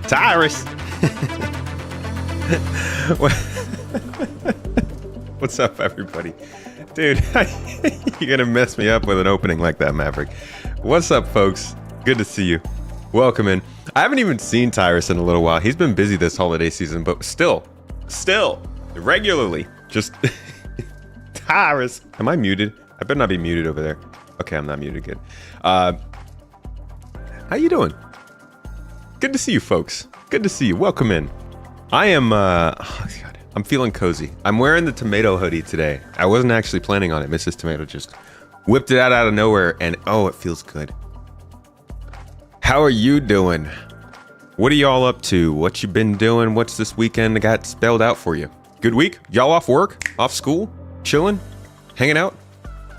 Tyrus. What's up, everybody? Dude, you're gonna mess me up with an opening like that, Maverick. What's up, folks? Good to see you. Welcome in. I haven't even seen Tyrus in a little while. He's been busy this holiday season, but still, regularly, just... Tyrus. Am I muted? I better not be muted over there. Okay, I'm not muted. Good. How you doing? Good to see you, folks. Good to see you. Welcome in. I am, oh God, I'm feeling cozy. I'm wearing the tomato hoodie today. I wasn't actually planning on it. Mrs. Tomato just whipped it out of nowhere, and oh, it feels good. How are you doing? What are y'all up to? What you been doing? What's this weekend got spelled out for you? Good week? Y'all off work? Off school? Chilling? Hanging out?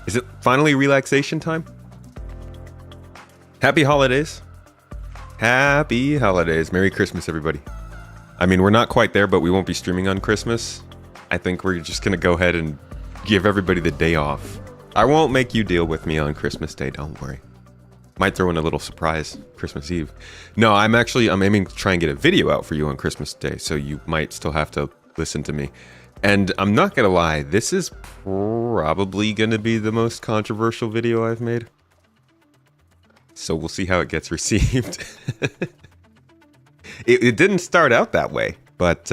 Is it finally relaxation time? Happy holidays. Happy holidays. Merry Christmas, everybody. I mean, we're not quite there, but we won't be streaming on Christmas. I think we're just going to go ahead and give everybody the day off. I won't make you deal with me on Christmas Day, don't worry. Might throw in a little surprise Christmas Eve. No, I'm aiming to try and get a video out for you on Christmas Day, so you might still have to listen to me. And I'm not going to lie, this is probably going to be the most controversial video I've made. So we'll see how it gets received. It didn't start out that way, but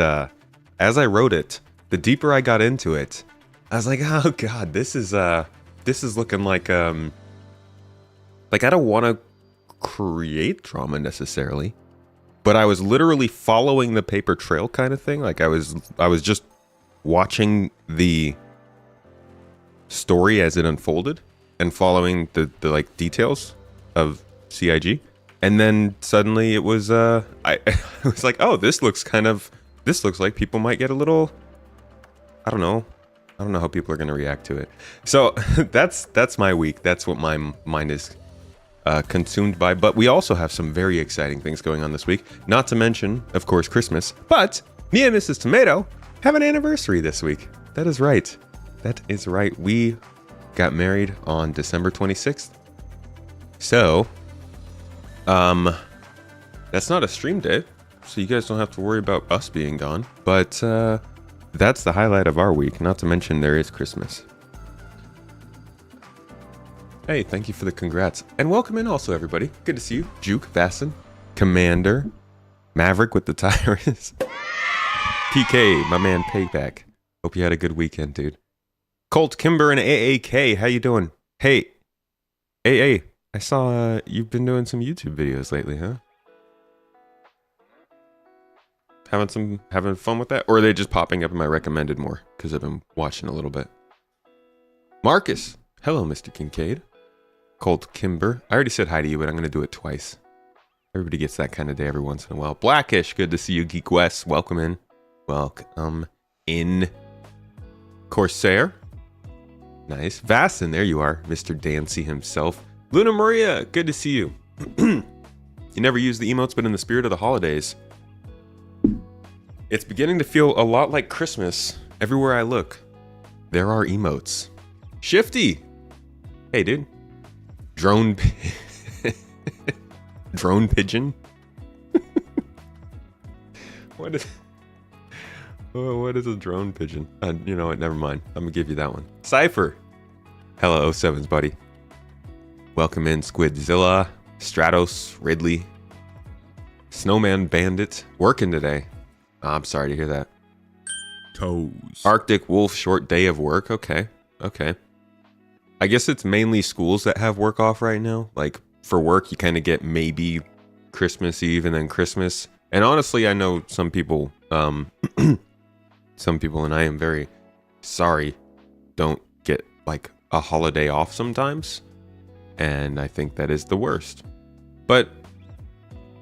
as I wrote it, the deeper I got into it, I was like, oh God, this is looking like I don't want to create drama necessarily, but I was literally following the paper trail kind of thing. Like I was just watching the story as it unfolded and following the like details of CIG, and then suddenly it was I was like, oh, this looks like people might get a little, I don't know how people are going to react to it. So that's my week. That's what my mind is consumed by. But we also have some very exciting things going on this week, not to mention, of course, Christmas. But me and Mrs. Tomato have an anniversary this week. That is right. We got married on December 26th. So, that's not a stream day, so you guys don't have to worry about us being gone. But that's the highlight of our week, not to mention there is Christmas. Hey, thank you for the congrats. And welcome in also, everybody. Good to see you. Juke, Vassin, Commander, Maverick with the tires. PK, my man Payback. Hope you had a good weekend, dude. Colt, Kimber, and AAK, how you doing? Hey, AA, I saw you've been doing some YouTube videos lately, huh? Having fun with that? Or are they just popping up in my recommended more? Because I've been watching a little bit. Marcus, hello, Mr. Kincaid. Colt, Kimber, I already said hi to you, but I'm going to do it twice. Everybody gets that kind of day every once in a while. Blackish, good to see you. Geek West, welcome in. Welcome in. Corsair. Nice. Vassin, there you are. Mr. Dancy himself. Luna Maria, good to see you. You never use the emotes, but in the spirit of the holidays, it's beginning to feel a lot like Christmas. Everywhere I look, there are emotes. Shifty. Hey, dude. Drone pigeon. What is a drone pigeon? You know what? Never mind. I'm gonna give you that one. Cypher. Hello, 07s, buddy. Welcome in, Squidzilla, Stratos, Ridley, Snowman Bandit. Working today. Oh, I'm sorry to hear that. Toes. Arctic Wolf, short day of work. Okay. I guess it's mainly schools that have work off right now. Like for work, you kind of get maybe Christmas Eve and then Christmas. And honestly, I know some people, and I am very sorry, don't get like a holiday off sometimes. And I think that is the worst. But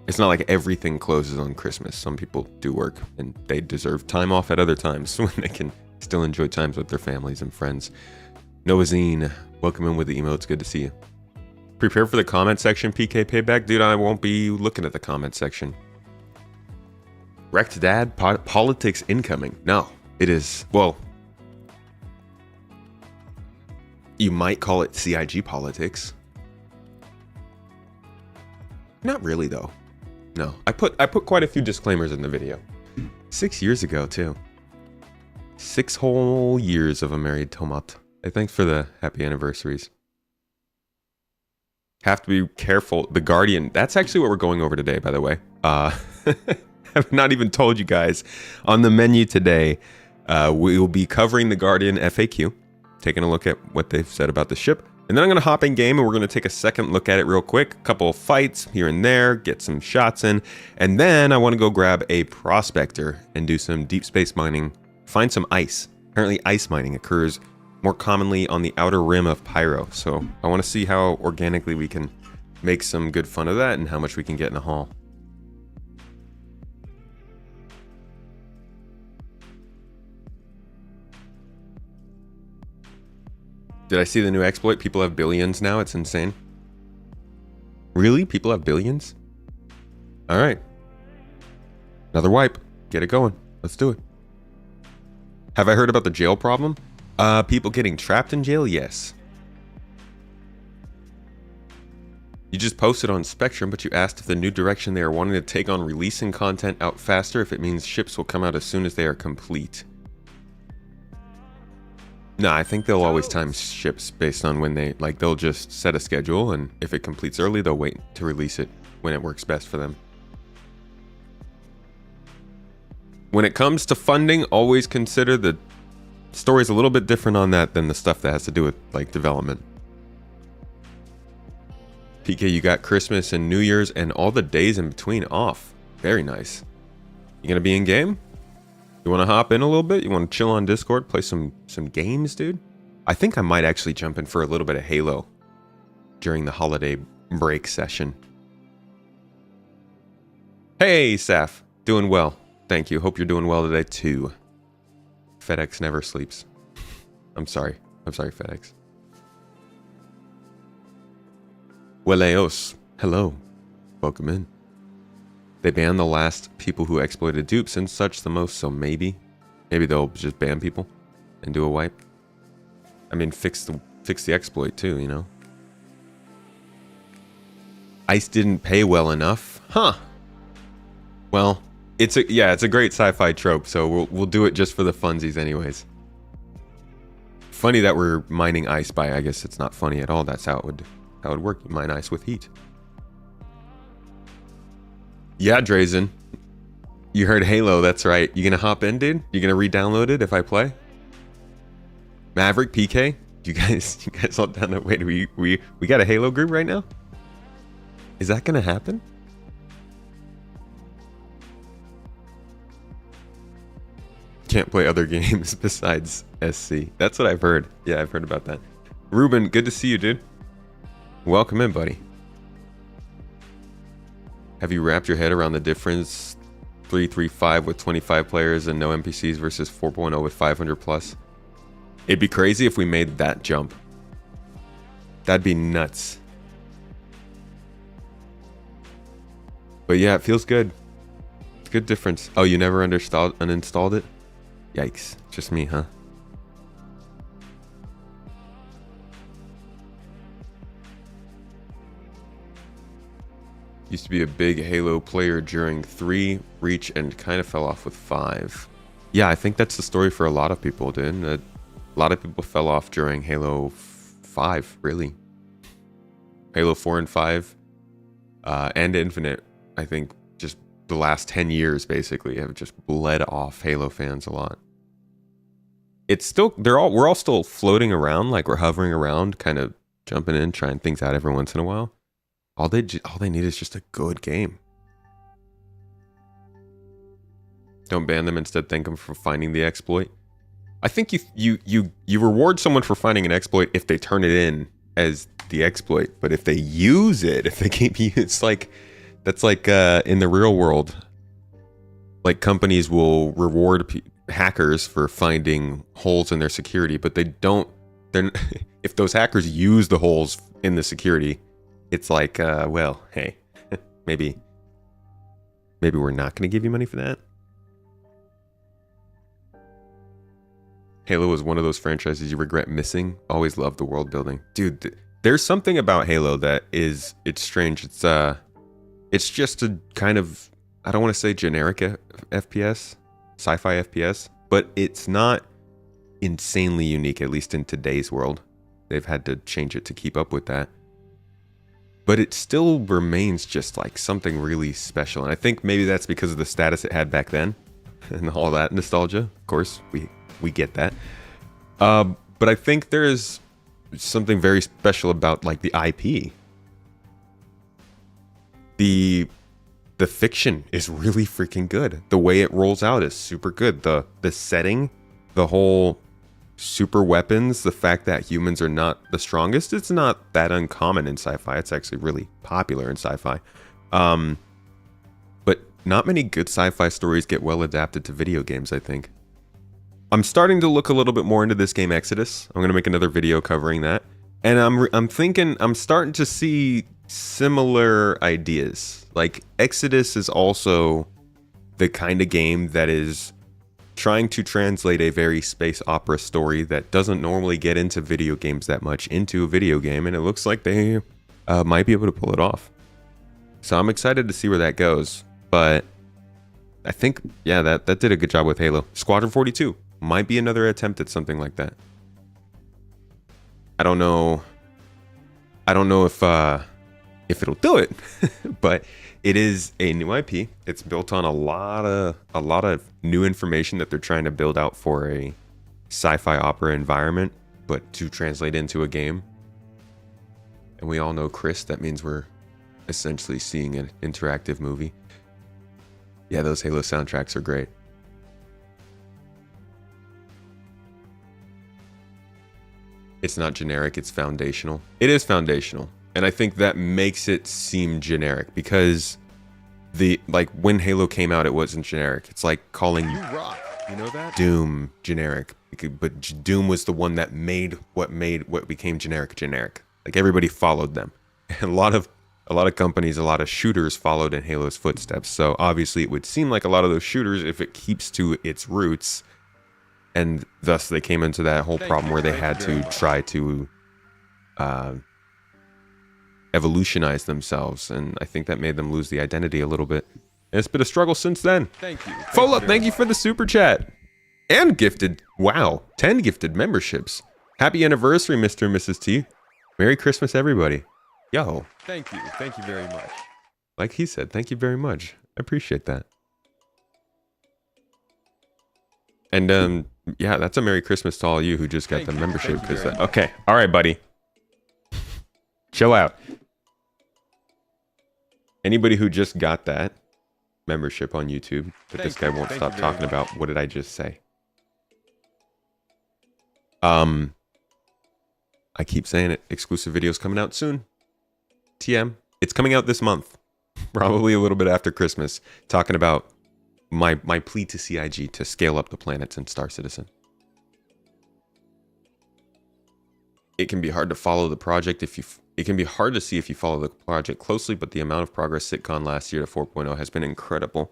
it's not like everything closes on Christmas. Some people do work and they deserve time off at other times when they can still enjoy times with their families and friends. Noazine, welcome in with the emotes. Good to see you. Prepare for the comment section, PK Payback. Dude, I won't be looking at the comment section. Wrecked Dad, politics incoming. No, it is, well, You might call it CIG politics. Not really though. No, I put quite a few disclaimers in the video. 6 years ago too. 6 whole years of a married tomat. Hey, thanks for the happy anniversaries. Have to be careful. The Guardian. That's actually what we're going over today, by the way. I've not even told you guys. On the menu today, we will be covering the Guardian FAQ, taking a look at what they've said about the ship. And then I'm going to hop in game and we're going to take a second look at it real quick. A couple of fights here and there, get some shots in. And then I want to go grab a prospector and do some deep space mining. Find some ice. Apparently ice mining occurs more commonly on the outer rim of Pyro. So I want to see how organically we can make some good fun of that and how much we can get in a haul. Did I see the new exploit? People have billions now. It's insane. Really? People have billions? All right. Another wipe. Get it going. Let's do it. Have I heard about the jail problem? People getting trapped in jail? Yes. You just posted on Spectrum, but you asked if the new direction they are wanting to take on releasing content out faster, if it means ships will come out as soon as they are complete. No, I think they'll always time ships based on when they, like, they'll just set a schedule, and if it completes early, they'll wait to release it when it works best for them. When it comes to funding, always consider the story's a little bit different on that than the stuff that has to do with, like, development. PK, you got Christmas and New Year's and all the days in between off. Very nice. You gonna be in game? You want to hop in a little bit? You want to chill on Discord, play some games, dude? I think I might actually jump in for a little bit of Halo during the holiday break session. Hey, Saf. Doing well. Thank you. Hope you're doing well today, too. FedEx never sleeps. I'm sorry. I'm sorry, FedEx. Weleos. Hello. Welcome in. They banned the last people who exploited dupes and such the most, so maybe they'll just ban people and do a wipe. I mean, fix the exploit too, you know. ICE didn't pay well enough, huh? Well, it's a great sci-fi trope, so we'll do it just for the funsies, anyways. Funny that we're mining ice by. I guess it's not funny at all. That's how it would work. You mine ice with heat. Yeah, Drazen. You heard Halo, that's right. You gonna hop in, dude? You gonna re-download it if I play? Maverick, PK? You guys all down that way? We got a Halo group right now? Is that gonna happen? Can't play other games besides SC. That's what I've heard. Yeah, I've heard about that. Ruben, good to see you, dude. Welcome in, buddy. Have you wrapped your head around the difference 3.35 with 25 players and no NPCs versus 4.0 with 500 plus? It'd be crazy if we made that jump. That'd be nuts. But yeah, it feels good. It's a good difference. Oh, you never uninstalled it? Yikes. Just me, huh? Used to be a big Halo player during 3, Reach, and kind of fell off with 5. Yeah, I think that's the story for a lot of people, dude. A lot of people fell off during Halo 5, really. Halo 4 and 5, and Infinite, I think just the last 10 years, basically, have just bled off Halo fans a lot. It's still, we're all still floating around, like we're hovering around, kind of jumping in, trying things out every once in a while. All they need is just a good game. Don't ban them, instead thank them for finding the exploit. I think you reward someone for finding an exploit if they turn it in as the exploit, but if they use it, if they keep it's like that's like in the real world, like companies will reward hackers for finding holes in their security, but they don't. Then if those hackers use the holes in the security, it's like, well, hey, maybe we're not going to give you money for that. Halo is one of those franchises you regret missing. Always loved the world building. Dude, there's something about Halo that it's strange. It's just a kind of, I don't want to say generic FPS, sci-fi FPS, but it's not insanely unique, at least in today's world. They've had to change it to keep up with that. But it still remains just like something really special. And I think maybe that's because of the status it had back then and all that nostalgia. Of course, we get that. But I think there is something very special about like the IP. The fiction is really freaking good. The way it rolls out is super good. The setting, the whole super weapons, the fact that humans are not the strongest, it's not that uncommon in sci-fi. It's actually really popular in sci-fi. But not many good sci-fi stories get well adapted to video games, I think. I'm starting to look a little bit more into this game Exodus. I'm going to make another video covering that. And I'm starting to see similar ideas. Like Exodus is also the kind of game that is trying to translate a very space opera story that doesn't normally get into video games that much into a video game, and it looks like they might be able to pull it off. So I'm excited to see where that goes. But I think, yeah, that did a good job with Halo. Squadron 42 might be another attempt at something like that. I don't know if it'll do it, but it is a new IP. It's built on a lot of new information that they're trying to build out for a sci-fi opera environment, but to translate into a game. And we all know Chris, that means we're essentially seeing an interactive movie. Yeah, those Halo soundtracks are great. It's not generic, it's foundational. It is foundational. And I think that makes it seem generic because when Halo came out, it wasn't generic. It's like calling You rock. You know that? Doom generic, but Doom was the one that made what became generic. Like everybody followed them. And a lot of companies, a lot of shooters followed in Halo's footsteps. So obviously it would seem like a lot of those shooters, if it keeps to its roots, and thus they came into that whole problem where they had to try to evolutionize themselves, and I think that made them lose the identity a little bit. And it's been a struggle since then. Thank you. Fola, thank you for the super chat. And gifted, wow, 10 gifted memberships. Happy anniversary, Mr. and Mrs. T. Merry Christmas, everybody. Yo. Thank you. Thank you very much. Like he said, thank you very much. I appreciate that. And yeah, that's a Merry Christmas to all you who just got the membership. Because okay, all right, buddy. Chill out. Anybody who just got that membership on YouTube, but this guy won't stop talking about. What did I just say? I keep saying it. Exclusive videos coming out soon. TM. It's coming out this month. Probably a little bit after Christmas. Talking about my plea to CIG to scale up the planets in Star Citizen. It can be hard to follow the project it can be hard to see if you follow the project closely, but the amount of progress Sitcon last year to 4.0 has been incredible.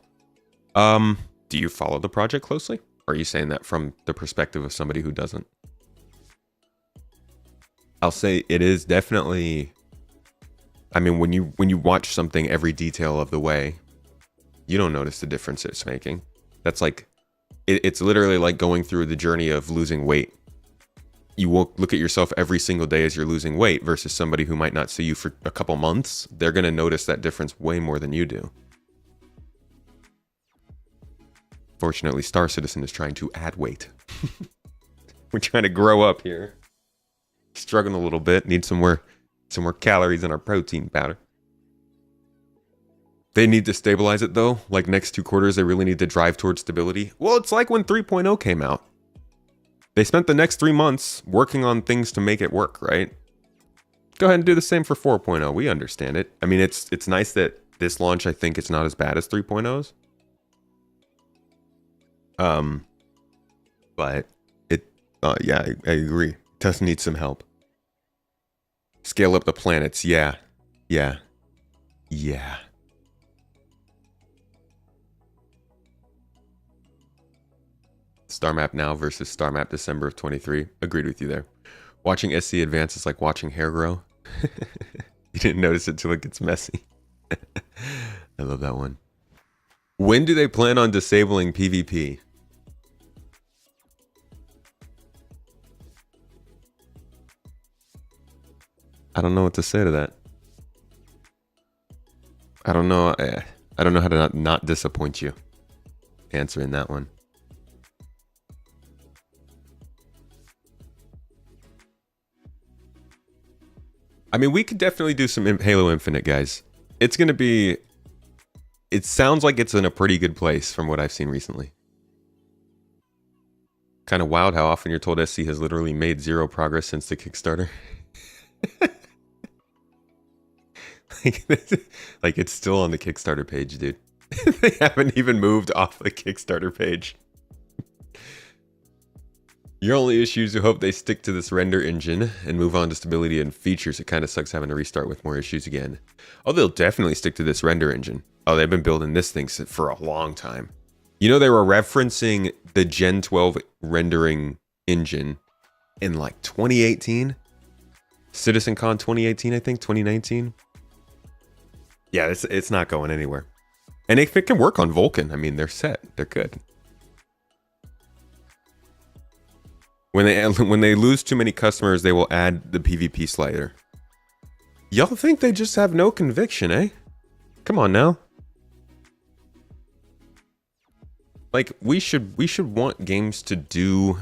Do you follow the project closely? Or are you saying that from the perspective of somebody who doesn't? I'll say it is definitely, I mean, when you watch something every detail of the way, you don't notice the difference it's making. That's like, it's literally like going through the journey of losing weight. You will look at yourself every single day as you're losing weight versus somebody who might not see you for a couple months. They're going to notice that difference way more than you do. Fortunately, Star Citizen is trying to add weight. We're trying to grow up here. Struggling a little bit. Need some more calories in our protein powder. They need to stabilize it though. Like next 2 quarters, they really need to drive towards stability. Well, it's like when 3.0 came out. They spent the next 3 months working on things to make it work, right? Go ahead and do the same for 4.0. We understand it. I mean, it's nice that this launch, I think, it's not as bad as 3.0's. But it, yeah, I agree. It does need some help. Scale up the planets. Yeah. Star Map now versus Star Map December of 23. Agreed with you there. Watching SC advance is like watching hair grow. You didn't notice it till it gets messy. I love that one. When do they plan on disabling PvP? I don't know what to say to that. I don't know. I don't know how to not disappoint you answering that one. I mean, we could definitely do some Halo Infinite, guys. It's going to be... It sounds like it's in a pretty good place from what I've seen recently. Kind of wild how often you're told SC has literally made zero progress since the Kickstarter. Like it's still on the Kickstarter page, dude. They haven't even moved off the Kickstarter page. Your only issue is you hope they stick to this render engine and move on to stability and features. It kind of sucks having to restart with more issues again. Oh, they'll definitely stick to this render engine. Oh, they've been building this thing for a long time. You know, they were referencing the Gen 12 rendering engine in like 2018? CitizenCon 2018, I think, 2019? Yeah, it's not going anywhere. And if it can work on Vulkan, I mean, they're set. They're good. When they lose too many customers, they will add the PvP slider. Y'all think they just have no conviction, eh? Come on now. Like we should want games to do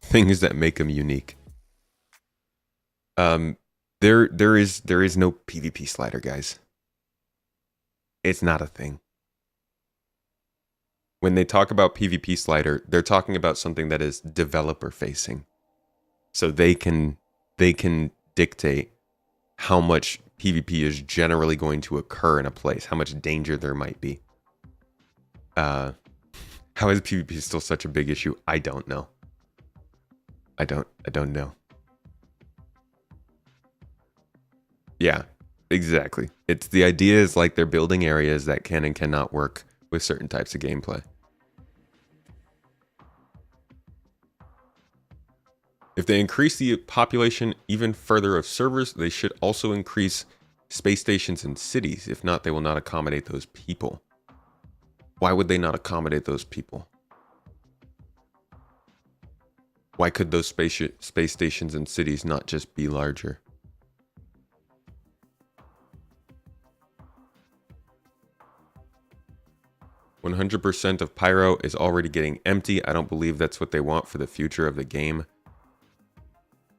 things that make them unique. There is no PvP slider, guys. It's not a thing. When they talk about PvP slider, they're talking about something that is developer facing. So they can dictate how much PvP is generally going to occur in a place, how much danger there might be. How is PvP still such a big issue? I don't know. I don't know. Yeah, exactly. It's the idea is like they're building areas that can and cannot work with certain types of gameplay. If they increase the population even further of servers, they should also increase space stations in cities. If not, they will not accommodate those people. Why would they not accommodate those people? Why could those space stations in cities not just be larger? "100% of Pyro is already getting empty. I don't believe that's what they want for the future of the game.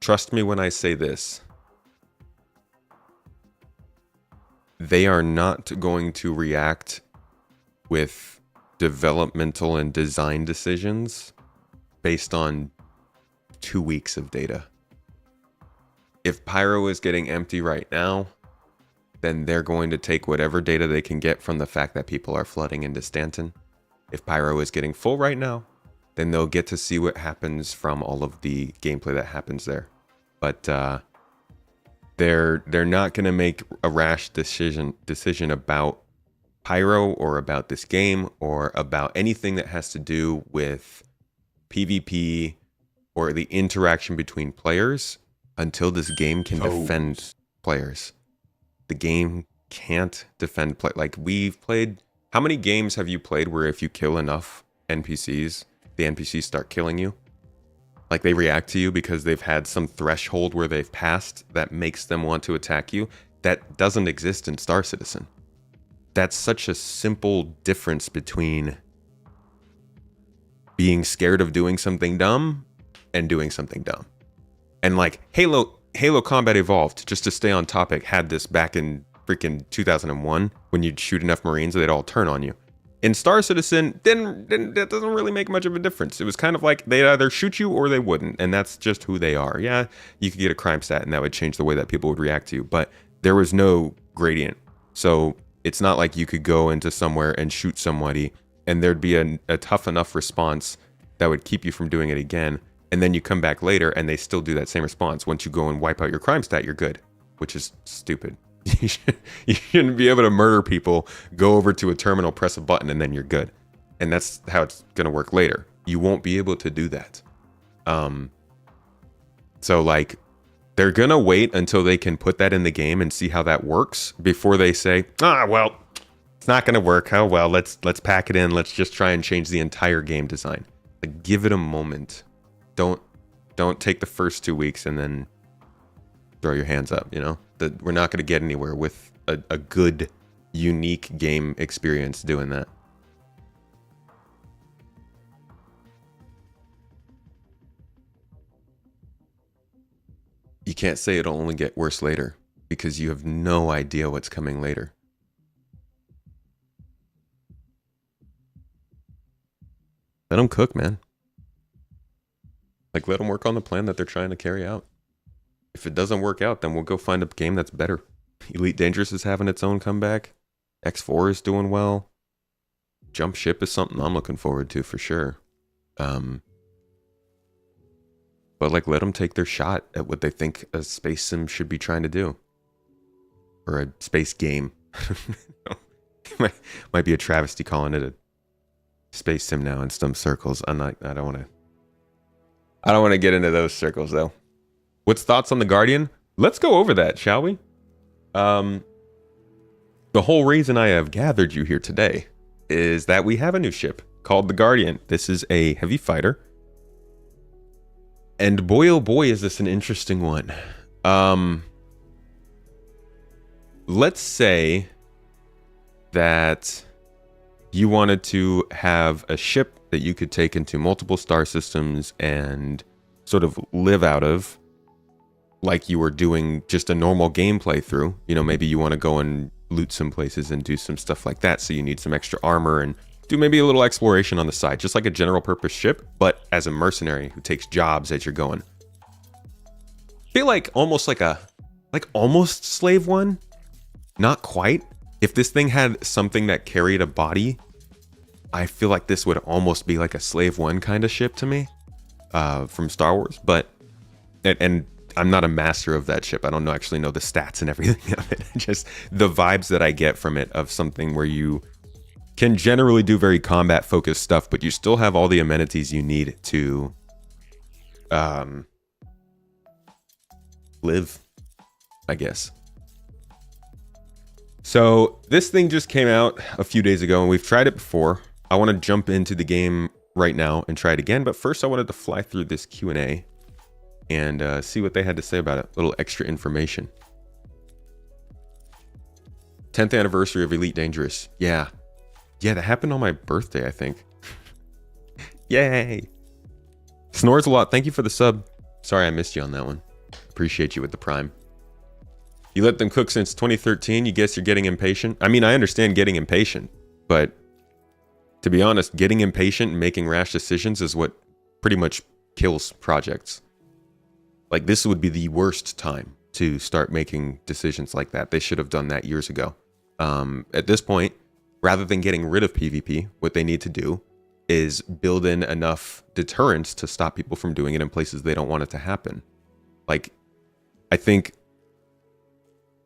Trust me when I say this. They are not going to react with developmental and design decisions based on 2 weeks of data. If Pyro is getting empty right now, then they're going to take whatever data they can get from the fact that people are flooding into Stanton. If Pyro is getting full right now, then they'll get to see what happens from all of the gameplay that happens there. But they're not going to make a rash decision about Pyro or about this game or about anything that has to do with PvP or the interaction between players until this game can defend players. The game can't defend like we've played. How many games have you played where if you kill enough NPCs, the NPCs start killing you? Like they react to you because they've had some threshold where they've passed that makes them want to attack you. That doesn't exist in Star Citizen. That's such a simple difference between being scared of doing something dumb and doing something dumb. And like Halo Combat Evolved, just to stay on topic, had this back in freaking 2001 when you'd shoot enough Marines, they'd all turn on you. In Star Citizen, then that doesn't really make much of a difference. It was kind of like they'd either shoot you or they wouldn't, and that's just who they are. Yeah, you could get a crime stat, and that would change the way that people would react to you, but there was no gradient. So it's not like you could go into somewhere and shoot somebody, and there'd be a tough enough response that would keep you from doing it again, and then you come back later, and they still do that same response. Once you go and wipe out your crime stat, you're good, which is stupid. You shouldn't be able to murder people, go over to a terminal, press a button, and then you're good. And that's how it's going to work later. you won't be able to do that. So like they're gonna wait until they can put that in the game and see how that works before they say, well, it's not gonna work. Oh well, let's pack it in. Let's just try and change the entire game design. Like, give it a moment. Don't take the first 2 weeks and then throw your hands up. You know, that we're not gonna get anywhere with a good, unique game experience doing that. You can't say it'll only get worse later because you have no idea what's coming later. Let them cook, man. Like, let them work on the plan that they're trying to carry out. If it doesn't work out, then we'll go find a game that's better. Elite Dangerous is having its own comeback. X4 is doing well. Jump Ship is something I'm looking forward to for sure. But like, let them take their shot at what they think a space sim should be trying to do. Or a space game. might be a travesty calling it a space sim now in some circles. I don't want to get into those circles though. What's thoughts on the Guardian? Let's go over that, shall we? The whole reason I have gathered you here today is that we have a new ship called the Guardian. This is a heavy fighter. And boy, oh boy, is this an interesting one. Let's say that you wanted to have a ship that you could take into multiple star systems and sort of live out of, like you were doing just a normal gameplay through. You know, maybe you want to go and loot some places and do some stuff like that, so you need some extra armor and do maybe a little exploration on the side, just like a general purpose ship, but as a mercenary who takes jobs as you're going. Feel like almost like almost Slave One, not quite. If this thing had something that carried a body, I feel like this would almost be like a Slave One kind of ship to me, from Star Wars. But and I'm not a master of that ship. I don't actually know the stats and everything of it. Just the vibes that I get from it of something where you can generally do very combat focused stuff, but you still have all the amenities you need to live, I guess. So this thing just came out a few days ago and we've tried it before. I want to jump into the game right now and try it again, but first I wanted to fly through this Q&A and see what they had to say about it. A little extra information. 10th anniversary of Elite Dangerous. Yeah, that happened on my birthday, I think. Yay! Snores a lot. Thank you for the sub. Sorry I missed you on that one. Appreciate you with the prime. You let them cook since 2013. You guess you're getting impatient? I mean, I understand getting impatient, but to be honest, getting impatient and making rash decisions is what pretty much kills projects. Like, this would be the worst time to start making decisions like that. They should have done that years ago. At this point, rather than getting rid of PvP, what they need to do is build in enough deterrence to stop people from doing it in places they don't want it to happen. Like, I think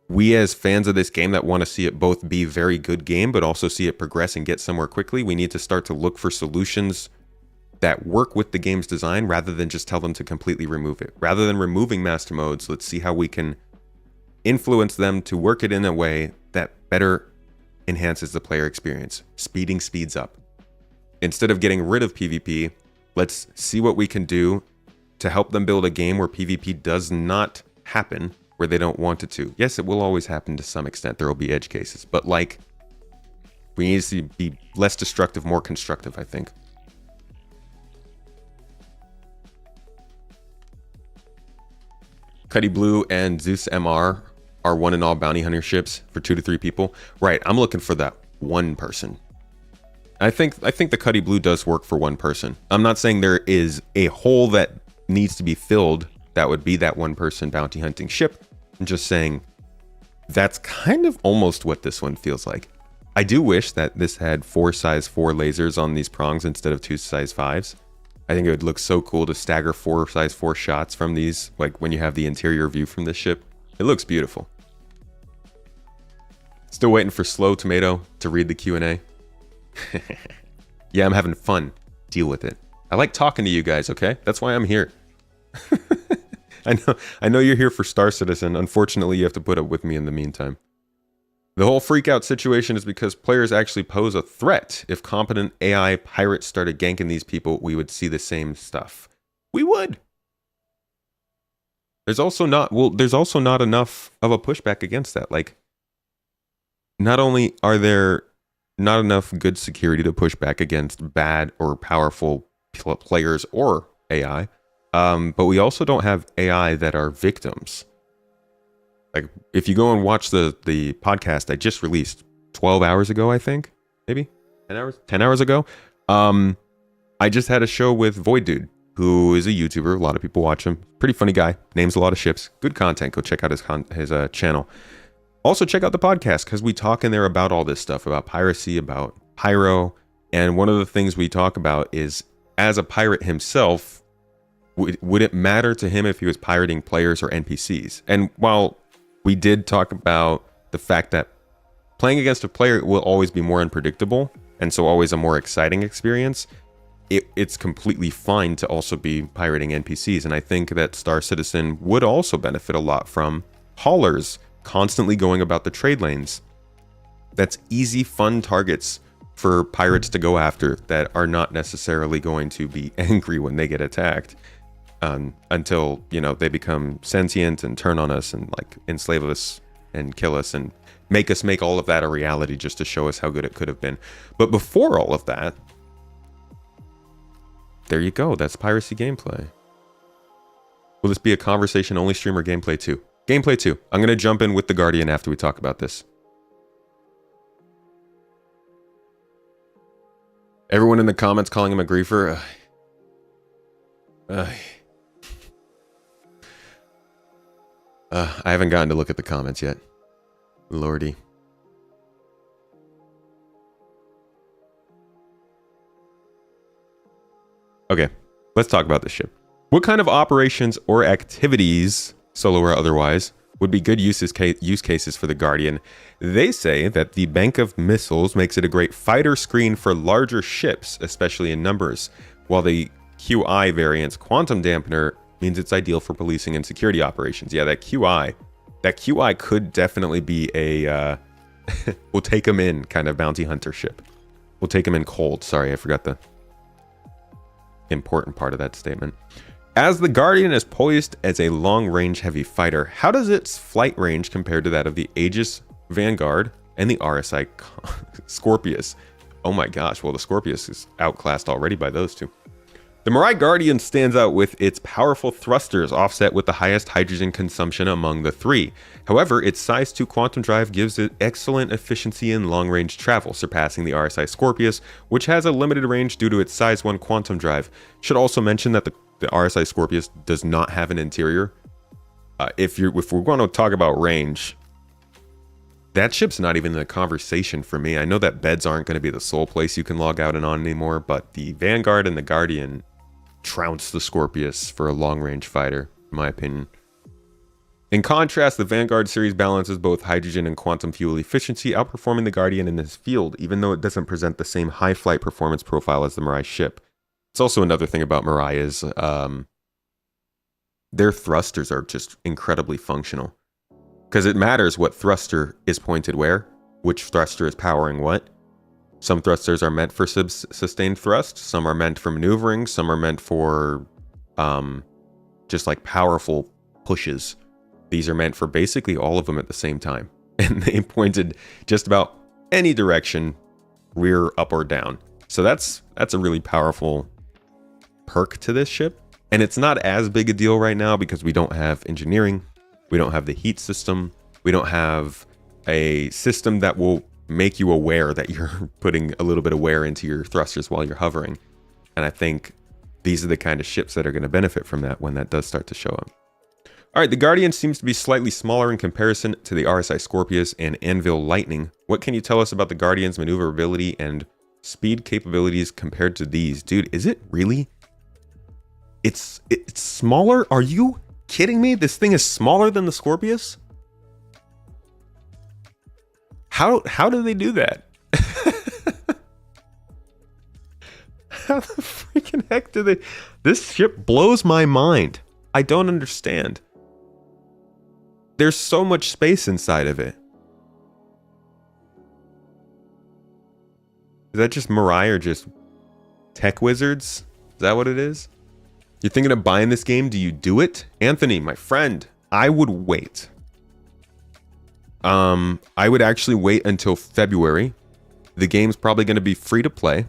we as fans of this game that want to see it both be a very good game, but also see it progress and get somewhere quickly, we need to start to look for solutions that work with the game's design rather than just tell them to completely remove it. Rather than removing master modes, let's see how we can influence them to work it in a way that better enhances the player experience. Speeding speeds up. Instead of getting rid of PvP, let's see what we can do to help them build a game where PvP does not happen where they don't want it to. Yes, it will always happen to some extent. There will be edge cases, but like, we need to be less destructive, more constructive, I think. Cuddy Blue and Zeus MR are one and all bounty hunter ships for 2 to 3 people. Right, I'm looking for that one person. I think the Cuddy Blue does work for one person. I'm not saying there is a hole that needs to be filled that would be that one person bounty hunting ship. I'm just saying that's kind of almost what this one feels like. I do wish that this had 4 size 4 lasers on these prongs instead of 2 size 5s. I think it would look so cool to stagger 4 size 4 shots from these, like when you have the interior view from this ship. It looks beautiful. Still waiting for Slow Tomato to read the Q&A. Yeah, I'm having fun. Deal with it. I like talking to you guys, okay? That's why I'm here. I know you're here for Star Citizen. Unfortunately, you have to put up with me in the meantime. The whole freakout situation is because players actually pose a threat. If competent AI pirates started ganking these people, we would see the same stuff. We would. There's also not enough of a pushback against that. Like, not only are there not enough good security to push back against bad or powerful players or AI, but we also don't have AI that are victims. Like, if you go and watch the podcast I just released 12 hours ago, I think, maybe 10 hours ago, I just had a show with Void Dude, who is a YouTuber. A lot of people watch him. Pretty funny guy. Names a lot of ships. Good content. Go check out his channel. Also check out the podcast, because we talk in there about all this stuff, about piracy, about pyro. And one of the things we talk about is, as a pirate himself, would it matter to him if he was pirating players or NPCs? And while we did talk about the fact that playing against a player will always be more unpredictable, and so always a more exciting experience, it's completely fine to also be pirating NPCs. And I think that Star Citizen would also benefit a lot from haulers constantly going about the trade lanes. That's easy, fun targets for pirates to go after that are not necessarily going to be angry when they get attacked. Until, they become sentient and turn on us and like enslave us and kill us and make us make all of that a reality just to show us how good it could have been. But before all of that, there you go. That's piracy gameplay. Will this be a conversation only stream or gameplay 2? Gameplay 2. I'm going to jump in with the Guardian after we talk about this. Everyone in the comments calling him a griefer. I haven't gotten to look at the comments yet. Lordy. Okay, let's talk about this ship. What kind of operations or activities, solo or otherwise, would be good use cases for the Guardian? They say that the bank of missiles makes it a great fighter screen for larger ships, especially in numbers, while the QI variant's quantum dampener means it's ideal for policing and security operations. Yeah, that QI could definitely be a we'll take them in kind of bounty hunter ship. We'll take them in cold. Sorry, I forgot the important part of that statement. As the Guardian is poised as a long-range heavy fighter, how does its flight range compare to that of the Aegis Vanguard and the RSI Scorpius? Oh my gosh, well, the Scorpius is outclassed already by those two. The Mirai Guardian stands out with its powerful thrusters, offset with the highest hydrogen consumption among the three. However, its size 2 quantum drive gives it excellent efficiency in long-range travel, surpassing the RSI Scorpius, which has a limited range due to its size 1 quantum drive. Should also mention that the RSI Scorpius does not have an interior. If we're going to talk about range, that ship's not even in the conversation for me. I know that beds aren't going to be the sole place you can log out and on anymore, but the Vanguard and the Guardian trounce the Scorpius for a long-range fighter, in my opinion. In contrast, the Vanguard series balances both hydrogen and quantum fuel efficiency, outperforming the Guardian in this field, even though it doesn't present the same high flight performance profile as the Mirai ship. It's also another thing about Mirai is their thrusters are just incredibly functional. Because it matters what thruster is pointed where, which thruster is powering what. Some thrusters are meant for sustained thrust, some are meant for maneuvering, some are meant for just like powerful pushes. These are meant for basically all of them at the same time. And they pointed just about any direction, rear, up, or down. So that's a really powerful perk to this ship. And it's not as big a deal right now because we don't have engineering, we don't have the heat system, we don't have a system that will make you aware that you're putting a little bit of wear into your thrusters while you're hovering. And I think these are the kind of ships that are going to benefit from that when that does start to show up. All right, the Guardian seems to be slightly smaller in comparison to the RSI Scorpius and Anvil Lightning. What can you tell us about the Guardian's maneuverability and speed capabilities compared to these? Dude, is it really? It's smaller? Are you kidding me? This thing is smaller than the Scorpius? How do they do that? How the freak? freaking heck do they? This ship blows my mind. I don't understand. There's so much space inside of it. Is that just Mirai or just tech wizards? Is that what it is? You're thinking of buying this game? Do you do it? Anthony, my friend, I would wait. I would actually wait until February. The game's probably going to be free to play.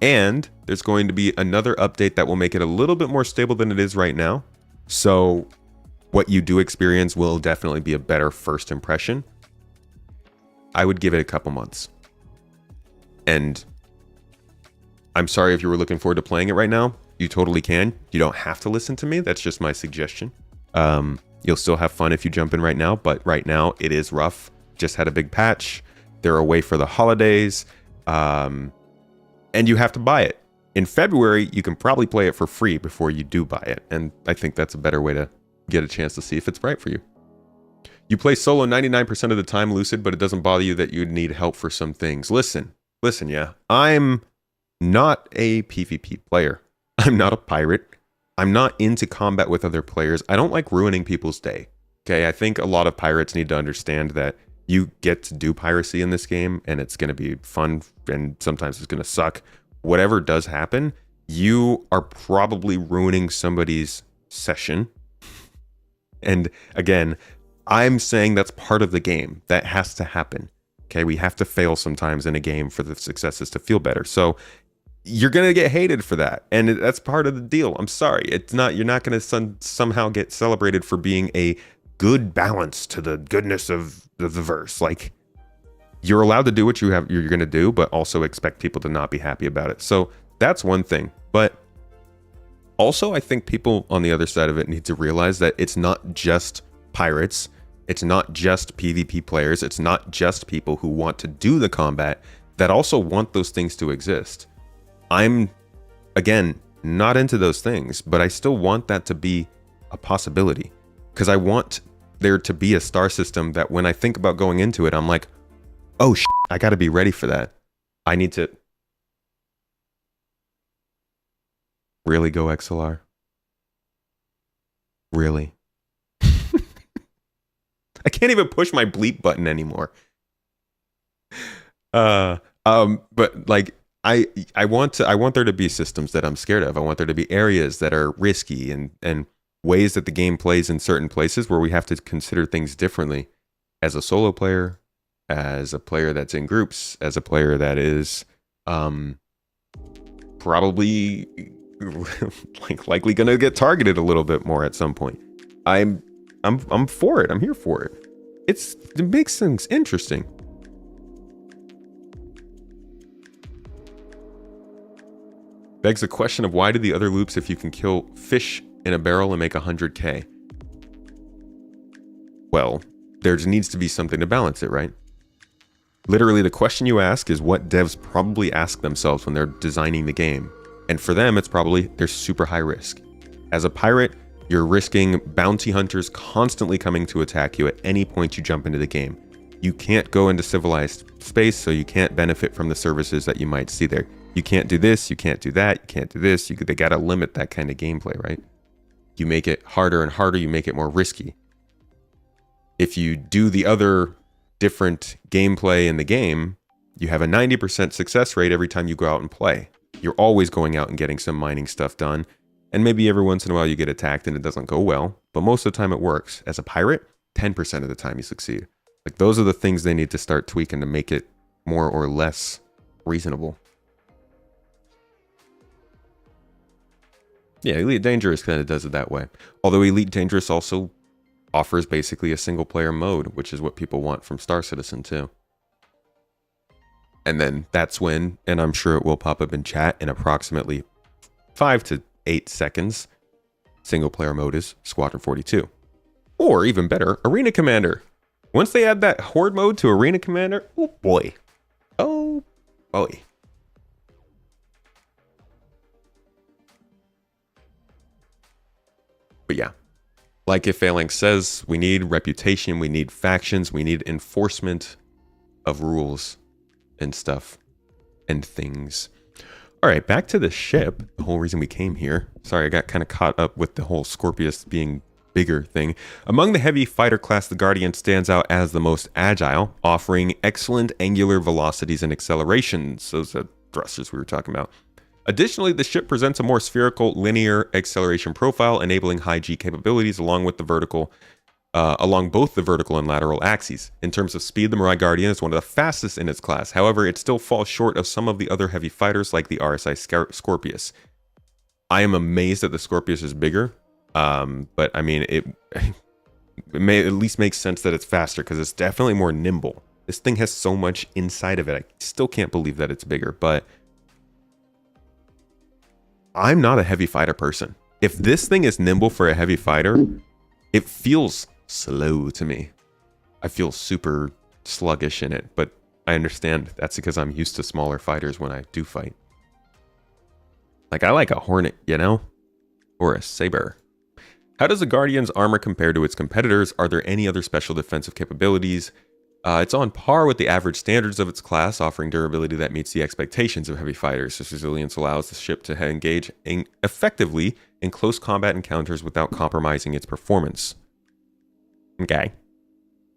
And there's going to be another update that will make it a little bit more stable than it is right now. So what you do experience will definitely be a better first impression. I would give it a couple months. And I'm sorry if you were looking forward to playing it right now. You totally can. You don't have to listen to me. That's just my suggestion. You'll still have fun if you jump in right now, but right now it is rough. Just had a big patch. They're away for the holidays. And you have to buy it. In February, you can probably play it for free before you do buy it. And I think that's a better way to get a chance to see if it's right for you. You play solo 99% of the time, Lucid, but it doesn't bother you that you'd need help for some things. Listen, yeah. I'm not a PvP player. I'm not a pirate. I'm not into combat with other players. I don't like ruining people's day. Okay, I think a lot of pirates need to understand that you get to do piracy in this game, and it's going to be fun, and sometimes it's going to suck. Whatever does happen, you are probably ruining somebody's session. And again, I'm saying that's part of the game. That has to happen. Okay, we have to fail sometimes in a game for the successes to feel better. So you're going to get hated for that. And that's part of the deal. I'm sorry. It's not, you're not going to somehow get celebrated for being a good balance to the goodness of the verse. Like, you're allowed to do what you're going to do, but also expect people to not be happy about it. So that's one thing. But also, I think people on the other side of it need to realize that it's not just pirates. It's not just PvP players. It's not just people who want to do the combat that also want those things to exist. I'm, again, not into those things, but I still want that to be a possibility, because I want there to be a star system that when I think about going into it, I'm like, oh, I got to be ready for that. I need to really go XLR. Really? I can't even push my bleep button anymore. But like, I want there to be systems that I'm scared of. I want there to be areas that are risky and ways that the game plays in certain places where we have to consider things differently as a solo player, as a player that's in groups, as a player that is probably likely going to get targeted a little bit more at some point. I'm for it. I'm here for it. It makes things interesting. Begs the question of why do the other loops if you can kill fish in a barrel and make 100k? Well, there needs to be something to balance it, right? Literally, the question you ask is what devs probably ask themselves when they're designing the game. And for them, it's probably they're super high risk. As a pirate, you're risking bounty hunters constantly coming to attack you at any point you jump into the game. You can't go into civilized space, so you can't benefit from the services that you might see there. You can't do this, you can't do that, you can't do this. They gotta limit that kind of gameplay, right? You make it harder and harder, you make it more risky. If you do the other different gameplay in the game, you have a 90% success rate every time you go out and play. You're always going out and getting some mining stuff done. And maybe every once in a while you get attacked and it doesn't go well, but most of the time it works. As a pirate, 10% of the time you succeed. Like, those are the things they need to start tweaking to make it more or less reasonable. Yeah, Elite Dangerous kind of does it that way. Although Elite Dangerous also offers basically a single player mode, which is what people want from Star Citizen too. And then that's when, and I'm sure it will pop up in chat in approximately 5 to 8 seconds, single player mode is Squadron 42. Or even better, Arena Commander. Once they add that Horde mode to Arena Commander, oh boy. Oh boy. But yeah, like if Phalanx says, we need reputation, we need factions, we need enforcement of rules and stuff and things. All right, back to the ship. The whole reason we came here. Sorry, I got kind of caught up with the whole Scorpius being bigger thing. Among the heavy fighter class, the Guardian stands out as the most agile, offering excellent angular velocities and accelerations. Those are thrusters we were talking about. Additionally, the ship presents a more spherical linear acceleration profile, enabling high G capabilities along both the vertical and lateral axes. In terms of speed, the Mirai Guardian is one of the fastest in its class. However, it still falls short of some of the other heavy fighters like the RSI Scorpius. I am amazed that the Scorpius is bigger, but I mean, it may at least make sense that it's faster because it's definitely more nimble. This thing has so much inside of it. I still can't believe that it's bigger, but I'm not a heavy fighter person. If this thing is nimble for a heavy fighter, it feels slow to me. I feel super sluggish in it, but I understand that's because I'm used to smaller fighters when I do fight. Like, I like a Hornet, you know? Or a Saber. How does the Guardian's armor compare to its competitors? Are there any other special defensive capabilities? It's on par with the average standards of its class, offering durability that meets the expectations of heavy fighters. This resilience allows the ship to engage effectively in close combat encounters without compromising its performance. Okay.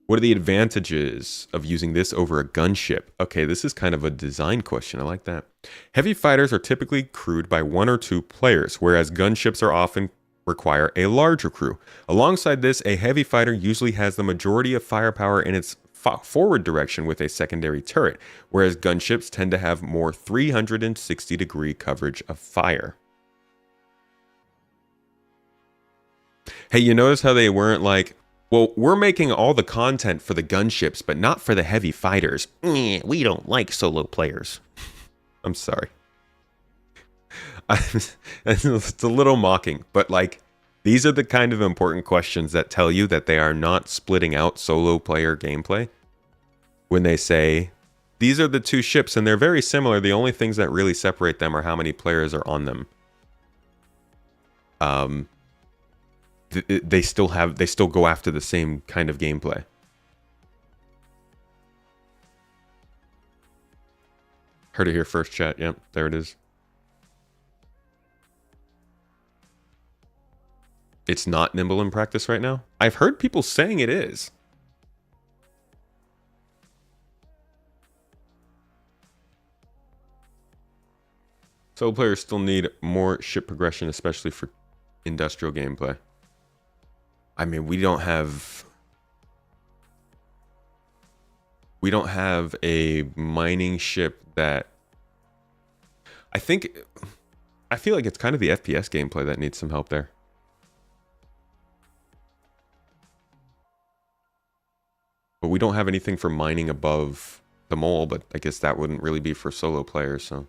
What are the advantages of using this over a gunship? Okay, this is kind of a design question. I like that. Heavy fighters are typically crewed by 1 or 2 players, whereas gunships are often require a larger crew. Alongside this, a heavy fighter usually has the majority of firepower in its forward direction with a secondary turret, whereas gunships tend to have more 360-degree coverage of fire. Hey, you notice how they weren't like, well, we're making all the content for the gunships, but not for the heavy fighters. We don't like solo players. I'm sorry. It's a little mocking, but like, these are the kind of important questions that tell you that they are not splitting out solo player gameplay. When they say, these are the 2 ships and they're very similar, the only things that really separate them are how many players are on them. They still go after the same kind of gameplay. Heard it here first, chat. Yep, there it is. It's not nimble in practice right now. I've heard people saying it is. Solo players still need more ship progression, especially for industrial gameplay. I mean, we don't have a mining ship that I feel like it's kind of the FPS gameplay that needs some help there. But we don't have anything for mining above the mole, but I guess that wouldn't really be for solo players, so.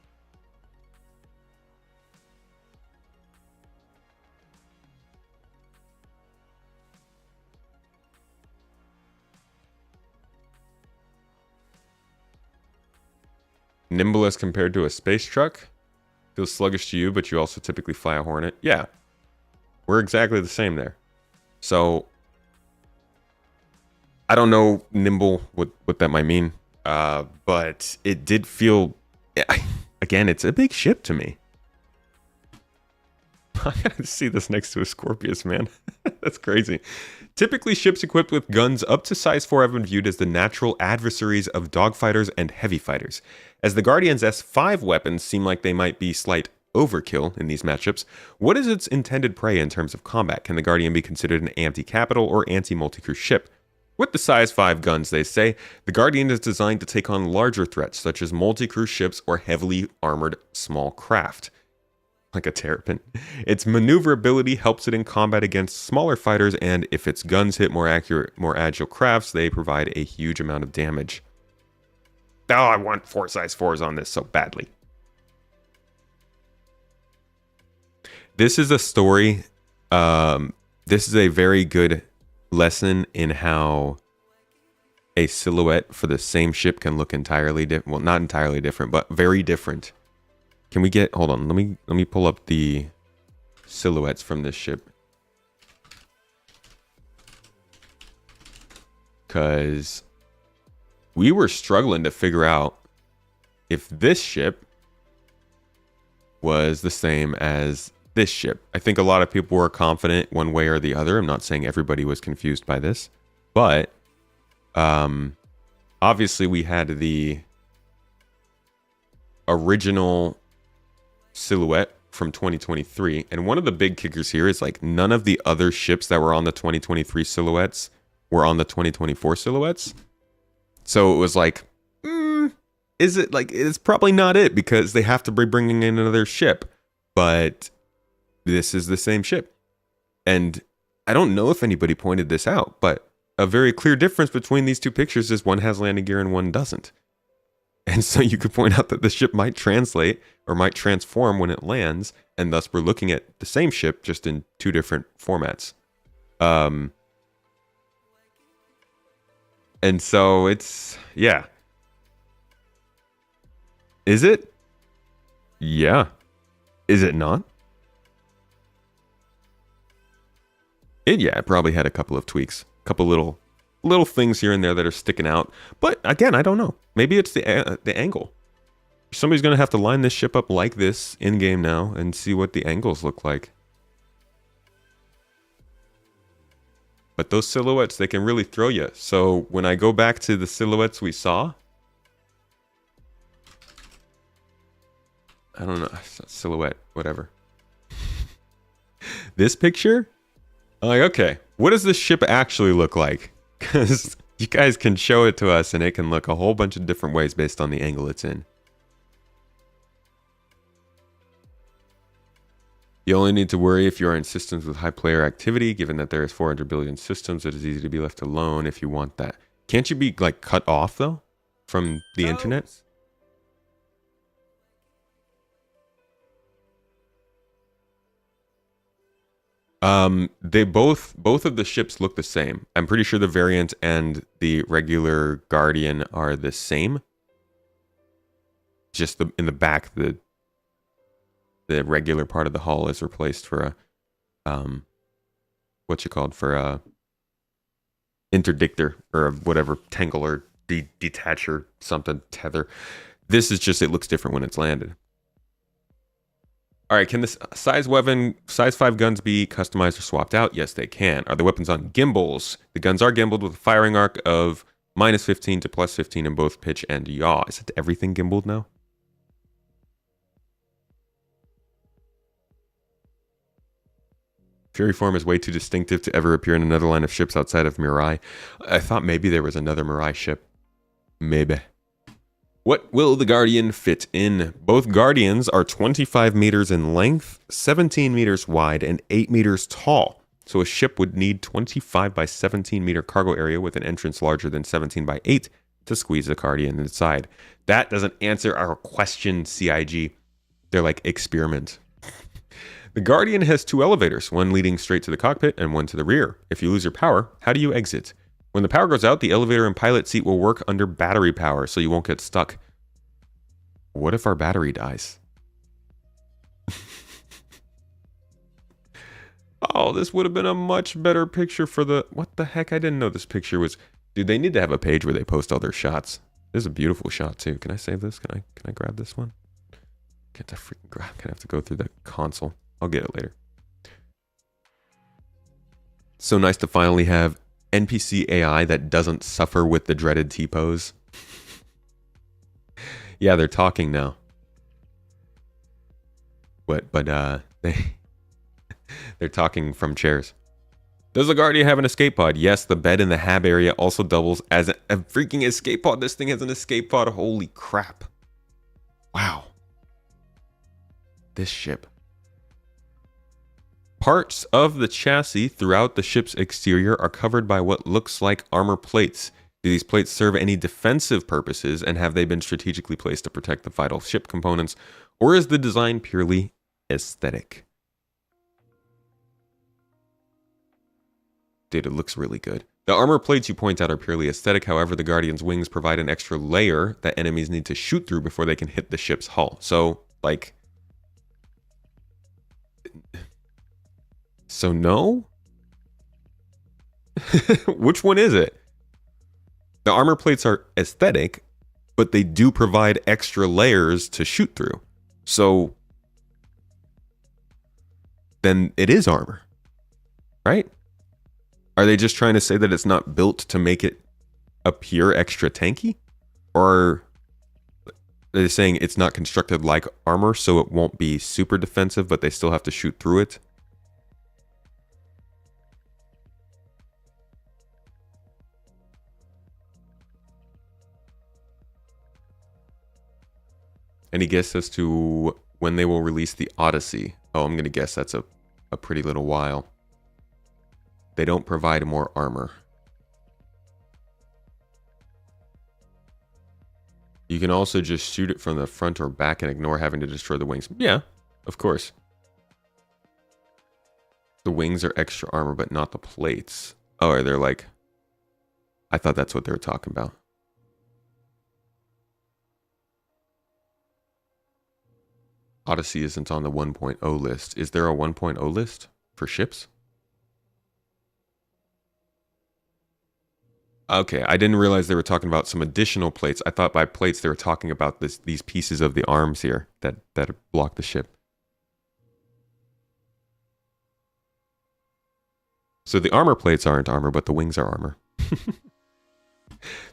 Nimble as compared to a space truck? Feels sluggish to you, but you also typically fly a Hornet. Yeah. We're exactly the same there. So, I don't know nimble, what that might mean. But it did feel, again, it's a big ship to me. I gotta see this next to a Scorpius, man. That's crazy. Typically, ships equipped with guns up to size 4 have been viewed as the natural adversaries of dogfighters and heavy fighters. As the Guardian's S5 weapons seem like they might be slight overkill in these matchups, what is its intended prey in terms of combat? Can the Guardian be considered an anti-capital or anti-multi-crew ship? With the size 5 guns, they say, the Guardian is designed to take on larger threats such as multi-crew ships or heavily armored small craft. Like a Terrapin. Its maneuverability helps it in combat against smaller fighters, and if its guns hit more accurate, more agile crafts, they provide a huge amount of damage. Oh, I want 4 size 4s on this so badly. This is a story. This is a very good lesson in how a silhouette for the same ship can look entirely different. Well, not entirely different, but very different. Can we get, hold on, let me pull up the silhouettes from this ship. Because we were struggling to figure out if this ship was the same as this ship. I think a lot of people were confident one way or the other. I'm not saying everybody was confused by this, but obviously we had the original silhouette from 2023, and one of the big kickers here is like none of the other ships that were on the 2023 silhouettes were on the 2024 silhouettes. So it was like, is it like, it's probably not it, because they have to be bringing in another ship, but this is the same ship. And I don't know if anybody pointed this out, but a very clear difference between these two pictures is one has landing gear and one doesn't. And so you could point out that the ship might translate or might transform when it lands, and thus we're looking at the same ship just in two different formats. And so it's, yeah. Is it? Yeah. Is it not? It probably had a couple of tweaks, a couple little things here and there that are sticking out. But again, I don't know. Maybe it's the angle. Somebody's going to have to line this ship up like this in game now and see what the angles look like. But those silhouettes, they can really throw you. So when I go back to the silhouettes we saw, I don't know, silhouette, whatever. This picture, I'm like, okay, what does this ship actually look like? Because you guys can show it to us and it can look a whole bunch of different ways based on the angle it's in. You only need to worry if you are in systems with high player activity, given that there is 400 billion systems. It is easy to be left alone if you want that. Can't you be like cut off though from the internet? They both of the ships look the same. I'm pretty sure the variant and the regular Guardian are the same. Just in the back, the regular part of the hull is replaced for a for a interdictor or whatever, tangle or detacher, something, tether. This is just, it looks different when it's landed. All right, can this size 5 guns be customized or swapped out? Yes, they can. Are the weapons on gimbals? The guns are gimbaled with a firing arc of -15 to +15 in both pitch and yaw. Is it everything gimbaled now? Fury form is way too distinctive to ever appear in another line of ships outside of Mirai. I thought maybe there was another Mirai ship. Maybe. What will the Guardian fit in? Both Guardians are 25 meters in length, 17 meters wide, and 8 meters tall. So a ship would need 25 by 17 meter cargo area with an entrance larger than 17 by 8 to squeeze the Guardian inside. That doesn't answer our question, CIG. They're like, experiment. The Guardian has 2 elevators, one leading straight to the cockpit and one to the rear. If you lose your power, how do you exit? When the power goes out, the elevator and pilot seat will work under battery power, so you won't get stuck. What if our battery dies? Oh, this would have been a much better picture for the... What the heck? I didn't know this picture was... Dude, they need to have a page where they post all their shots. This is a beautiful shot, too. Can I save this? Can I grab this one? Can't I freaking grab? Can I have to go through the console? I'll get it later. So nice to finally have NPC AI that doesn't suffer with the dreaded T-pose. Yeah, they're talking now. But they're talking from chairs. Does the Guardian have an escape pod? Yes, the bed in the hab area also doubles as a freaking escape pod. This thing has an escape pod. Holy crap. Wow. This ship. Parts of the chassis throughout the ship's exterior are covered by what looks like armor plates. Do these plates serve any defensive purposes, and have they been strategically placed to protect the vital ship components, or is the design purely aesthetic? Dude, it looks really good. The armor plates you point out are purely aesthetic, however, the Guardian's wings provide an extra layer that enemies need to shoot through before they can hit the ship's hull. So, like... So no? Which one is it? The armor plates are aesthetic, but they do provide extra layers to shoot through. So then it is armor, right? Are they just trying to say that it's not built to make it appear extra tanky? Or are they saying it's not constructed like armor, so it won't be super defensive, but they still have to shoot through it? Any guess as to when they will release the Odyssey? Oh, I'm going to guess that's a pretty little while. They don't provide more armor. You can also just shoot it from the front or back and ignore having to destroy the wings. Yeah, of course. The wings are extra armor, but not the plates. Oh, are they like... I thought that's what they were talking about. Odyssey isn't on the 1.0 list. Is there a 1.0 list for ships? Okay, I didn't realize they were talking about some additional plates. I thought by plates they were talking about these pieces of the arms here that block the ship. So the armor plates aren't armor, but the wings are armor.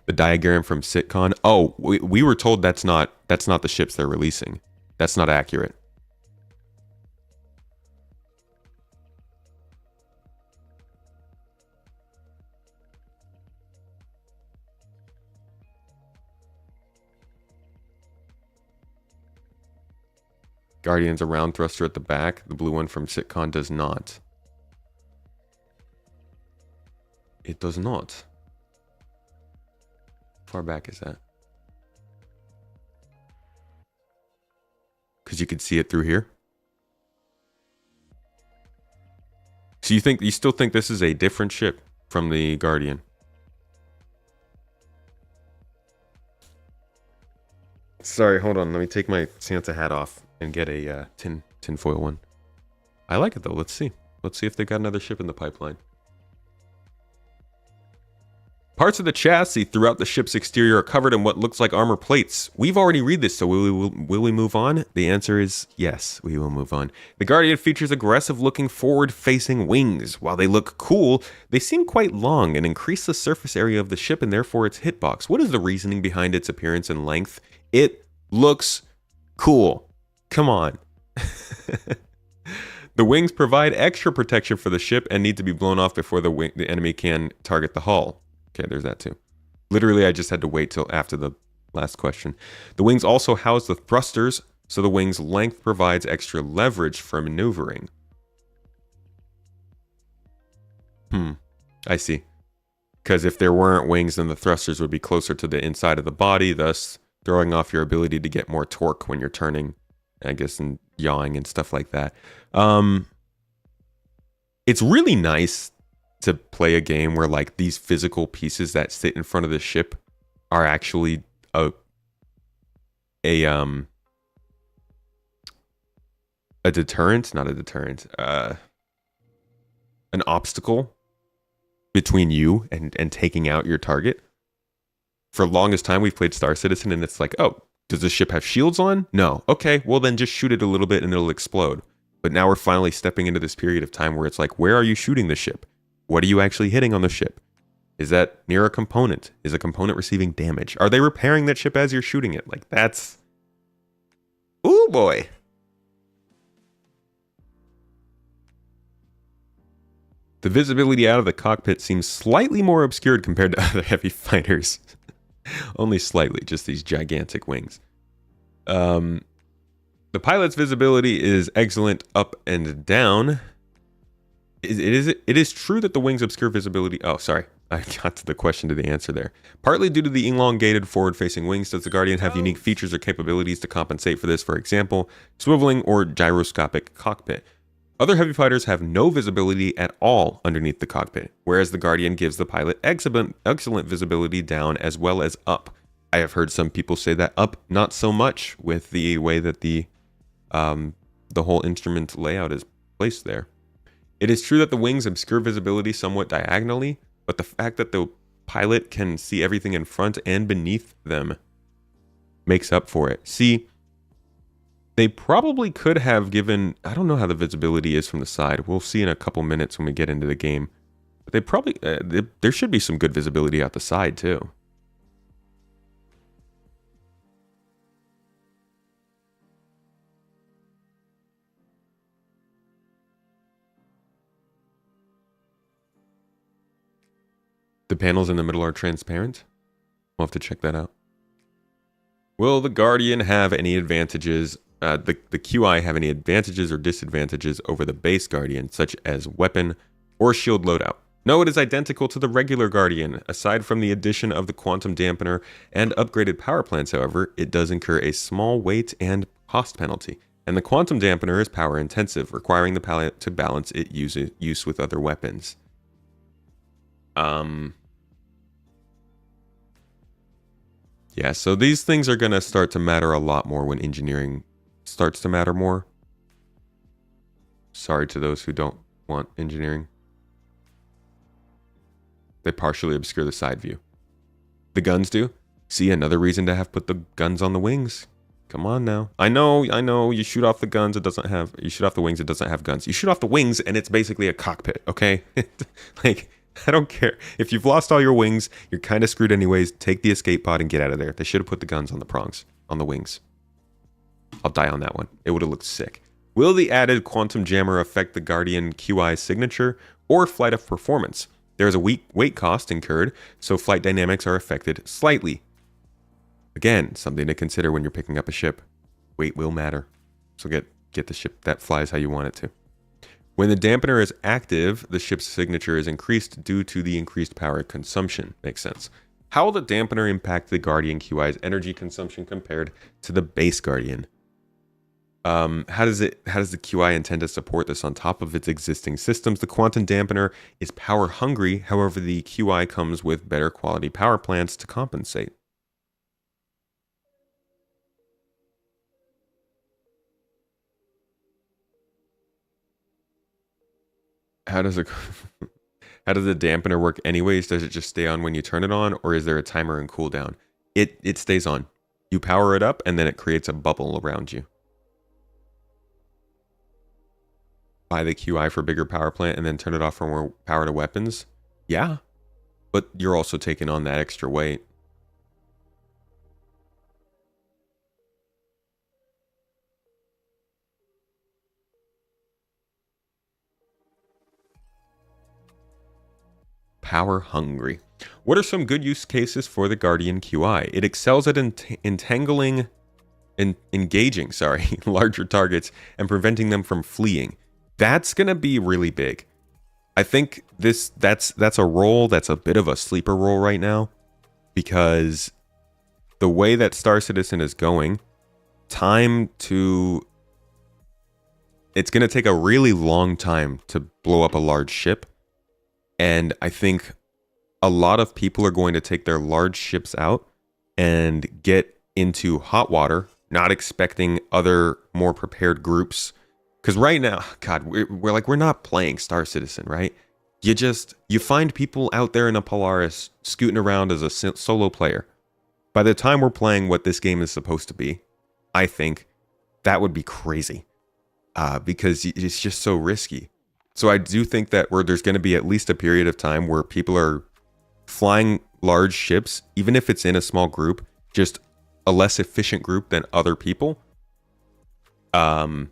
The diagram from Sitcon. Oh, we were told that's not the ships they're releasing. That's not accurate. Guardian's a round thruster at the back. The blue one from Sitcon does not. It does not. How far back is that? Because you could see it through here. So you still think this is a different ship from the Guardian? Sorry, hold on. Let me take my Santa hat off and get a tinfoil one. I like it though. Let's see. Let's see if they got another ship in the pipeline. Parts of the chassis throughout the ship's exterior are covered in what looks like armor plates. We've already read this, so will we move on? The answer is yes, we will move on. The Guardian features aggressive-looking forward-facing wings. While they look cool, they seem quite long and increase the surface area of the ship and therefore its hitbox. What is the reasoning behind its appearance and length? It looks cool. Come on. The wings provide extra protection for the ship and need to be blown off before the enemy can target the hull. Okay, there's that too. Literally, I just had to wait till after the last question. The wings also house the thrusters, so the wing's length provides extra leverage for maneuvering. I see. Because if there weren't wings, then the thrusters would be closer to the inside of the body, thus throwing off your ability to get more torque when you're turning, I guess, and yawing and stuff like that. It's really nice to play a game where like these physical pieces that sit in front of the ship are actually a deterrent, not a deterrent, an obstacle between you and taking out your target. For the longest time we've played Star Citizen and it's like, oh, does the ship have shields on? No. Okay, well then just shoot it a little bit and it'll explode. But now we're finally stepping into this period of time where it's like, where are you shooting the ship? What are you actually hitting on the ship? Is that near a component? Is a component receiving damage? Are they repairing that ship as you're shooting it? Like, that's... Ooh, boy. The visibility out of the cockpit seems slightly more obscured compared to other heavy fighters. Only slightly, just these gigantic wings. The pilot's visibility is excellent up and down. It is true that the wings obscure visibility. Oh, sorry. I got to the question to the answer there. Partly due to the elongated forward-facing wings, does the Guardian have unique features or capabilities to compensate for this? For example, swiveling or gyroscopic cockpit. Other heavy fighters have no visibility at all underneath the cockpit, whereas the Guardian gives the pilot excellent visibility down as well as up. I have heard some people say that up not so much with the way that the whole instrument layout is placed there. It is true that the wings obscure visibility somewhat diagonally, but the fact that the pilot can see everything in front and beneath them makes up for it. See, They probably could have given... I don't know how the visibility is from the side. We'll see in a couple minutes when we get into the game. But they probably... there should be some good visibility out the side, too. The panels in the middle are transparent. We'll have to check that out. Will the Guardian have any advantages? The QI have any advantages or disadvantages over the base Guardian, such as weapon or shield loadout? No, it is identical to the regular Guardian. Aside from the addition of the quantum dampener and upgraded power plants, however, it does incur a small weight and cost penalty. And the quantum dampener is power intensive, requiring the palette to balance its use with other weapons. Yeah, so these things are going to start to matter a lot more when engineering starts to matter more. Sorry to those who don't want engineering. They partially obscure the side view. The guns do. See, another reason to have put the guns on the wings. Come on now. I know, you shoot off the guns, it doesn't have... You shoot off the wings, it doesn't have guns. You shoot off the wings, and it's basically a cockpit, okay? Like... I don't care. If you've lost all your wings, you're kind of screwed anyways. Take the escape pod and get out of there. They should have put the guns on the prongs, on the wings. I'll die on that one. It would have looked sick. Will the added quantum jammer affect the Guardian QI signature or flight of performance? There is a weight cost incurred, so flight dynamics are affected slightly. Again, something to consider when you're picking up a ship. Weight will matter. So get the ship that flies how you want it to. When the dampener is active, the ship's signature is increased due to the increased power consumption. Makes sense. How will the dampener impact the Guardian QI's energy consumption compared to the base Guardian? How does the QI intend to support this on top of its existing systems? The quantum dampener is power hungry, however, the QI comes with better quality power plants to compensate. How does the dampener work anyways? Does it just stay on when you turn it on, or is there a timer and cooldown? It stays on. You power it up, and then it creates a bubble around you. Buy the QI for bigger power plant, and then turn it off for more power to weapons? Yeah. But you're also taking on that extra weight. Power hungry. What are some good use cases for the Guardian QI? It excels at engaging larger targets and preventing them from fleeing. That's gonna be really big. I think that's a role that's a bit of a sleeper role right now, because the way that Star Citizen is going, it's gonna take a really long time to blow up a large ship. And I think a lot of people are going to take their large ships out and get into hot water, not expecting other more prepared groups. Because right now, God, we're not playing Star Citizen, right? You find people out there in a Polaris scooting around as a solo player. By the time we're playing what this game is supposed to be, I think that would be crazy. Because it's just so risky. So I do think that there's going to be at least a period of time where people are flying large ships, even if it's in a small group, just a less efficient group than other people. And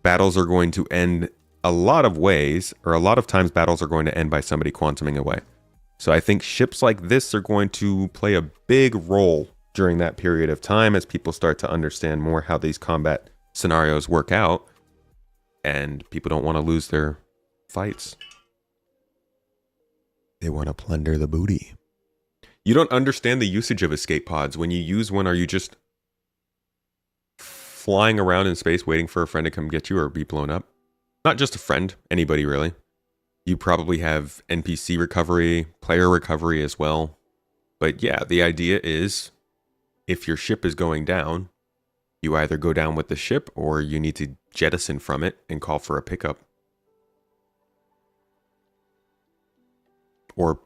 battles are going to end a lot of ways, or a lot of times battles are going to end by somebody quantuming away. So I think ships like this are going to play a big role during that period of time as people start to understand more how these combat scenarios work out. And people don't want to lose their fights. They want to plunder the booty. You don't understand the usage of escape pods. When you use one, are you just flying around in space waiting for a friend to come get you or be blown up? Not just a friend, anybody really. You probably have NPC recovery, player recovery as well. But yeah, the idea is if your ship is going down, you either go down with the ship or you need to jettison from it and call for a pickup. Or,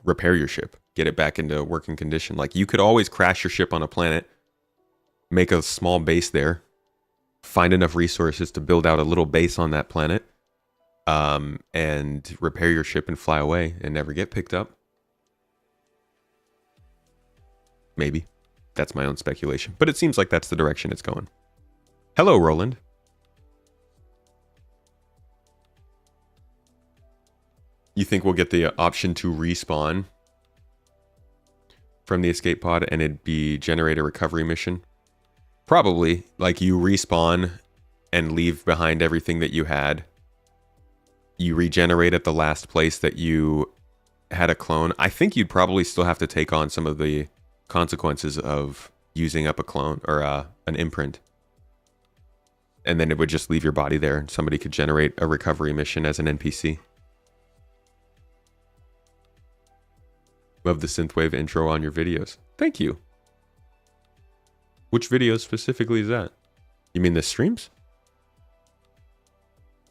repair your ship. Get it back into working condition. Like, you could always crash your ship on a planet make a small base there, find enough resources to build out a little base on that planet, and repair your ship and fly away and never get picked up. Maybe. That's my own speculation. But it seems like that's the direction it's going. Hello, Roland. You think we'll get the option to respawn from the escape pod and it'd be generate a recovery mission? Probably. Like you respawn and leave behind everything that you had. You regenerate at the last place that you had a clone. I think you'd probably still have to take on some of the consequences of using up a clone or an imprint. And then it would just leave your body there. Somebody could generate a recovery mission as an NPC. Love the synthwave intro on your videos. Thank you. Which video specifically is that? You mean the streams?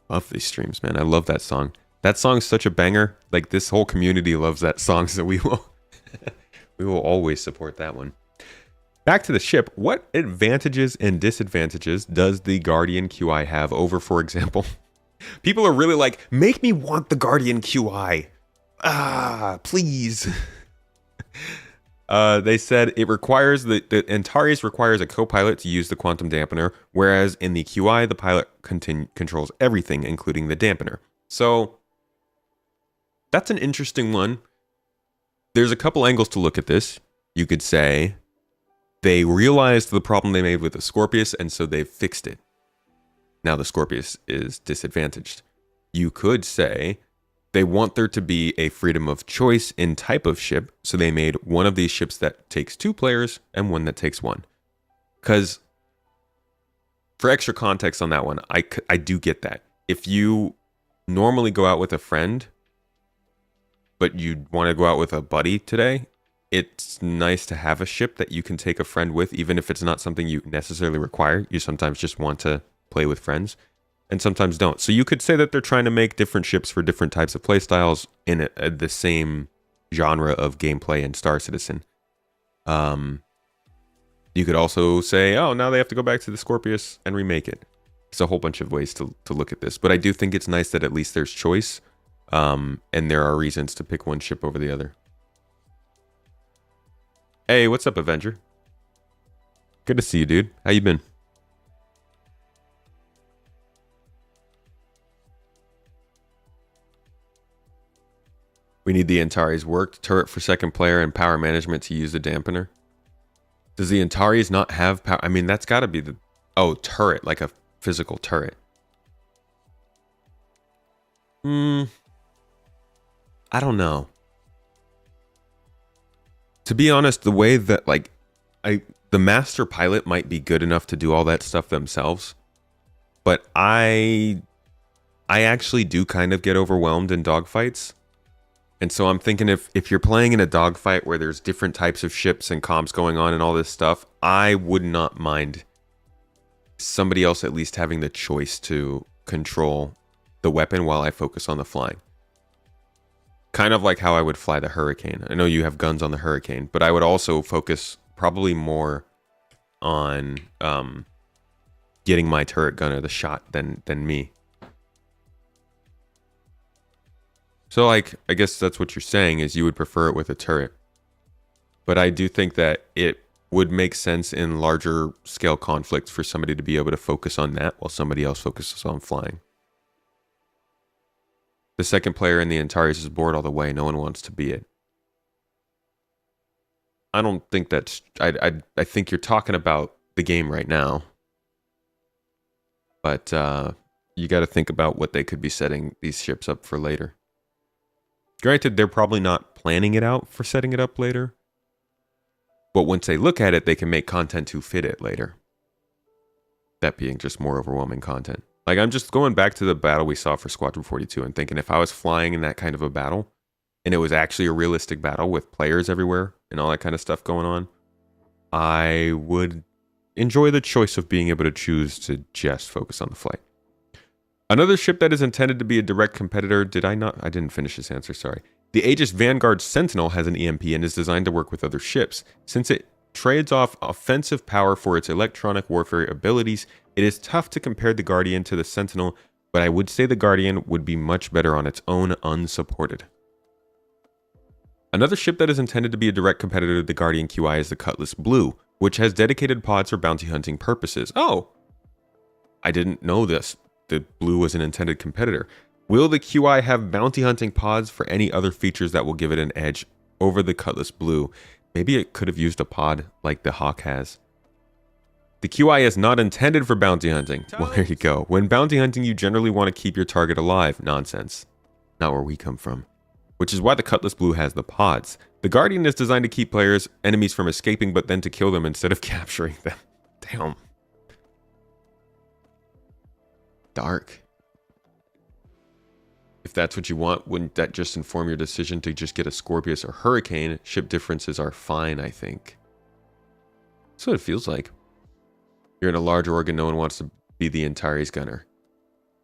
Love these streams, man. I love that song. That song's such a banger. Like this whole community loves that song, so we will we will always support that one. Back to the ship. What advantages and disadvantages does the Guardian QI have over, for example? People are really like, make me want the Guardian QI. Please. They said it requires the Antares requires a co-pilot to use the quantum dampener, whereas in the QI, the pilot controls everything, including the dampener. So that's an interesting one. There's a couple angles to look at this. You could say they realized the problem they made with the Scorpius, and so they've fixed it. Now the Scorpius is disadvantaged. You could say they want there to be a freedom of choice in type of ship, so they made one of these ships that takes 2 players and one that takes 1. Because for extra context on that one, I do get that. If you normally go out with a friend, but you want to go out with a buddy today, it's nice to have a ship that you can take a friend with, even if it's not something you necessarily require. You sometimes just want to play with friends, and sometimes don't. So you could say that they're trying to make different ships for different types of playstyles in the same genre of gameplay in Star Citizen. You could also say, oh, now they have to go back to the Scorpius and remake it. There's a whole bunch of ways to look at this, but I do think it's nice that at least there's choice, and there are reasons to pick one ship over the other. Hey, what's up, Avenger? Good to see you, dude. How you been? We need the Antares worked, turret for second player, and power management to use the dampener. Does the Antares not have power? I mean, that's got to be the... Oh, turret, like a physical turret. I don't know. To be honest, the way that, like, the master pilot might be good enough to do all that stuff themselves, but I actually do kind of get overwhelmed in dogfights. And so I'm thinking if you're playing in a dogfight where there's different types of ships and comps going on and all this stuff, I would not mind somebody else at least having the choice to control the weapon while I focus on the flying. Kind of like how I would fly the Hurricane. I know you have guns on the Hurricane, but I would also focus probably more on getting my turret gunner the shot than me. So, like, I guess that's what you're saying, is you would prefer it with a turret. But I do think that it would make sense in larger scale conflicts for somebody to be able to focus on that while somebody else focuses on flying. The second player in the Antares is bored all the way. No one wants to be it. I don't think that's... I think you're talking about the game right now. But you got to think about what they could be setting these ships up for later. Granted, they're probably not planning it out for setting it up later. But once they look at it, they can make content to fit it later. That being just more overwhelming content. Like, I'm just going back to the battle we saw for Squadron 42 and thinking if I was flying in that kind of a battle, and it was actually a realistic battle with players everywhere and all that kind of stuff going on, I would enjoy the choice of being able to choose to just focus on the flight. Another ship that is intended to be a direct competitor, I didn't finish this answer, sorry. The Aegis Vanguard Sentinel has an EMP and is designed to work with other ships. Since it trades off offensive power for its electronic warfare abilities. It is tough to compare the Guardian to the Sentinel, but I would say the Guardian would be much better on its own, unsupported. Another ship that is intended to be a direct competitor to the Guardian QI is the Cutlass Blue, which has dedicated pods for bounty hunting purposes. Oh, I didn't know this. The Blue was an intended competitor. Will the QI have bounty hunting pods for any other features that will give it an edge over the Cutlass Blue? Maybe it could have used a pod like the Hawk has. The QI is not intended for bounty hunting. Well, there you go. When bounty hunting, you generally want to keep your target alive. Nonsense. Not where we come from. Which is why the Cutlass Blue has the pods. The Guardian is designed to keep enemies from escaping, but then to kill them instead of capturing them. Damn. Dark. If that's what you want, wouldn't that just inform your decision to just get a Scorpius or Hurricane? Ship differences are fine, I think. That's what it feels like. You're in a large organ, no one wants to be the Antares gunner.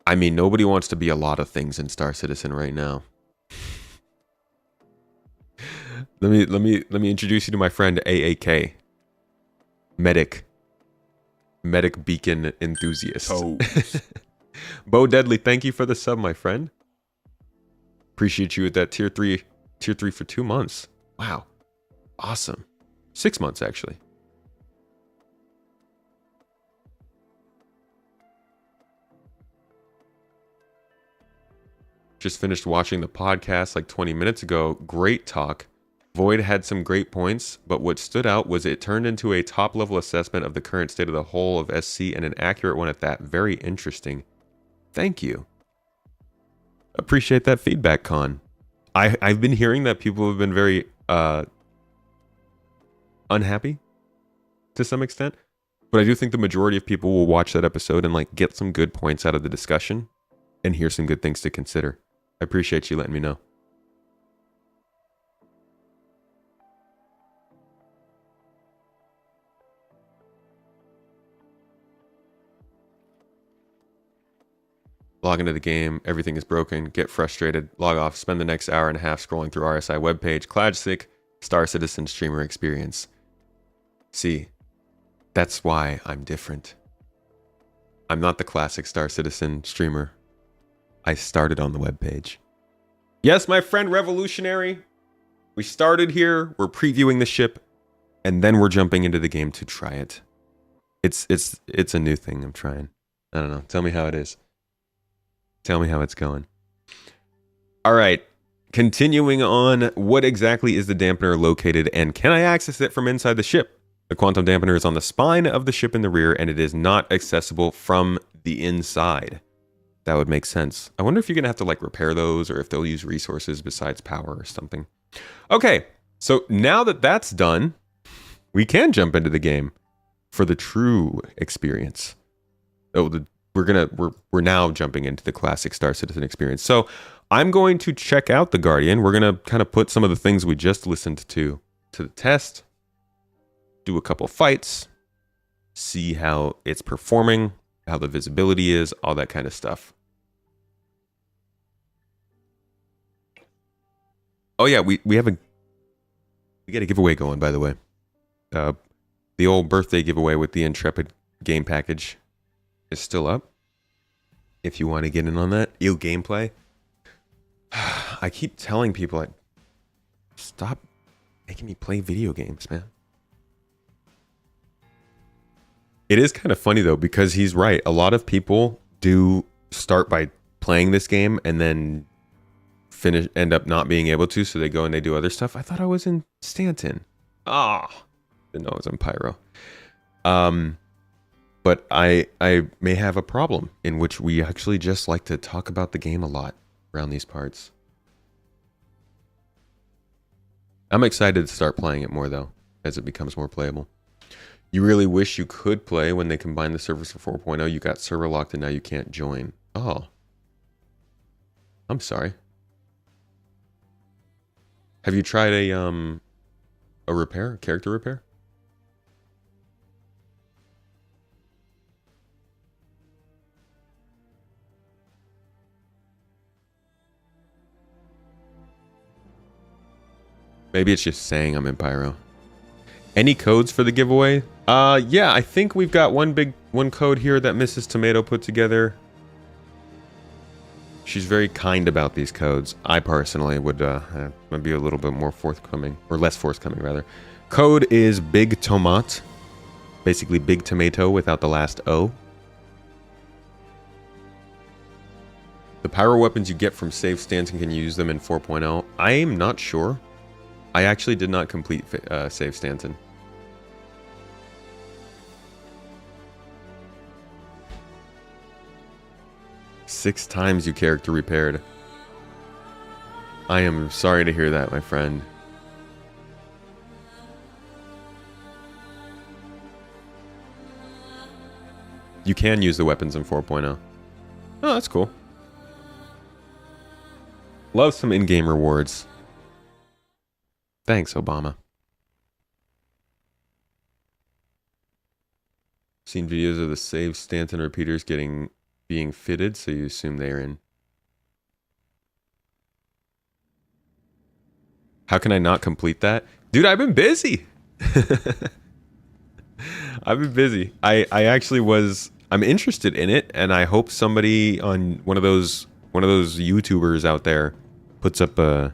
I mean, nobody wants to be a lot of things in Star Citizen right now. Let me introduce you to my friend AAK. Medic beacon enthusiast. Oh. Bo Deadly, thank you for the sub, my friend. Appreciate you at that tier 3 for 2 months. Wow. Awesome. 6 months actually. Just finished watching the podcast like 20 minutes ago. Great talk. Void had some great points, but what stood out was it turned into a top-level assessment of the current state of the whole of SC, and an accurate one at that. Very interesting. Thank you. Appreciate that feedback, Con. I've been hearing that people have been very unhappy to some extent, but I do think the majority of people will watch that episode and like get some good points out of the discussion and hear some good things to consider. I appreciate you letting me know. Log into the game, everything is broken, get frustrated, log off, spend the next hour and a half scrolling through RSI webpage, classic Star Citizen streamer experience. See, that's why I'm different. I'm not the classic Star Citizen streamer. I started on the webpage. Yes, my friend Revolutionary. We started here, we're previewing the ship, and then we're jumping into the game to try it. It's a new thing I'm trying. I don't know. Tell me how it is. Tell me how it's going. All right. Continuing on, what exactly is the dampener located, and can I access it from inside the ship? The quantum dampener is on the spine of the ship in the rear, and it is not accessible from the inside. That would make sense. I wonder if you're going to have to like repair those, or if they'll use resources besides power or something. Okay, so now that that's done, we can jump into the game for the true experience. Oh, we're now jumping into the classic Star Citizen experience. So I'm going to check out the Guardian. We're going to kind of put some of the things we just listened to the test, do a couple fights, see how it's performing, how the visibility is, all that kind of stuff. Oh yeah, we got a giveaway going, by the way. The old birthday giveaway with the Intrepid game package is still up. If you want to get in on that, gameplay. I keep telling people, stop making me play video games, man. It is kind of funny though, because he's right. A lot of people do start by playing this game and then end up not being able to, so they go and they do other stuff. I thought I was in Stanton. Didn't know I was in Pyro. But I may have a problem in which we actually just like to talk about the game a lot around these parts. I'm excited to start playing it more though, as it becomes more playable. You really wish you could play when they combined the servers for 4.0. You got server locked and now you can't join. Oh. I'm sorry. Have you tried a repair, character repair? Maybe it's just saying I'm in Pyro. Any codes for the giveaway? Yeah, I think we've got one code here that Mrs. Tomato put together. She's very kind about these codes. I personally would be a little bit more forthcoming, or less forthcoming rather. Code is Big Tomat. Basically big tomato without the last O. The pyro weapons you get from Save Stanton, can you use them in 4.0? I am not sure. I actually did not complete Save Stanton. Six times you character repaired. I am sorry to hear that, my friend. You can use the weapons in 4.0. Oh, that's cool. Love some in-game rewards. Thanks, Obama. Seen videos of the Save Stanton repeaters being fitted, so you assume they're in. How can I not complete that? Dude, I've been busy. I've been busy. I actually was... I'm interested in it, and I hope somebody on one of those YouTubers out there puts up a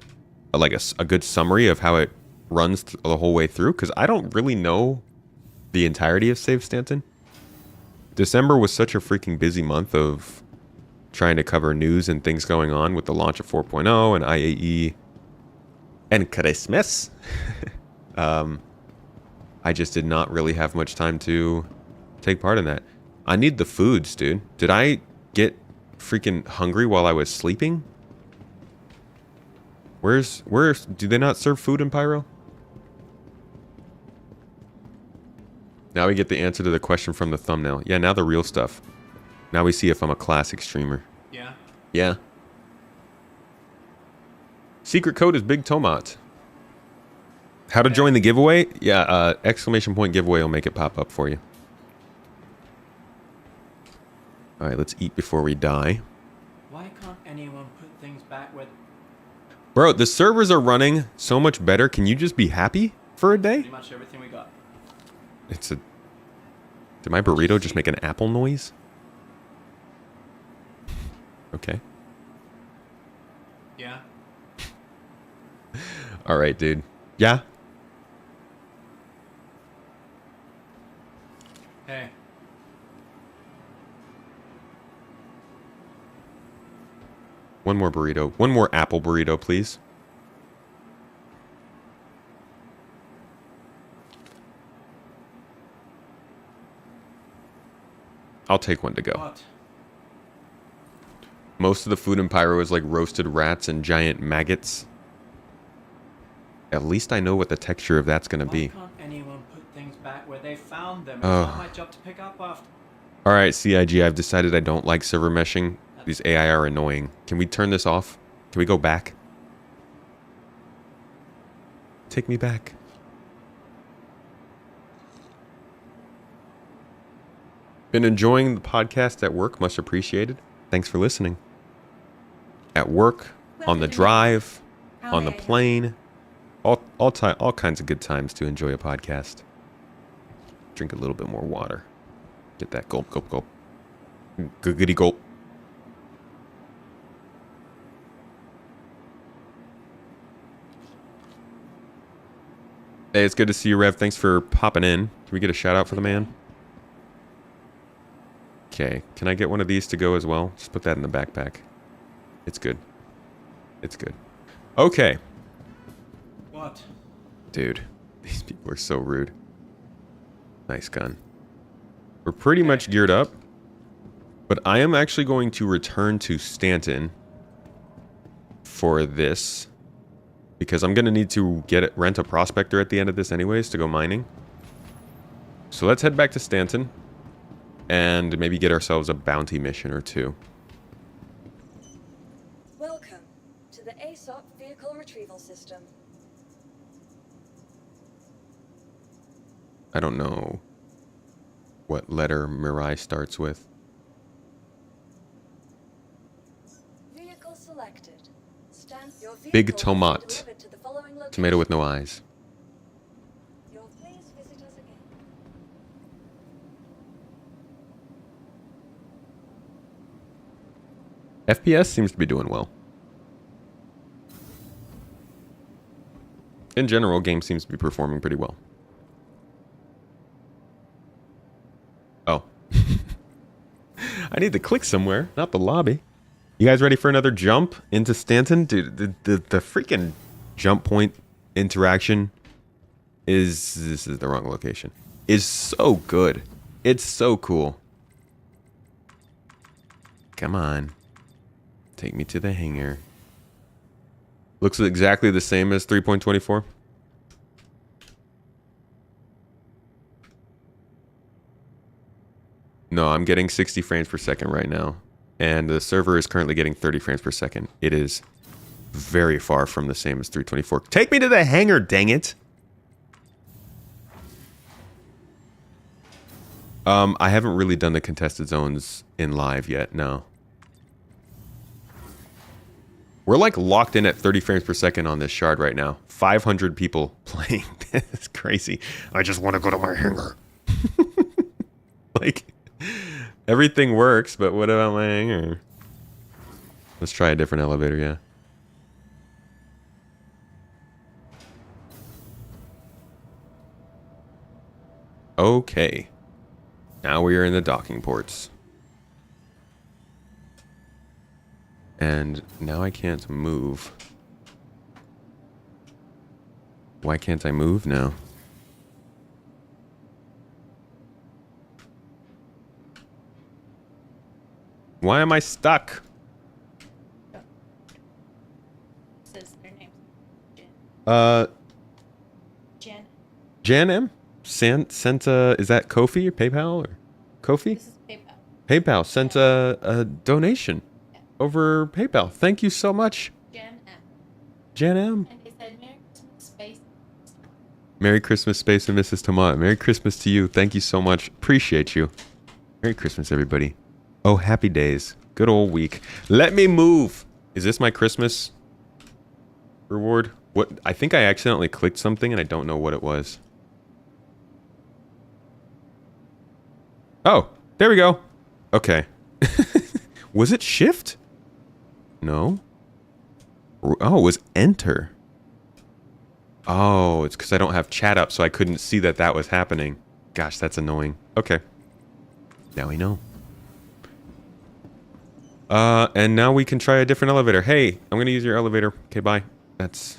good summary of how it runs the whole way through, because I don't really know the entirety of Save Stanton. December was such a freaking busy month of trying to cover news and things going on with the launch of 4.0 and IAE and Christmas. I just did not really have much time to take part in that. I need the foods, dude. Did I get freaking hungry while I was sleeping? Where's do they not serve food in Pyro? Now we get the answer to the question from the thumbnail. Yeah, now the real stuff. Now we see if I'm a classic streamer. Yeah. Yeah. Secret code is Big Tomat. How to join the giveaway? Yeah, exclamation point giveaway will make it pop up for you. Alright, let's eat before we die. Why can't anyone put things back where... Bro, the servers are running so much better. Can you just be happy for a day? Pretty much everything we got. It's a... Did my burrito just make an apple noise? Okay. Yeah. Alright, dude. Yeah? Hey. One more burrito. One more apple burrito, please. I'll take one to go. What? Most of the food in Pyro is like roasted rats and giant maggots. At least I know what the texture of that's gonna be. Why can't anyone put things back where they found them? It's not my job to pick up after. Alright, CIG, I've decided I don't like server meshing. These AI are annoying. Can we turn this off? Can we go back? Take me back. Been enjoying the podcast at work. Much appreciated. Thanks for listening. At work, on the drive, on the plane. All kinds of good times to enjoy a podcast. Drink a little bit more water. Get that gulp, gulp, gulp. Googity gulp. Hey, it's good to see you, Rev. Thanks for popping in. Can we get a shout out for the man? Okay, can I get one of these to go as well? Just put that in the backpack. It's good. It's good. Okay. What? Dude, these people are so rude. Nice gun. We're pretty much geared up, but I am actually going to return to Stanton for this because I'm going to need to rent a prospector at the end of this anyways to go mining. So let's head back to Stanton and maybe get ourselves a bounty mission or two. Welcome to the ASOP Vehicle Retrieval System. I don't know what letter Mirai starts with. Vehicle selected. Your Big vehicle tomat. has been delivered to the following location. Tomato with no eyes. Please FPS seems to be doing well. In general, game seems to be performing pretty well. Oh. I need to click somewhere, not the lobby. You guys ready for another jump into Stanton? Dude, the freaking jump point interaction is... This is the wrong location. Is so good. It's so cool. Come on. Take me to the hangar. Looks exactly the same as 3.24. No, I'm getting 60 frames per second right now. And the server is currently getting 30 frames per second. It is very far from the same as 324. Take me to the hangar, dang it! I haven't really done the contested zones in live yet, no. We're like locked in at 30 frames per second on this shard right now. 500 people playing. It's crazy. I just want to go to my hangar. Like, everything works, but what about my hangar? Let's try a different elevator, yeah. Okay. Now we are in the docking ports. And now I can't move. Why can't I move now? Why am I stuck? Says their name's Jen. Jan M? Sent a, is that Kofi or PayPal or Kofi? This is PayPal. PayPal sent a donation over PayPal. Thank you so much. Jen M. Jan M. And they said Merry Christmas, Space. Merry Christmas, Space and Mrs. Tomat. Merry Christmas to you. Thank you so much. Appreciate you. Merry Christmas, everybody. Oh, happy days. Good old week. Let me move. Is this my Christmas reward? What? I think I accidentally clicked something and I don't know what it was. Oh, there we go. Okay. Was it shift? No. Oh, it was enter. Oh, it's because I don't have chat up, so I couldn't see that that was happening. Gosh, that's annoying. Okay. Now we know. And now we can try a different elevator. Hey, I'm gonna use your elevator. Okay, bye. That's...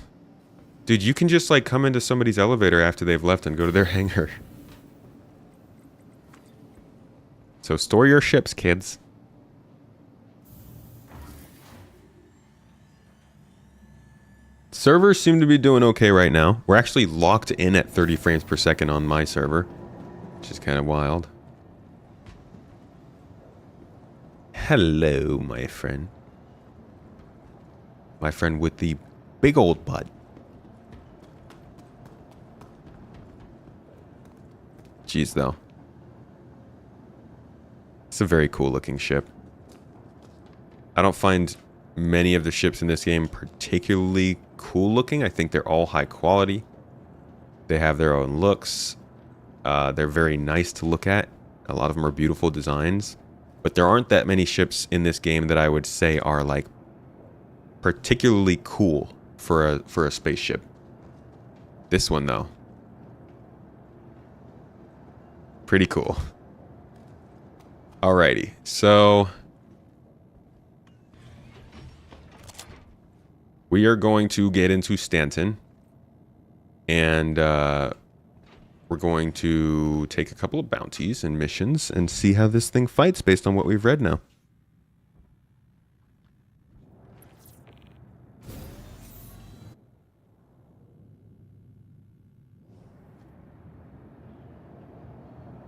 Dude, you can just, like, come into somebody's elevator after they've left and go to their hangar. So store your ships, kids. Servers seem to be doing okay right now. We're actually locked in at 30 frames per second on my server, which is kind of wild. Hello, my friend. My friend with the big old butt. Jeez, though. It's a very cool looking ship. I don't find many of the ships in this game particularly cool looking. I think they're all high quality. They have their own looks. They're very nice to look at. A lot of them are beautiful designs. But there aren't that many ships in this game that I would say are like particularly cool for a spaceship. This one though. Pretty cool. Alrighty, so we are going to get into Stanton, and we're going to take a couple of bounties and missions and see how this thing fights based on what we've read now.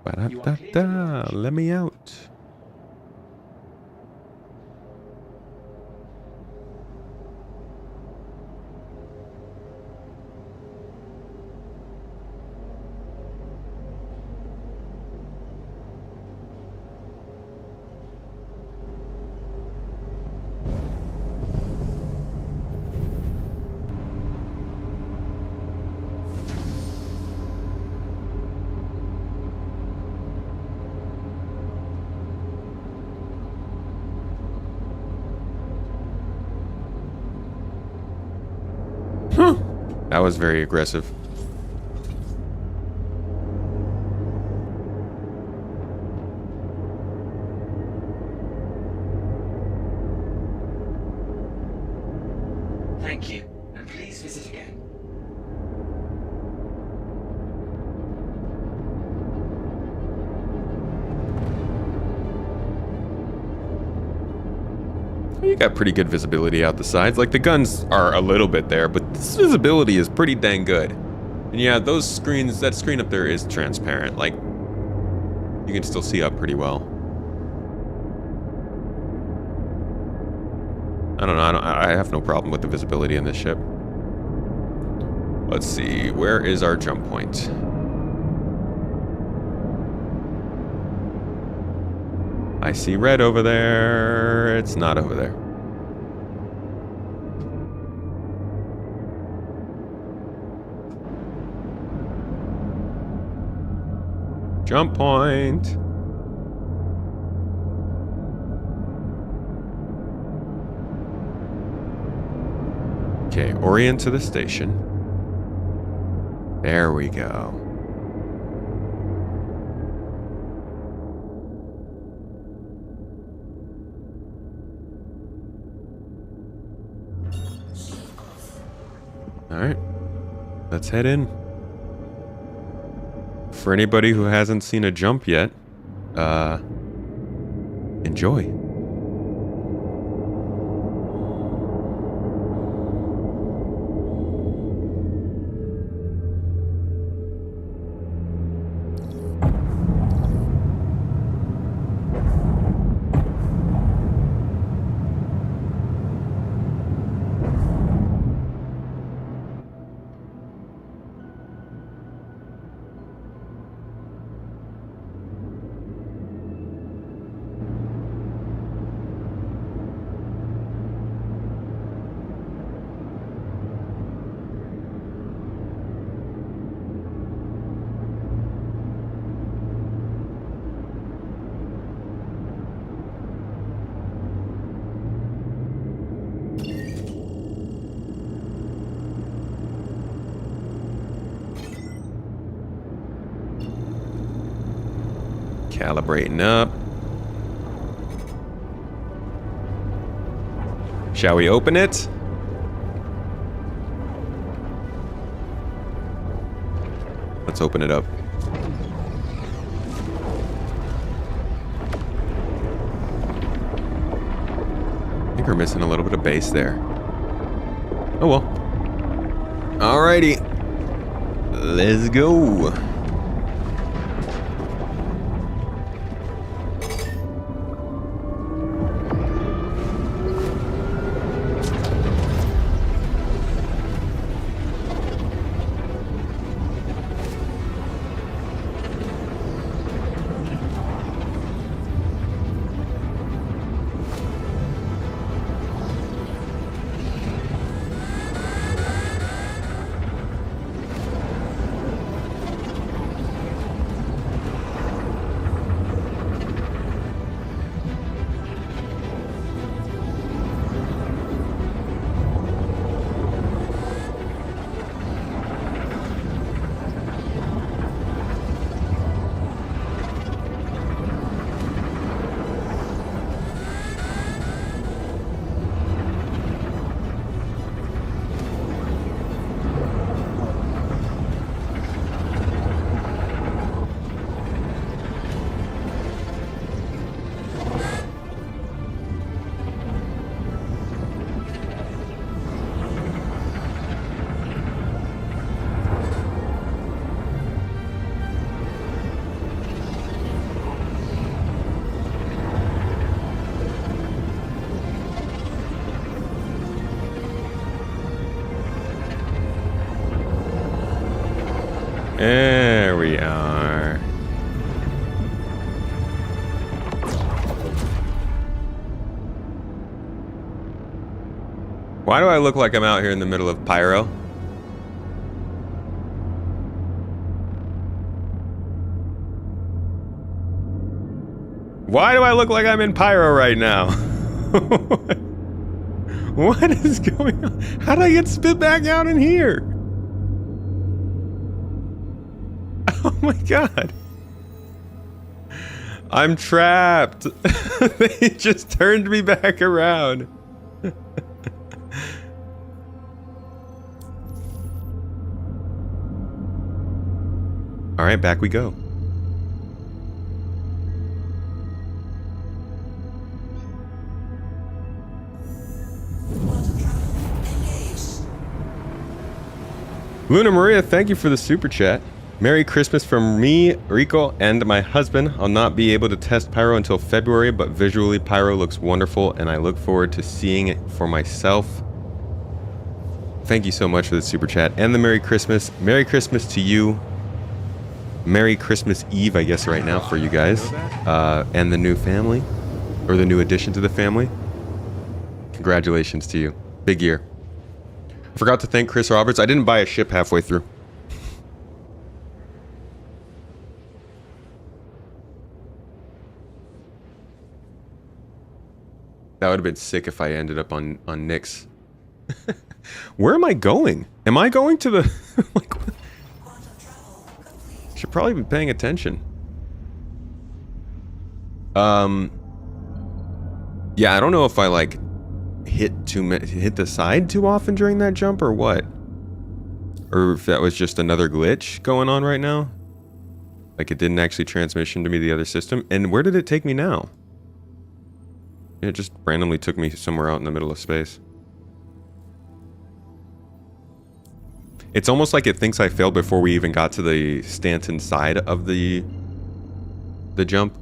Ba-da-da-da, let me out. Huh. That was very aggressive. Thank you, and please visit again. You got pretty good visibility out the sides. Like, the guns are a little bit there, but this visibility is pretty dang good. And yeah, those screens, that screen up there is transparent. Like, you can still see up pretty well. I don't know, I have no problem with the visibility in this ship. Let's see, where is our jump point? I see red over there. It's not over there. Jump point. Okay, orient to the station. There we go. All right, let's head in. For anybody who hasn't seen a jump yet, enjoy. Calibrating up. Shall we open it? Let's open it up. I think we're missing a little bit of base there. Oh well. Alrighty. Let's go. There we are. Why do I look like I'm out here in the middle of Pyro? Why do I look like I'm in Pyro right now? What is going on? How did I get spit back out in here? Oh my god. I'm trapped. They just turned me back around. All right, back we go. Luna Maria, thank you for the super chat. Merry Christmas from me, Rico, and my husband. I'll not be able to test Pyro until February, but visually Pyro looks wonderful, and I look forward to seeing it for myself. Thank you so much for the super chat and the Merry Christmas. Merry Christmas to you. Merry Christmas Eve, I guess, right now for you guys. And the new family, or the new addition to the family. Congratulations to you. Big year. I forgot to thank Chris Roberts. I didn't buy a ship halfway through. That would have been sick if I ended up on Nick's. Where am I going? Am I going to the... like, should probably be paying attention. Yeah, I don't know if I like hit the side too often during that jump or what, or if that was just another glitch going on right now. Like it didn't actually transmission to me the other system. And where did it take me now? It just randomly took me somewhere out in the middle of space. It's almost like it thinks I failed before we even got to the Stanton side of the jump.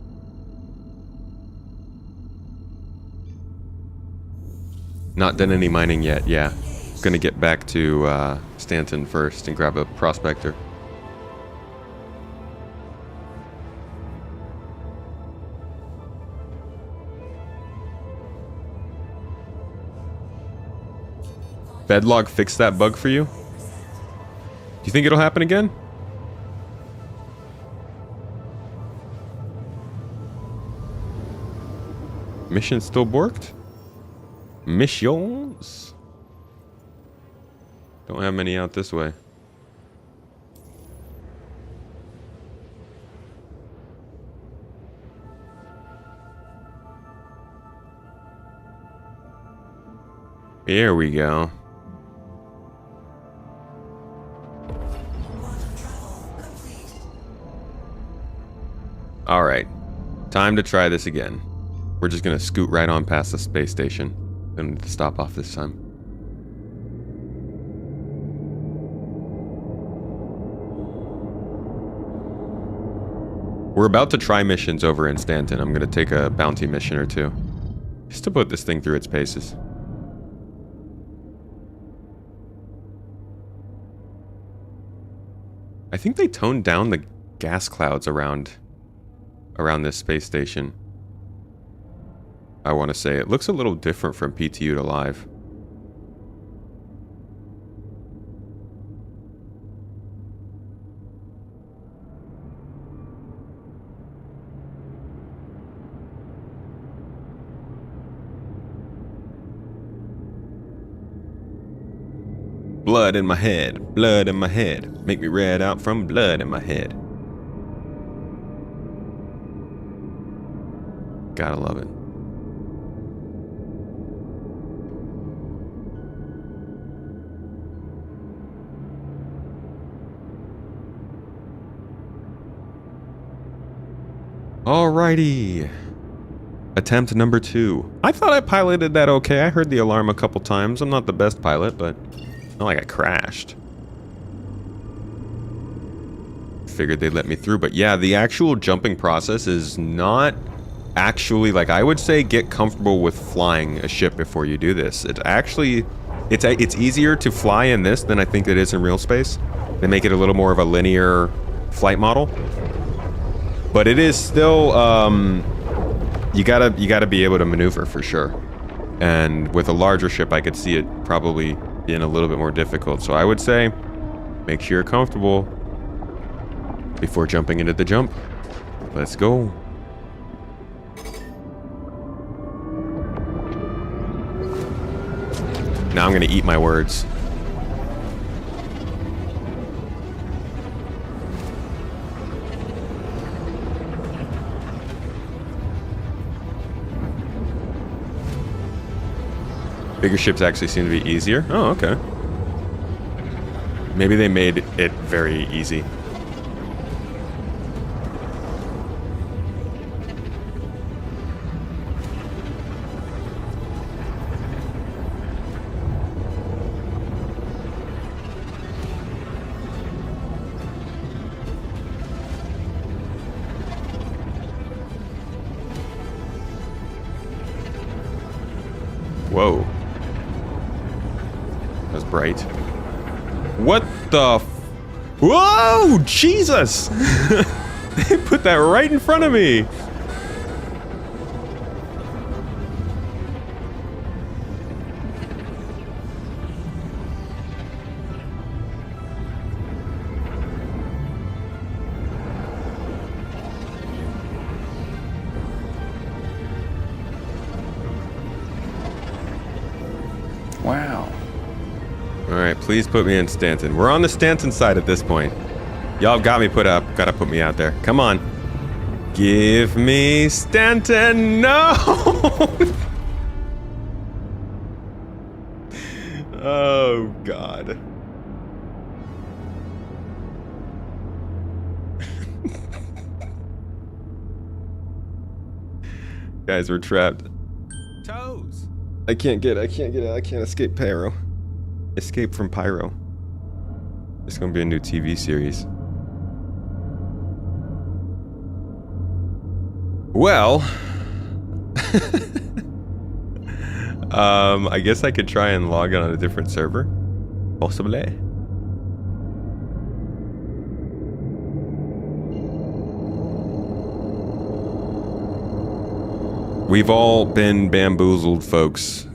Not done any mining yet, yeah. Gonna get back to Stanton first and grab a prospector. Bedlog fixed that bug for you? Do you think it'll happen again? Mission still borked? Missions? Don't have many out this way. Here we go. All right, time to try this again. We're just gonna scoot right on past the space station. Don't need to stop off this time. We're about to try missions over in Stanton. I'm gonna take a bounty mission or two, just to put this thing through its paces. I think they toned down the gas clouds around this space station. I want to say it looks a little different from PTU to live. Blood in my head, blood in my head. Make me red out from blood in my head. Gotta love it. Alrighty. Attempt number 2. I thought I piloted that okay. I heard the alarm a couple times. I'm not the best pilot, but it's not like I crashed. Figured they'd let me through, but yeah, the actual jumping process is not actually, like, I would say get comfortable with flying a ship before you do this. It's actually, it's easier to fly in this than I think it is in real space. They make it a little more of a linear flight model. But it is still, you gotta be able to maneuver for sure. And with a larger ship, I could see it probably being a little bit more difficult. So I would say, make sure you're comfortable before jumping into the jump. Let's go. Now I'm gonna eat my words. Bigger ships actually seem to be easier. Oh, okay. Maybe they made it very easy. Whoa. That's bright. What the f- Whoa! Jesus! They put that right in front of me! Wow. Alright, please put me in Stanton. We're on the Stanton side at this point. Y'all got me put up. Gotta put me out there. Come on. Give me Stanton. No! Oh, God. Guys, we're trapped. Toes. I can't get out. I can't escape Pyro. Escape from Pyro. It's gonna be a new TV series. Well, I guess I could try and log in on a different server. Possibly. We've all been bamboozled, folks.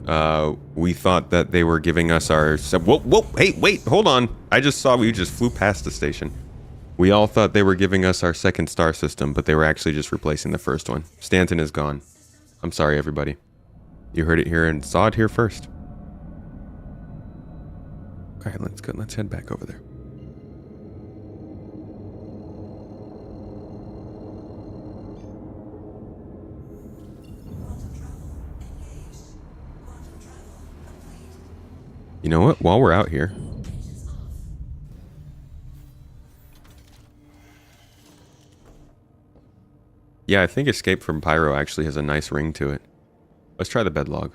We thought that they were giving us our... Whoa, hey, wait, hold on. I just saw we just flew past the station. We all thought they were giving us our second star system, but they were actually just replacing the first one. Stanton is gone. I'm sorry, everybody. You heard it here and saw it here first. All right, let's go. Let's head back over there. You know what? While we're out here, yeah, I think Escape from Pyro actually has a nice ring to it. Let's try the bed log.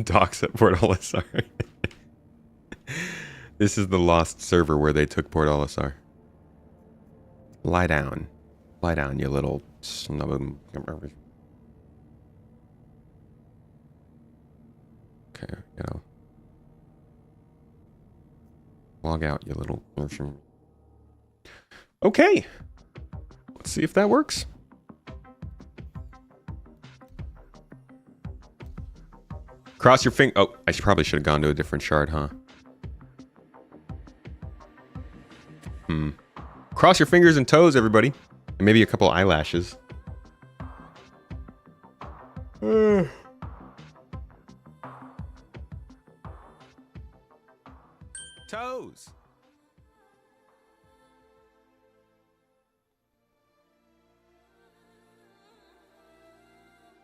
Docks at Port Olisar. This is the lost server where they took Port Olisar. Lie down. Lie down, you little snub. Okay, you know. Log out, you little... Okay. Let's see if that works. Cross your finger. Oh, I probably should have gone to a different shard, huh? Cross your fingers and toes, everybody. And maybe a couple eyelashes. Toes.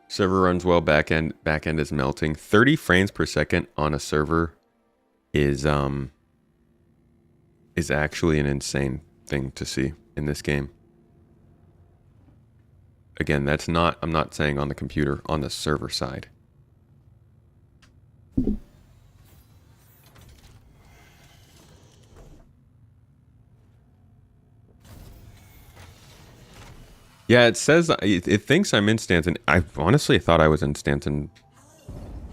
Server runs well. Back end is melting. 30 frames per second on a server is actually an insane thing to see in this game. Again, that's not, I'm not saying on the computer, on the server side. Yeah, it says, it thinks I'm in Stanton. I honestly thought I was in Stanton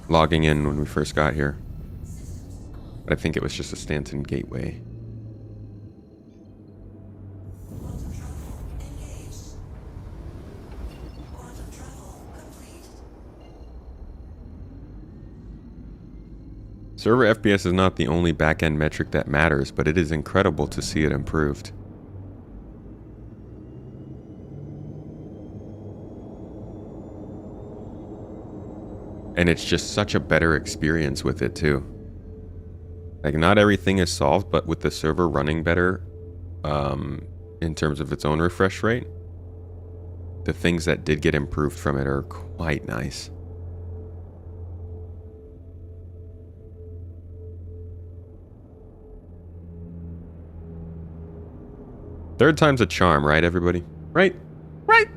logging in when we first got here. But I think it was just a Stanton gateway. Server FPS is not the only back-end metric that matters, but it is incredible to see it improved. And it's just such a better experience with it too. Like, not everything is solved, but with the server running better, in terms of its own refresh rate, the things that did get improved from it are quite nice. Third time's a charm, right, everybody? Right? Right?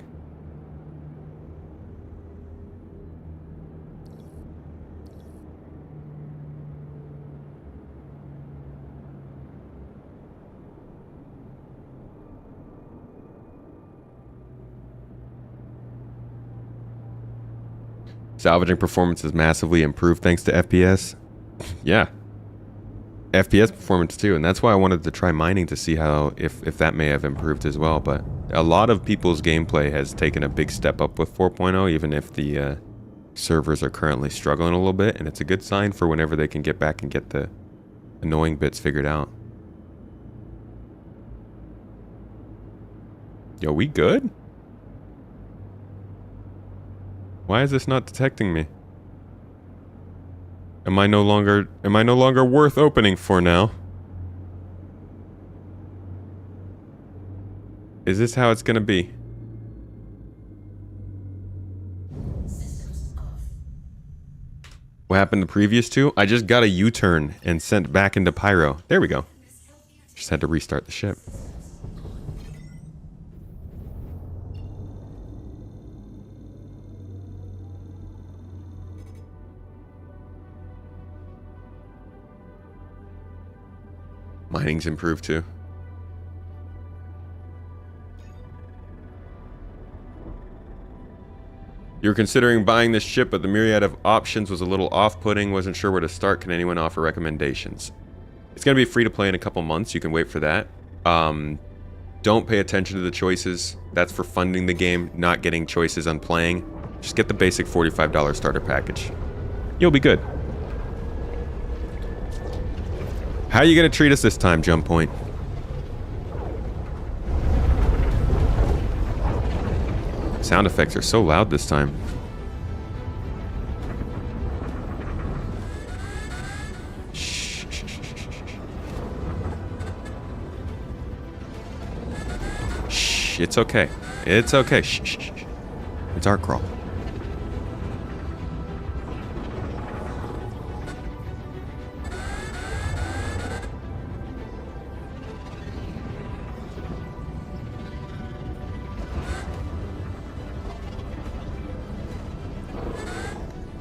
Salvaging performance is massively improved thanks to FPS. Yeah. FPS performance too, and that's why I wanted to try mining to see how if that may have improved as well. But a lot of people's gameplay has taken a big step up with 4.0, even if the servers are currently struggling a little bit, and it's a good sign for whenever they can get back and get the annoying bits figured out. Yo, we good? Why is this not detecting me? Am I no longer worth opening for now? Is this how it's gonna be? What happened the previous two? I just got a U-turn and sent back into Pyro. There we go. Just had to restart the ship. Mining's improved too. You were considering buying this ship, but the myriad of options was a little off-putting. Wasn't sure where to start. Can anyone offer recommendations? It's going to be free to play in a couple months. You can wait for that. Don't pay attention to the choices. That's for funding the game, not getting choices on playing. Just get the basic $45 starter package. You'll be good. How are you going to treat us this time, Jump Point? Sound effects are so loud this time. Shh, shh, shh, shh, shh. Shh, it's okay. It's okay. Shh, shh, shh. It's Art Crawl.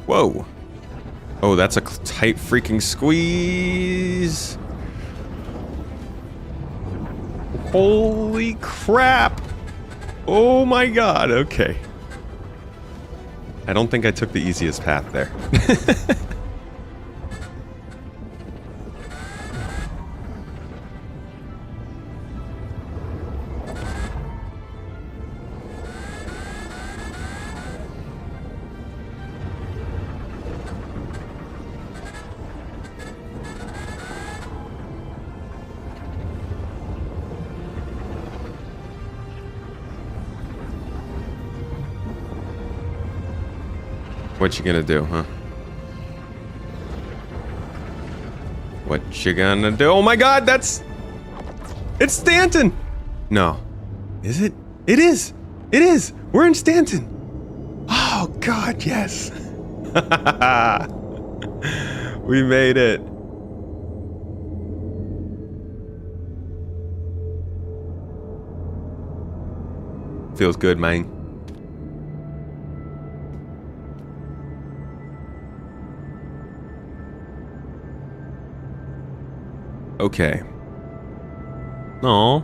Whoa. Oh, that's a tight freaking squeeze. Holy crap. Oh my god, okay. I don't think I took the easiest path there. What you gonna do, huh? What you gonna do? Oh my god, that's... It's Stanton! No. Is it? It is! It is! We're in Stanton! Oh god, yes! We made it! Feels good, man. Okay. Aw.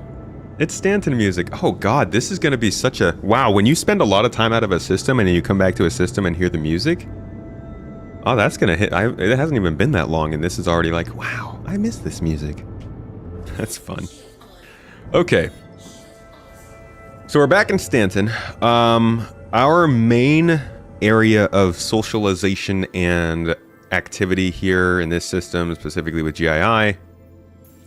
It's Stanton music. Oh god, this is gonna be such a... Wow, when you spend a lot of time out of a system and then you come back to a system and hear the music... Oh, that's gonna hit... It hasn't even been that long and this is already like, wow, I miss this music. That's fun. Okay. So we're back in Stanton. Our main area of socialization and activity here in this system, specifically with GII...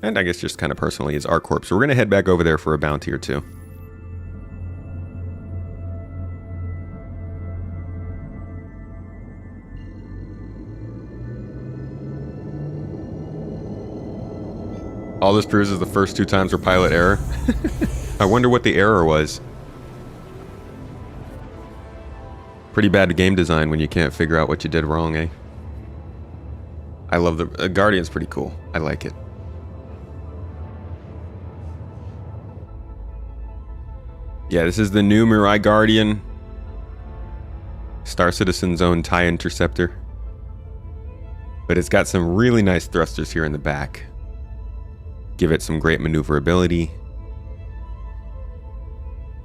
and I guess just kind of personally, is ArcCorp. So we're going to head back over there for a bounty or two. All this proves is the first 2 times were pilot error. I wonder what the error was. Pretty bad game design when you can't figure out what you did wrong, eh? I love the Guardian's pretty cool. I like it. Yeah, this is the new Mirai Guardian. Star Citizen's own TIE Interceptor. But it's got some really nice thrusters here in the back. Give it some great maneuverability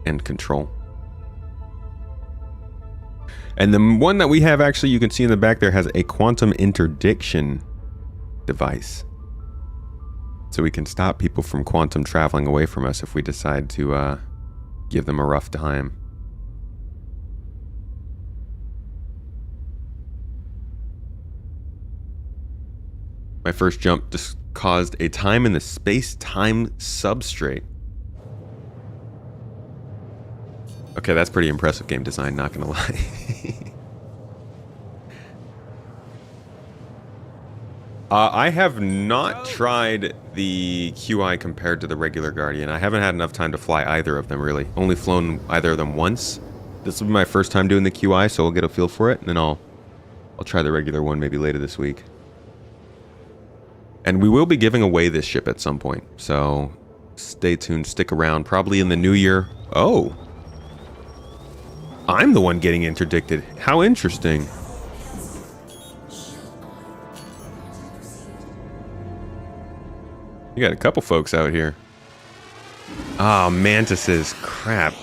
and control. And the one that we have, actually, you can see in the back there, has a quantum interdiction device. So we can stop people from quantum traveling away from us if we decide to give them a rough time. My first jump just caused a time in the space-time substrate. Okay, that's pretty impressive game design, not gonna lie. I have not tried the QI compared to the regular Guardian. I haven't had enough time to fly either of them, really. Only flown either of them once. This will be my first time doing the QI, so we'll get a feel for it, and then I'll try the regular one maybe later this week. And we will be giving away this ship at some point, so stay tuned, stick around, probably in the new year. Oh! I'm the one getting interdicted. How interesting. You got a couple folks out here. Ah, oh, mantises. Crap.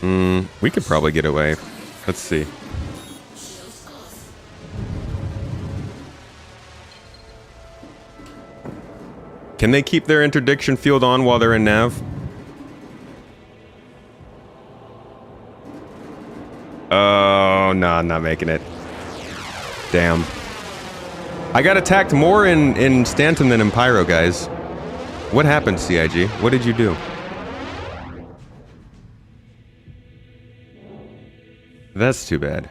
We could probably get away. Let's see. Can they keep their interdiction field on while they're in nav? Oh, no, I'm not making it. Damn. I got attacked more in Stanton than in Pyro, guys. What happened, CIG? What did you do? That's too bad.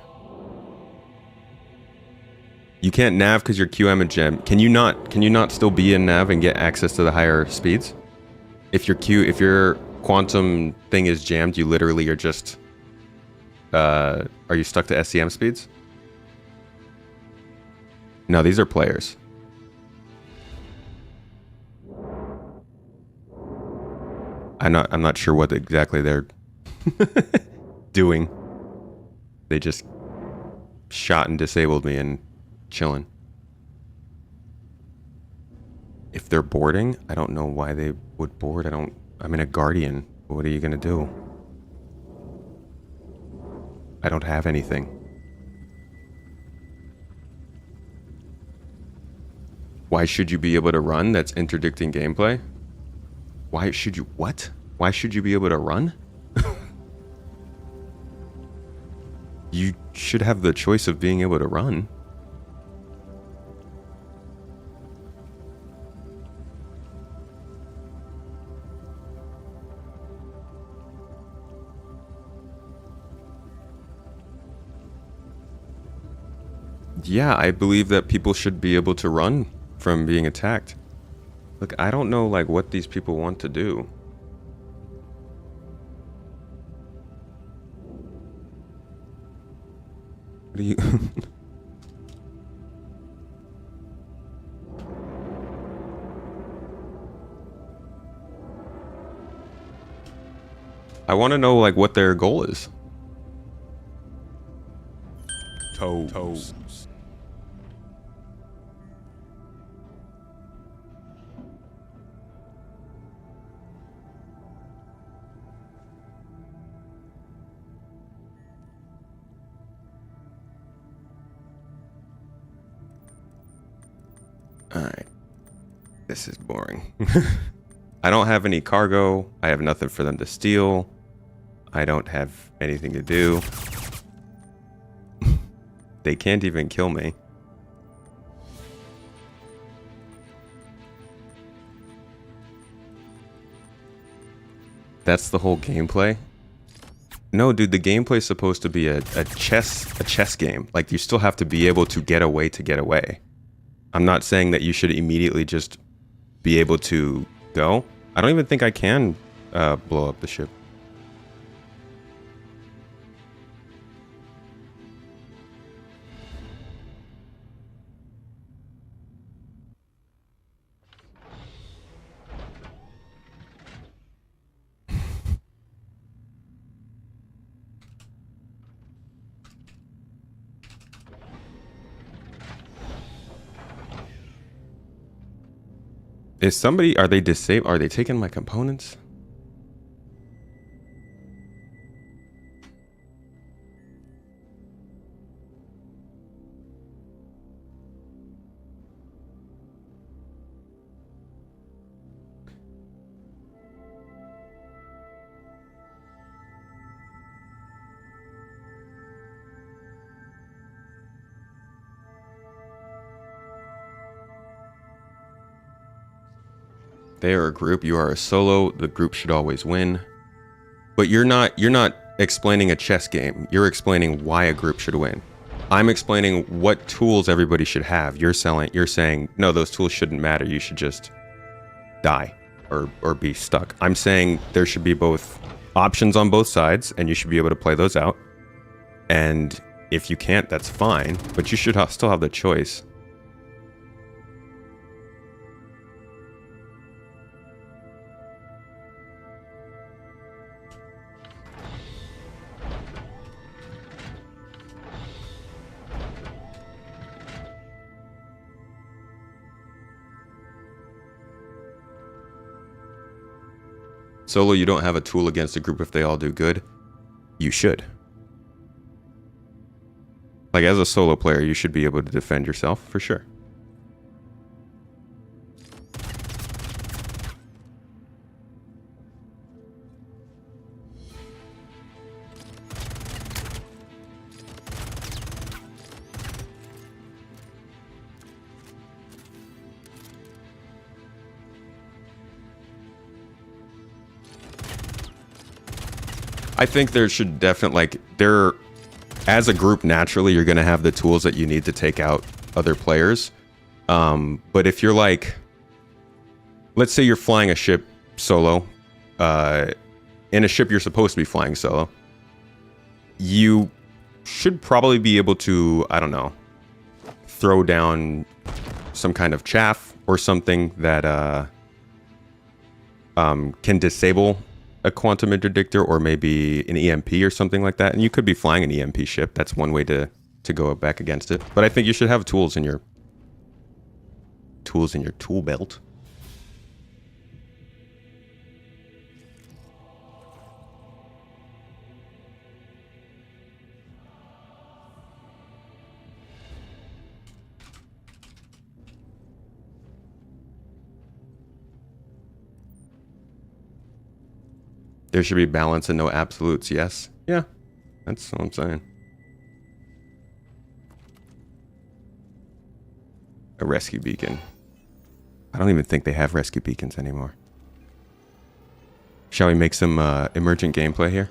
You can't nav because you're QM and gem. Can you not still be in nav and get access to the higher speeds? If your quantum thing is jammed, you literally are just are you stuck to SCM speeds? No, these are players. I'm not sure what exactly they're doing. They just shot and disabled me and chilling. If they're boarding, I don't know why they would board. I'm in a Guardian. What are you gonna do? I don't have anything. Why should you be able to run? That's interdicting gameplay. Why should you... What? Why should you be able to run? You should have the choice of being able to run. Yeah, I believe that people should be able to run from being attacked. Look, I don't know, like, what these people want to do. What do you... I want to know, like, what their goal is. Toes. Alright. This is boring. I don't have any cargo. I have nothing for them to steal. I don't have anything to do. They can't even kill me. That's the whole gameplay? No, dude, the gameplay's supposed to be a chess game. Like, you still have to be able to get away to get away. I'm not saying that you should immediately just be able to go. I don't even think I can blow up the ship. Is somebody, are they disabled? Are they taking my components? They are a group. You are a solo. The group should always win. But you're not explaining a chess game. You're explaining why a group should win. I'm explaining what tools everybody should have. You're saying, no, those tools shouldn't matter. You should just die or be stuck. I'm saying there should be both options on both sides, and you should be able to play those out. And if you can't, that's fine. But you should still have the choice. Solo, you don't have a tool against a group if they all do good. You should. Like, as a solo player, you should be able to defend yourself, for sure. I think there should definitely, as a group, naturally, you're going to have the tools that you need to take out other players. But if you're like, let's say you're flying a ship solo, in a ship you're supposed to be flying solo, you should probably be able to, I don't know, throw down some kind of chaff or something that can disable a quantum interdictor, or maybe an EMP or something like that. And you could be flying an EMP ship. That's one way to go back against it. But I think you should have tools in your tool belt. There should be balance and no absolutes, yes. Yeah, that's what I'm saying. A rescue beacon. I don't even think they have rescue beacons anymore. Shall we make some emergent gameplay here?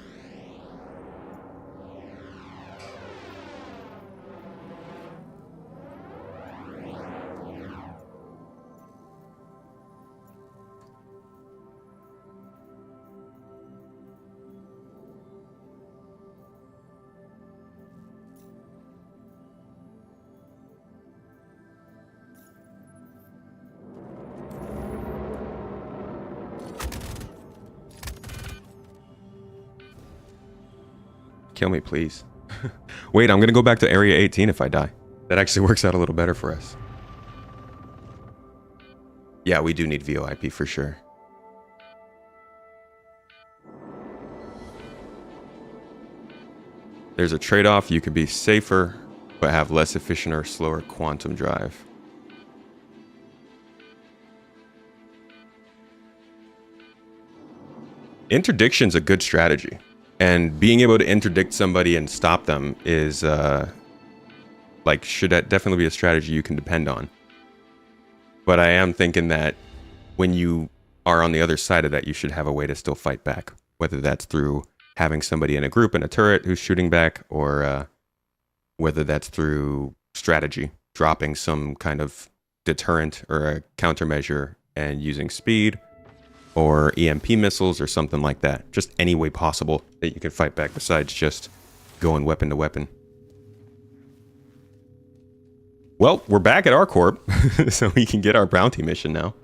Kill me, please. Wait, I'm gonna go back to Area 18 if I die. That actually works out a little better for us. Yeah, we do need VoIP for sure. There's a trade-off. You could be safer, but have less efficient or slower quantum drive. Interdiction's a good strategy. And being able to interdict somebody and stop them is, should definitely be a strategy you can depend on. But I am thinking that when you are on the other side of that, you should have a way to still fight back. Whether that's through having somebody in a group in a turret who's shooting back, or whether that's through strategy, dropping some kind of deterrent or a countermeasure and using speed or EMP missiles or something like that. Just any way possible that you can fight back besides just going weapon to weapon. Well, we're back at our corp, so we can get our bounty mission now.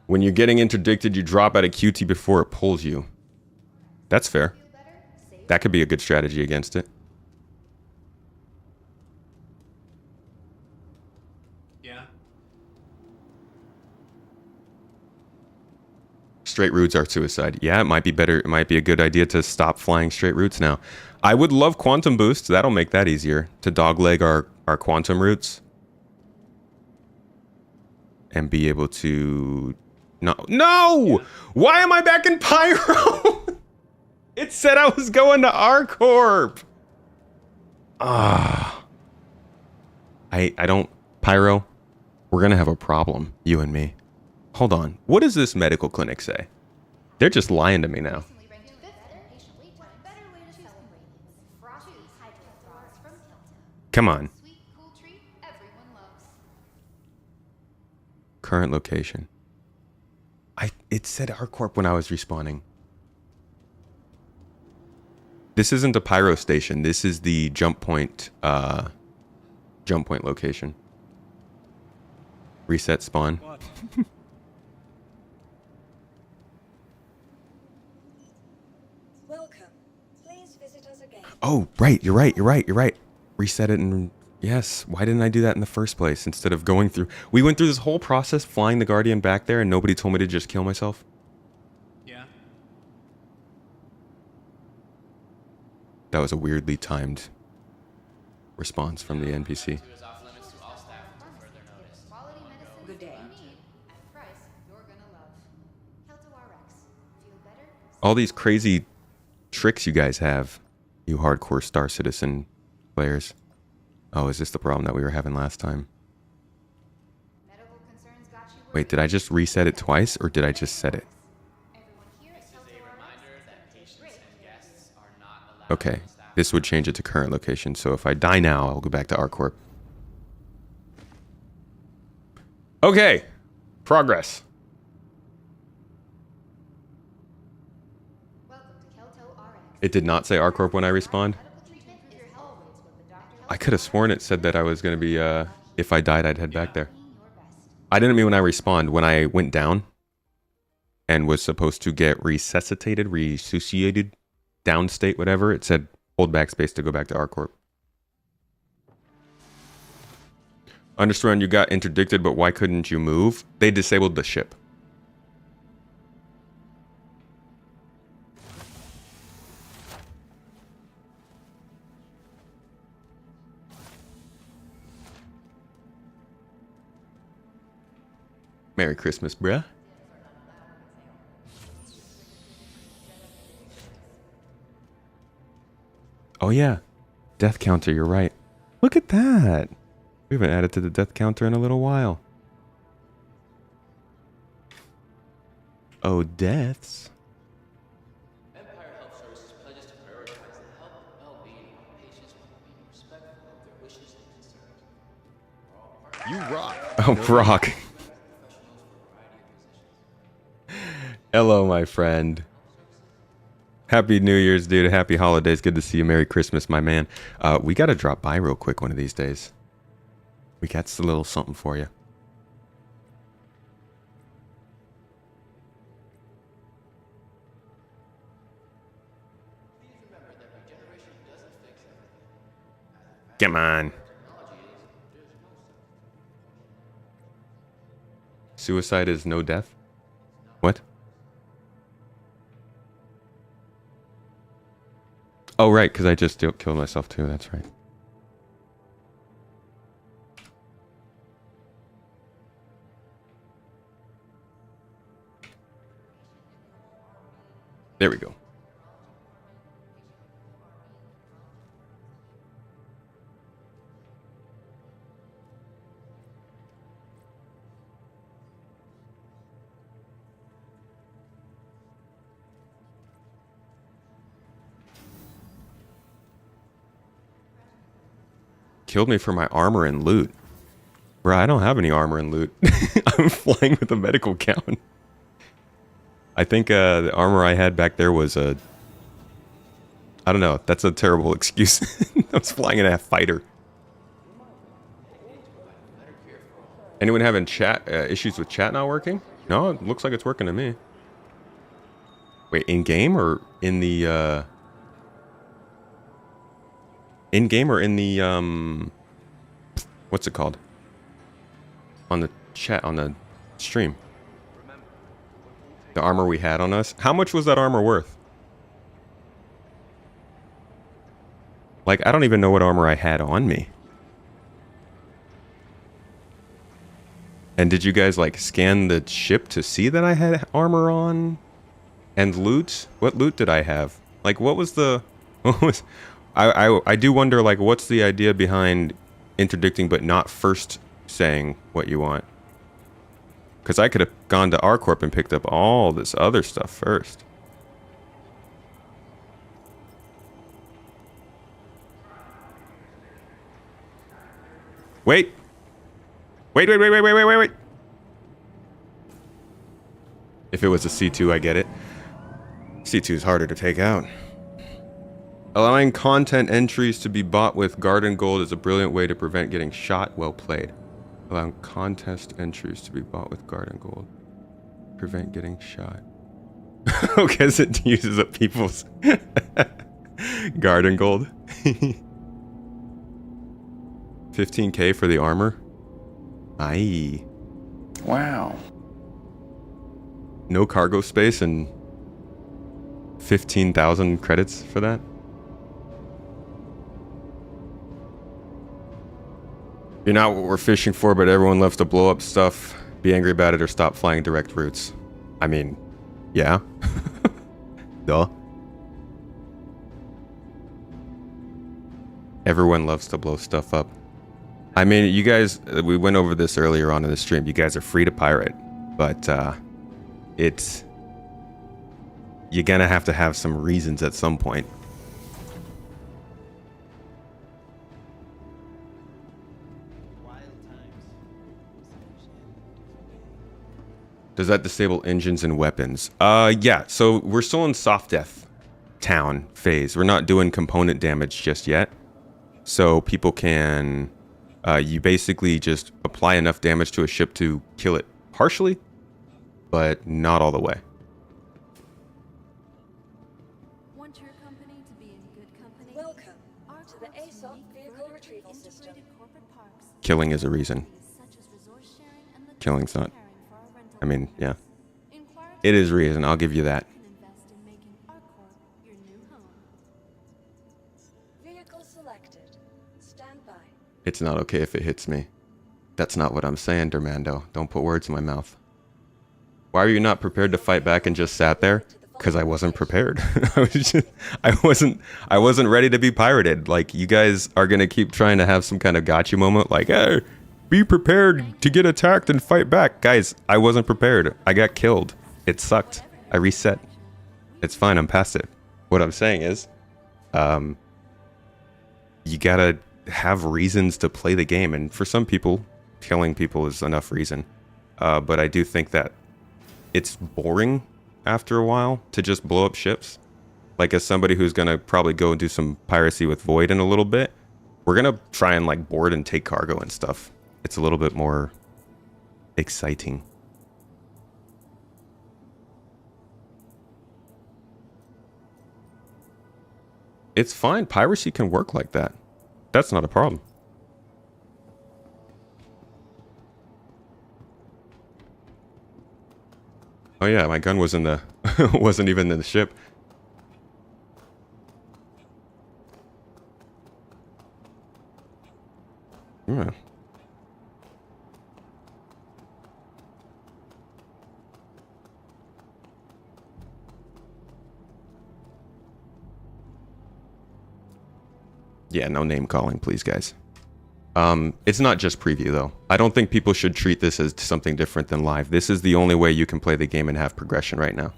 When you're getting interdicted, you drop out of QT before it pulls you. That's fair. That could be a good strategy against it. Yeah. Straight routes are suicide. Yeah, it might be better. It might be a good idea to stop flying straight routes now. I would love quantum boosts. That'll make that easier to dogleg our quantum routes. And be able to... No! Yeah. Why am I back in Pyro? It said I was going to R-Corp. I don't... Pyro, we're going to have a problem, you and me. Hold on. What does this medical clinic say? They're just lying to me now. Come on. Current location. It said R-Corp when I was respawning. This isn't a pyro station. This is the jump point location. Reset spawn. Welcome. Please visit us again. Oh, right. You're right. Reset it and... Yes. Why didn't I do that in the first place instead of going through... We went through this whole process flying the Guardian back there and nobody told me to just kill myself. Yeah. That was a weirdly timed response from the NPC. Good day. All these crazy tricks you guys have, you hardcore Star Citizen players. Oh, is this the problem that we were having last time? Wait, did I just reset it twice, or did I just set it? Okay, this would change it to current location, so if I die now, I'll go back to R-Corp. Okay, progress. It did not say R-Corp when I respawned. I could have sworn it said that I was going to be, if I died, I'd head back there. I didn't mean when I respawned. When I went down and was supposed to get resuscitated, down state, whatever, it said hold backspace to go back to R-Corp. Understand you got interdicted, but why couldn't you move? They disabled the ship. Merry Christmas, bruh. Oh yeah, death counter, you're right. Look at that. We haven't added to the death counter in a little while. Oh, deaths. Empire Health Services pledges to prioritize the health and well-being of patients while being respectful of their wishes and concerns. You rock. Oh, rock. Hello, my friend. Happy New Year's, dude. Happy holidays. Good to see you. Merry Christmas, my man. We got to drop by real quick one of these days. We got a little something for you. Come on. Suicide is no death? What? Oh, right, because I just killed myself too. That's right. There we go. Killed me for my armor and loot. Bro, I don't have any armor and loot. I'm flying with a medical gown. I think the armor I had back there was a... I don't know. That's a terrible excuse. I was flying in a fighter. Anyone having chat issues with chat not working? No, it looks like it's working to me. Wait, in game or in the in game or in the what's it called? On the chat, on the stream. The armor we had on us. How much was that armor worth? Like, I don't even know what armor I had on me. And did you guys like scan the ship to see that I had armor on? And loot? What loot did I have? Like, what was the... What was... I do wonder, like, what's the idea behind interdicting but not first saying what you want? Because I could have gone to R-Corp and picked up all this other stuff first. Wait! Wait. If it was a C2, I get it. C2 is harder to take out. Allowing content entries to be bought with Garden Gold is a brilliant way to prevent getting shot. Well played. Allowing contest entries to be bought with Garden Gold. Prevent getting shot. Oh, because it uses up people's Garden Gold. 15k for the armor. Aye. Wow. No cargo space and 15,000 credits for that. You're not what we're fishing for, but everyone loves to blow up stuff. Be angry about it or stop flying direct routes. I mean, yeah. Duh. Everyone loves to blow stuff up. I mean, you guys, we went over this earlier on in the stream. You guys are free to pirate, but it's... You're gonna have to have some reasons at some point. Does that disable engines and weapons? Yeah, so we're still in soft death town phase. We're not doing component damage just yet. So people can... you basically just apply enough damage to a ship to kill it partially, but not all the way. Want your company to be in good company? Welcome to the ASOP vehicle retrieval system. Killing is a reason. Killing's not. I mean, yeah. It is reason, I'll give you that. Vehicle selected. Stand by. It's not okay if it hits me. That's not what I'm saying, Dermando. Don't put words in my mouth. Why were you not prepared to fight back and just sat there? Because I wasn't prepared. I wasn't ready to be pirated. Like, you guys are gonna keep trying to have some kind of gotcha moment, like, hey, be prepared to get attacked and fight back. Guys, I wasn't prepared. I got killed. It sucked. I reset. It's fine, I'm past it. What I'm saying is, you gotta have reasons to play the game, and for some people, killing people is enough reason. But I do think that it's boring after a while to just blow up ships. Like, as somebody who's gonna probably go and do some piracy with Void in a little bit, we're gonna try and like board and take cargo and stuff. It's a little bit more exciting. It's fine. Piracy can work like that. That's not a problem. Oh yeah, my gun was in the wasn't even in the ship. Yeah. Yeah, no name calling, please, guys. It's not just preview, though. I don't think people should treat this as something different than live. This is the only way you can play the game and have progression right now.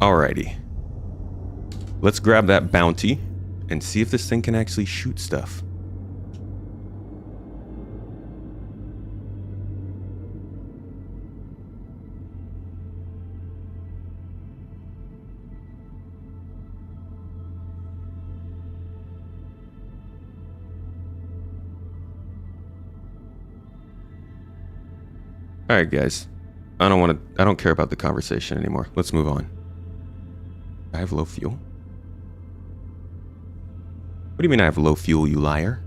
Alrighty. Let's grab that bounty and see if this thing can actually shoot stuff. Alright guys, I don't care about the conversation anymore. Let's move on. I have low fuel? What do you mean I have low fuel, you liar?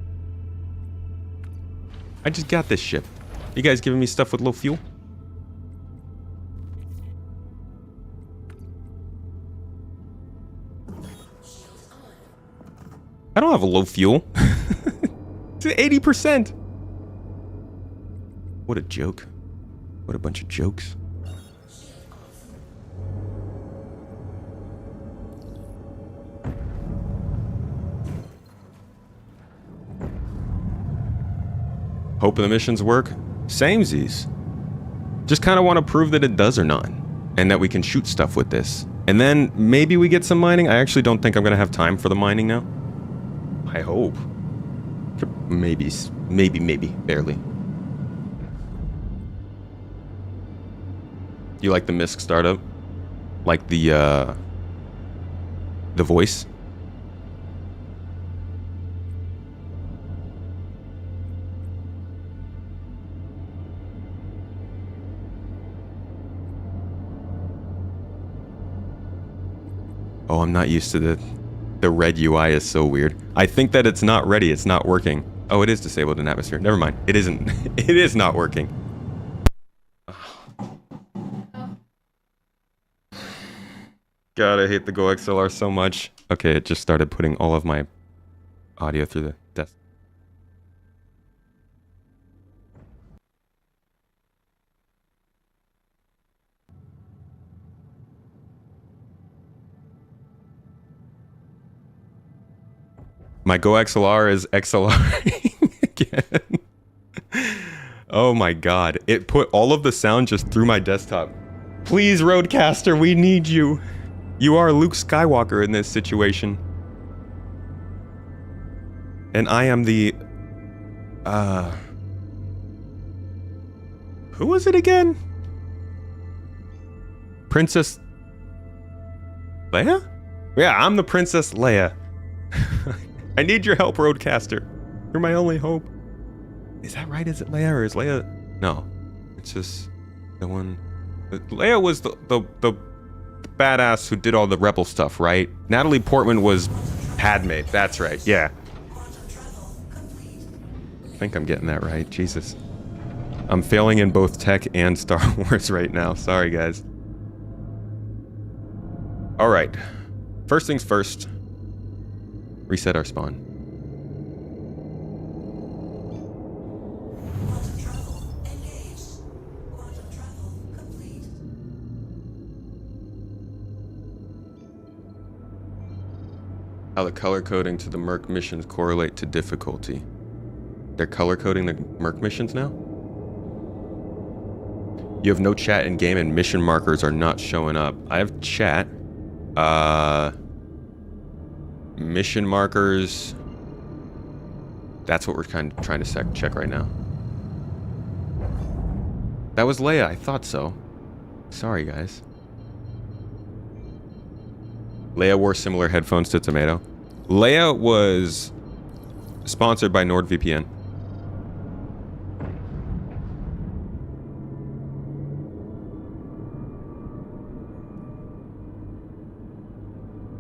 I just got this ship. You guys giving me stuff with low fuel? I don't have a low fuel. It's 80%. What a joke. What a bunch of jokes. Hoping the missions work? Samesies. Just kind of want to prove that it does or not. And that we can shoot stuff with this. And then maybe we get some mining. I actually don't think I'm going to have time for the mining now. I hope. Maybe, barely. You like the MISC startup? Like the voice? Oh, I'm not used to the red UI is so weird. I think that it's not ready. It's not working. Oh, it is disabled in atmosphere. Never mind. It isn't. It is not working. God, I hate the Go XLR so much. Okay, it just started putting all of my audio through the desk. My Go XLR is XLR again. Oh my god. It put all of the sound just through my desktop. Please, Roadcaster, we need you. You are Luke Skywalker in this situation. And I am the... Who was it again? Princess... Leia? Yeah, I'm the Princess Leia. I need your help, Roadcaster. You're my only hope. Is that right? Is it Leia or is Leia... No. It's just the one... Leia was the badass who did all the rebel stuff, right? Natalie Portman was Padme. That's right. Yeah. I think I'm getting that right. Jesus. I'm failing in both tech and Star Wars right now. Sorry, guys. All right. First things first. Reset our spawn. How the color coding to the Merc missions correlate to difficulty. They're color coding the Merc missions now? You have no chat in game and mission markers are not showing up. I have chat. Mission markers. That's what we're kind of trying to check right now. That was Leia. I thought so. Sorry, guys. Leia wore similar headphones to Tomato. Leia was sponsored by NordVPN.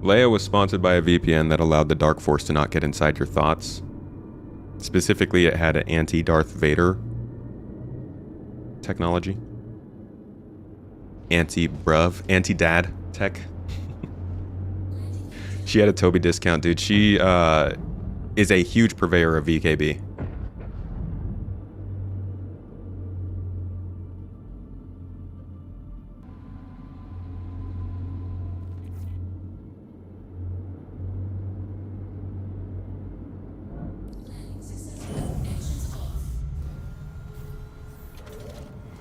Leia was sponsored by a VPN that allowed the Dark Force to not get inside your thoughts. Specifically, it had an anti-Darth Vader technology. Anti-bruv, anti-dad tech. She had a Toby discount, dude. She is a huge purveyor of VKB.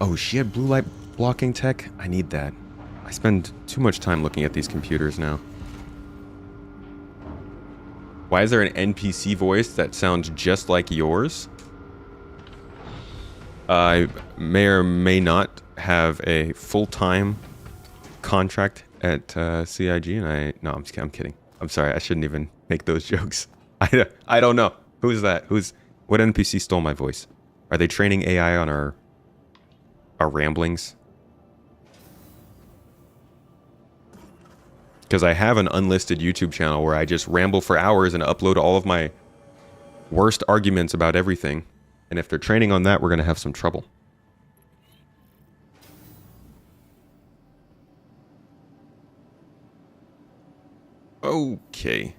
Oh, she had blue light blocking tech? I need that. I spend too much time looking at these computers now. Why is there an NPC voice that sounds just like yours? I may or may not have a full-time contract at CIG, and no, I'm kidding. I'm sorry, I shouldn't even make those jokes. I don't know. Who's that? What NPC stole my voice? Are they training AI on our ramblings? Because I have an unlisted YouTube channel where I just ramble for hours and upload all of my worst arguments about everything. And if they're training on that, we're going to have some trouble. Okay.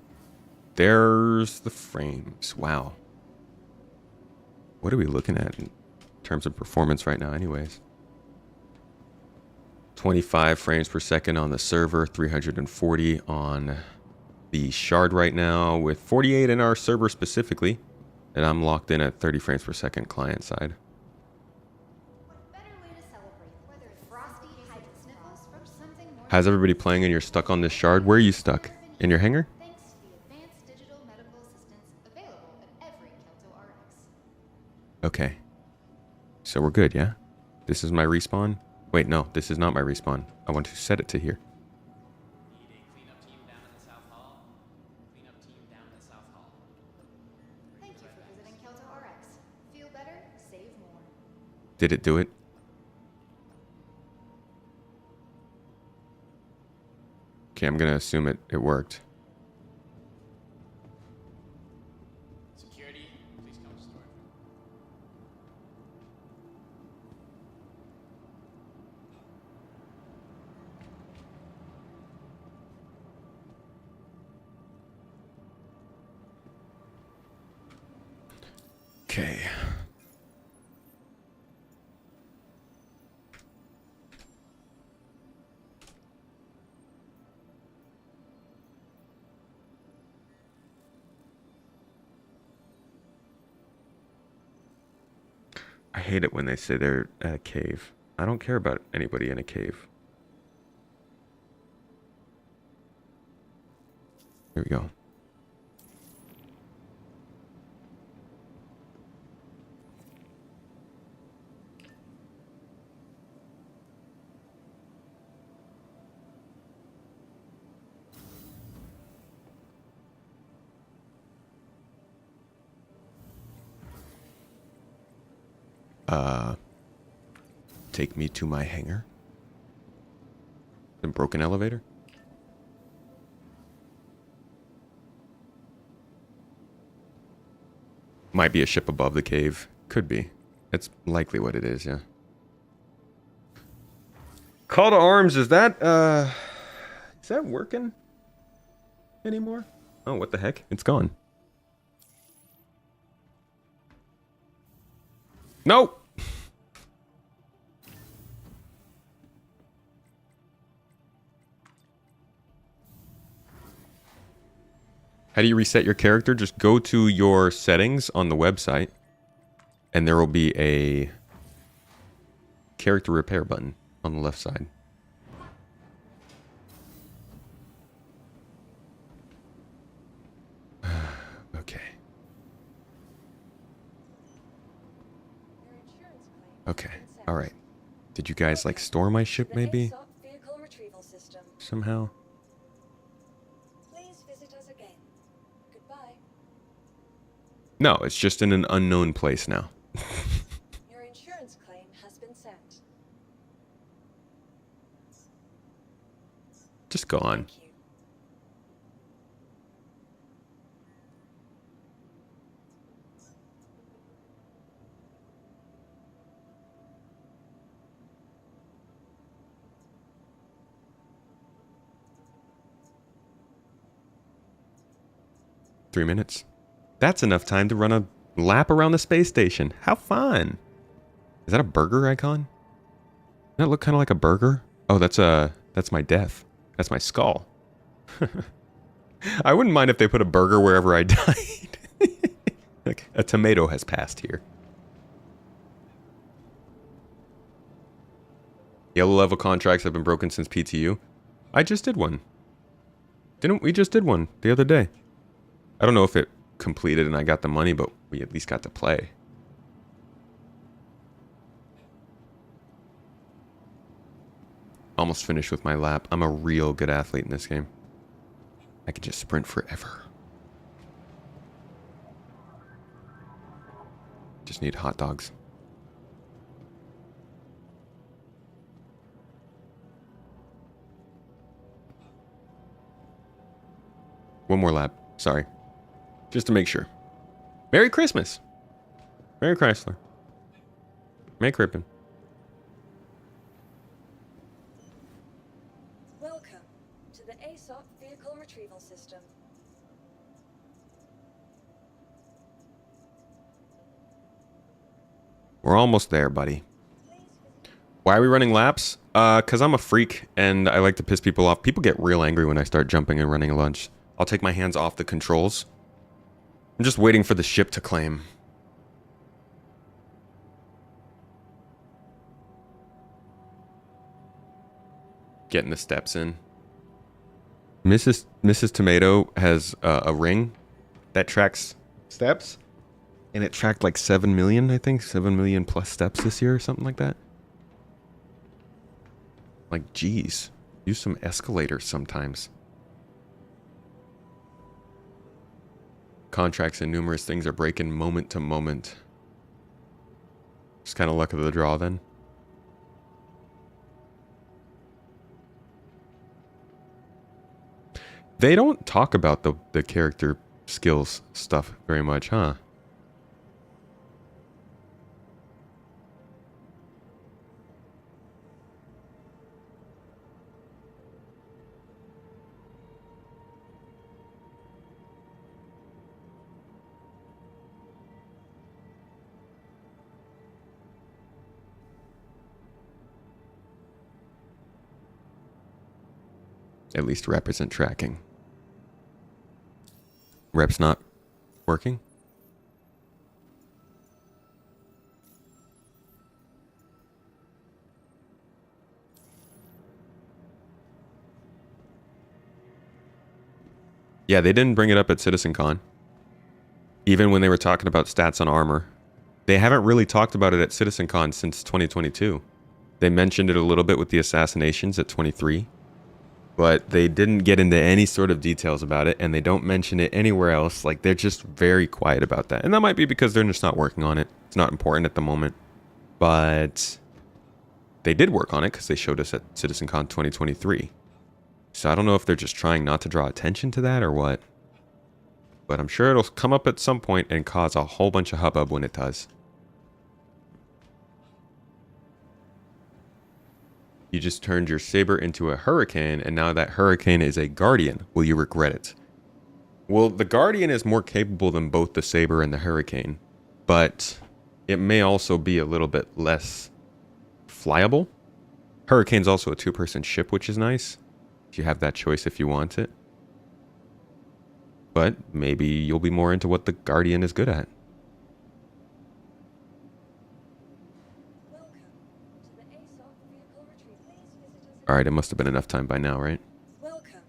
There's the frames. Wow. What are we looking at in terms of performance right now anyways? 25 frames per second on the server, 340 on the shard right now, with 48 in our server specifically. And I'm locked in at 30 frames per second client side. How's everybody playing and you're stuck on this shard? Where are you stuck? In your hangar? Okay. So we're good, yeah? This is my respawn? Wait, no, this is not my respawn. I want to set it to here. Need a cleanup team down in the South Hall. Cleanup team down in the South Hall. Thank you for visiting Kelto RX. Feel better, save more. Did it do it? Okay, I'm gonna assume it worked. Security, please come to store. Okay. I hate it when they say they're at a cave. I don't care about anybody in a cave. Here we go. Take me to my hangar. The broken elevator? Might be a ship above the cave. Could be. It's likely what it is, yeah. Call to arms, is that working anymore? Oh, what the heck? It's gone. No! How do you reset your character? Just go to your settings on the website, and there will be a character repair button on the left side. Okay. Okay. All right. Did you guys like store my ship maybe? Somehow? No, it's just in an unknown place now. Your insurance claim has been sent. Just go on. Thank you. 3 minutes. That's enough time to run a lap around the space station. How fun! Is that a burger icon? Doesn't that look kind of like a burger? Oh, that's my death. That's my skull. I wouldn't mind if they put a burger wherever I died. Like, a tomato has passed here. Yellow level contracts have been broken since PTU. I just did one. Didn't we just did one the other day? I don't know if it completed and I got the money, but we at least got to play. Almost finished with my lap. I'm a real good athlete in this game. I could just sprint forever. Just need hot dogs. One more lap. Sorry. Just to make sure. Merry Christmas. Merry Chrysler. Merry Crippen. Welcome to the ASOP vehicle retrieval system. We're almost there, buddy. Why are we running laps? Because I'm a freak and I like to piss people off. People get real angry when I start jumping and running a lunge. I'll take my hands off the controls. I'm just waiting for the ship to claim. Getting the steps in. Mrs. Tomato has a ring that tracks steps. And it tracked like 7 million, I think. 7 million plus steps this year or something like that. Like, geez. Use some escalators sometimes. Contracts and numerous things are breaking moment to moment. Just kind of luck of the draw then. They don't talk about the character skills stuff very much, huh? At least rep isn't tracking. Rep's not working? Yeah, they didn't bring it up at CitizenCon. Even when they were talking about stats on armor. They haven't really talked about it at CitizenCon since 2022. They mentioned it a little bit with the assassinations at 23. But they didn't get into any sort of details about it, and they don't mention it anywhere else. Like, they're just very quiet about that. And that might be because they're just not working on it. It's not important at the moment. But they did work on it because they showed us at CitizenCon 2023. So I don't know if they're just trying not to draw attention to that or what. But I'm sure it'll come up at some point and cause a whole bunch of hubbub when it does. You just turned your Saber into a Hurricane, and now that Hurricane is a Guardian. Will you regret it? Well, the Guardian is more capable than both the Saber and the Hurricane, but it may also be a little bit less flyable. Hurricane's also a two-person ship, which is nice. You have that choice if you want it. But maybe you'll be more into what the Guardian is good at. Alright, it must have been enough time by now, right? Welcome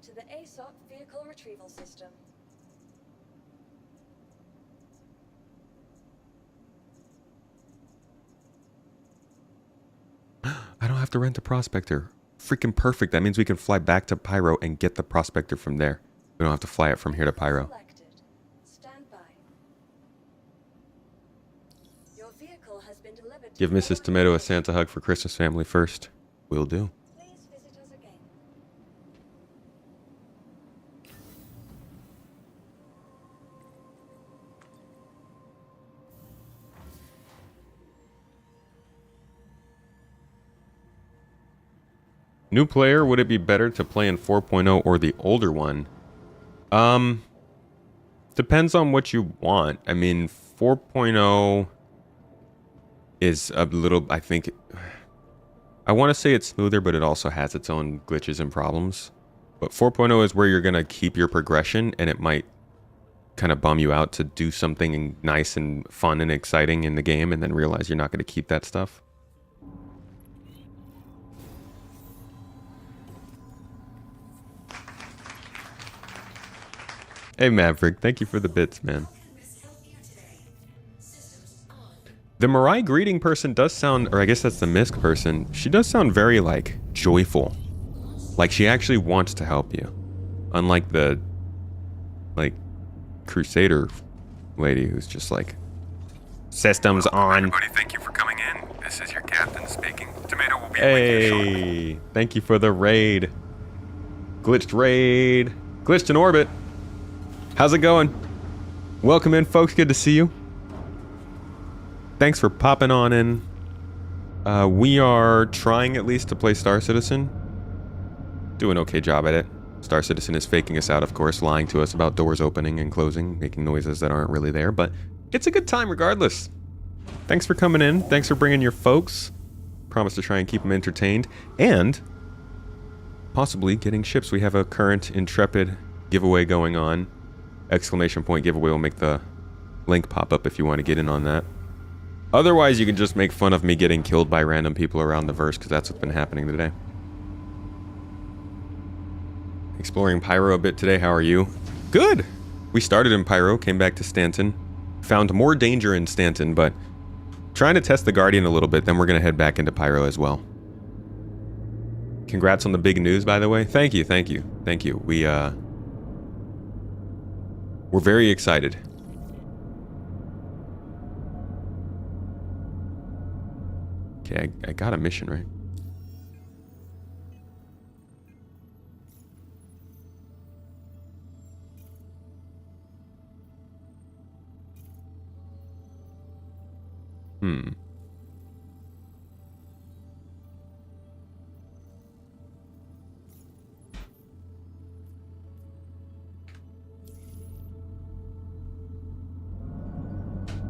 to the ASOP vehicle retrieval system. I don't have to rent a Prospector. Freaking perfect. That means we can fly back to Pyro and get the Prospector from there. We don't have to fly it from here to Pyro. Stand by. Your vehicle has been delivered. Give Mrs. Tomato a Santa hug for Christmas family first. Will do. Please visit us again. New player, would it be better to play in 4.0 or the older one? Depends on what you want. I mean, 4.0 is a little, I think, I want to say it's smoother, but it also has its own glitches and problems. But 4.0 is where you're going to keep your progression, and it might kind of bum you out to do something nice and fun and exciting in the game and then realize you're not going to keep that stuff. Hey Maverick, thank you for the bits, man. The Mirai greeting person does sound, or I guess that's the Misk person, she does sound very, like, joyful. Like, she actually wants to help you. Unlike the, like, Crusader lady who's just like, systems on. Everybody, thank you for coming in. This is your captain speaking. Tomato will be with you shortly. Hey, thank you for the raid. Glitched raid. Glitched in orbit. How's it going? Welcome in, folks. Good to see you. Thanks for popping on in. We are trying at least to play Star Citizen. Do an okay job at it. Star Citizen is faking us out, of course, lying to us about doors opening and closing, making noises that aren't really there, but it's a good time regardless. Thanks for coming in. Thanks for bringing your folks. Promise to try and keep them entertained and possibly getting ships. We have a current Intrepid giveaway going on. Exclamation point giveaway will make the link pop up if you want to get in on that. Otherwise, you can just make fun of me getting killed by random people around the verse, because that's what's been happening today. Exploring Pyro a bit today. How are you? Good. We started in Pyro, came back to Stanton. Found more danger in Stanton, but trying to test the Guardian a little bit, then we're going to head back into Pyro as well. Congrats on the big news, by the way. Thank you, thank you, thank you. We're very excited. Okay, I got a mission, right?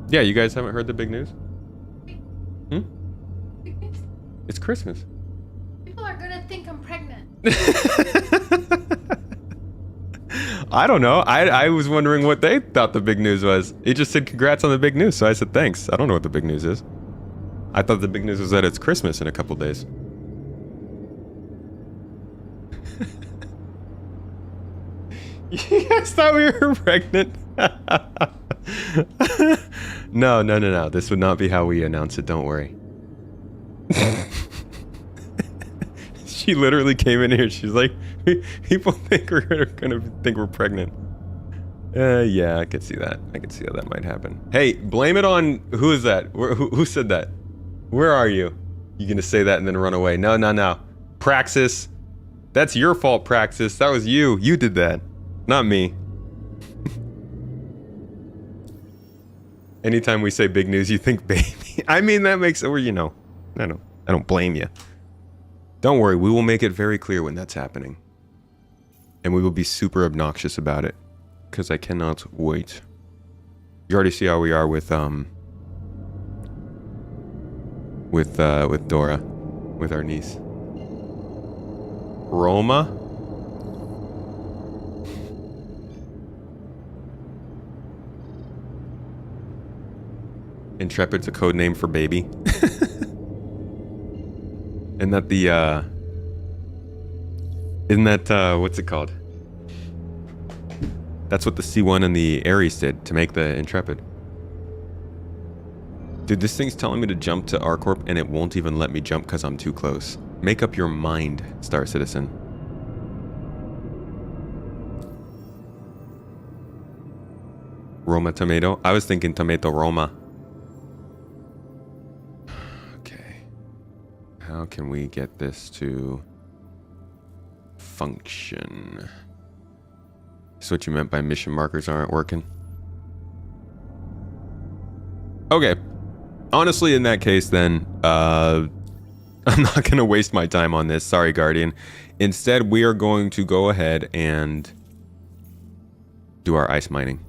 Yeah, you guys haven't heard the big news? It's Christmas. People are gonna think I'm pregnant. I don't know. I was wondering what they thought the big news was. It just said congrats on the big news, so I said thanks. I don't know what the big news is. I thought the big news was that it's Christmas in a couple days. You guys thought we were pregnant? No. This would not be how we announce it, don't worry. She literally came in here, she's like, people think we're gonna think we're pregnant. Yeah, I could see that. I could see how that might happen. Hey, blame it on, who is that? Who said that? Where are you? You gonna say that and then run away? No. Praxis. That's your fault, Praxis. That was you. You did that. Not me. Anytime we say big news, you think baby. I mean, that makes, or you know, I don't blame you. Don't worry, we will make it very clear when that's happening. And we will be super obnoxious about it. Because I cannot wait. You already see how we are with Dora. With our niece. Roma? Intrepid's a code name for baby. And that the, isn't that, what's it called? That's what the C1 and the Ares did to make the Intrepid. Dude, this thing's telling me to jump to ArcCorp and it won't even let me jump because I'm too close. Make up your mind, Star Citizen. Roma tomato? I was thinking tomato Roma. How can we get this to function? That's what you meant by mission markers aren't working? Okay. Honestly, in that case, then, I'm not going to waste my time on this. Sorry, Guardian. Instead, we are going to go ahead and do our ice mining.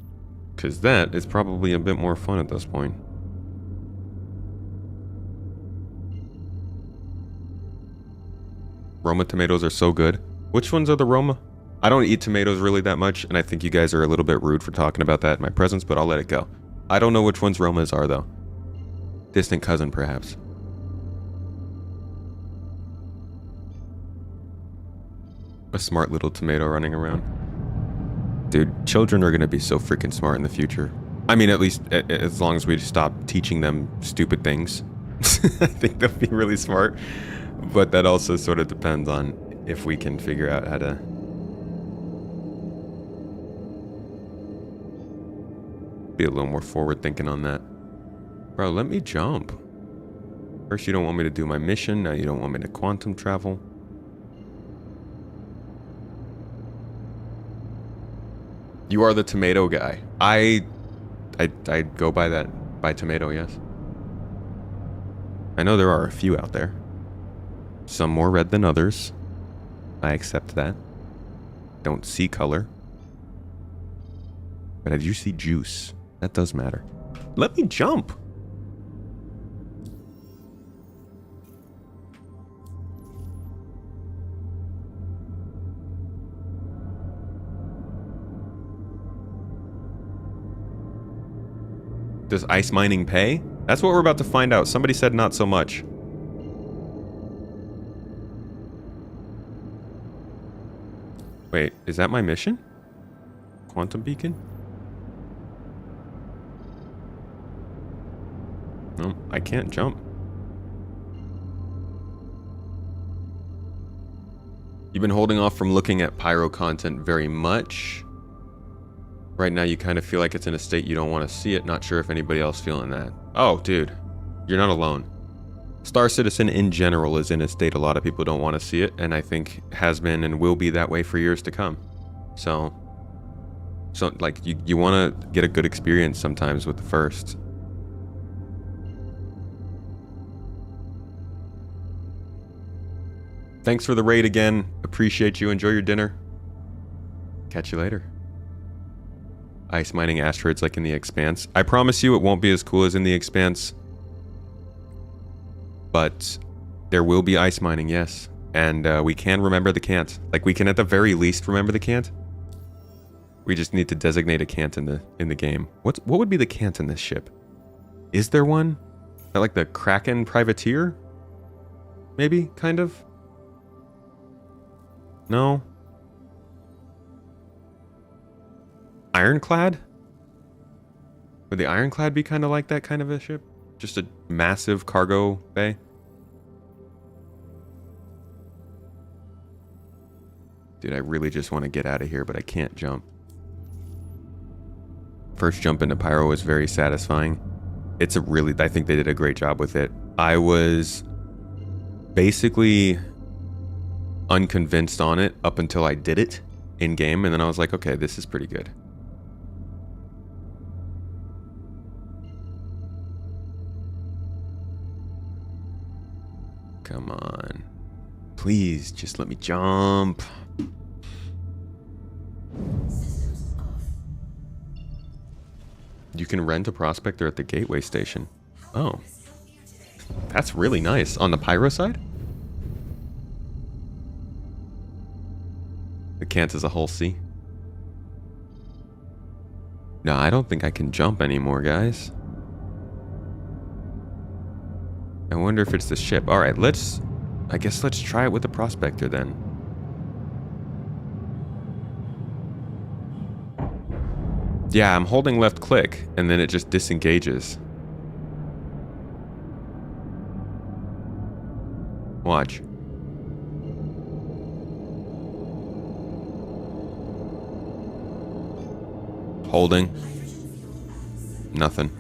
Because that is probably a bit more fun at this point. Roma tomatoes are so good. Which ones are the Roma? I don't eat tomatoes really that much, and I think you guys are a little bit rude for talking about that in my presence, but I'll let it go. I don't know which ones Romas are, though. Distant cousin, perhaps. A smart little tomato running around. Dude, children are going to be so freaking smart in the future. I mean, at least as long as we stop teaching them stupid things. I think they'll be really smart. But that also sort of depends on if we can figure out how to... be a little more forward thinking on that. Bro, let me jump. First you don't want me to do my mission, now you don't want me to quantum travel. You are the tomato guy. I go by that, by tomato, yes. I know there are a few out there. Some more red than others. I accept that. Don't see color. But I do see juice. That does matter. Let me jump. Does ice mining pay? That's what we're about to find out. Somebody said not so much. Wait, is that my mission? Quantum beacon? No, I can't jump. You've been holding off from looking at pyro content very much. Right now you kind of feel like it's in a state you don't want to see it. Not sure if anybody else feeling that. Oh, dude. You're not alone. Star Citizen in general is in a state a lot of people don't want to see it, and I think has been and will be that way for years to come. So like, you want to get a good experience sometimes with the first. Thanks for the raid again. Appreciate you. Enjoy your dinner. Catch you later. Ice mining asteroids like in the Expanse. I promise you it won't be as cool as in the Expanse. But there will be ice mining, yes. And we can remember the cant. Like, we can at the very least remember the cant. We just need to designate a cant in the game. What would be the cant in this ship? Is there one? Is that like the Kraken privateer? Maybe, kind of? No? Ironclad? Would the Ironclad be kind of like that kind of a ship? Just a massive cargo bay? Dude, I really just want to get out of here, but I can't jump. First jump into Pyro was very satisfying. It's a really... I think they did a great job with it. I was basically unconvinced on it up until I did it in-game, and then I was like, okay, this is pretty good. Come on. Please, just let me jump. You can rent a prospector at the gateway station. Oh. That's really nice. On the Pyro side? The cant is a hull C. No, I don't think I can jump anymore, guys. I wonder if it's the ship. Alright, I guess let's try it with the prospector then. Yeah, I'm holding left click, and then it just disengages. Watch. Holding. Nothing.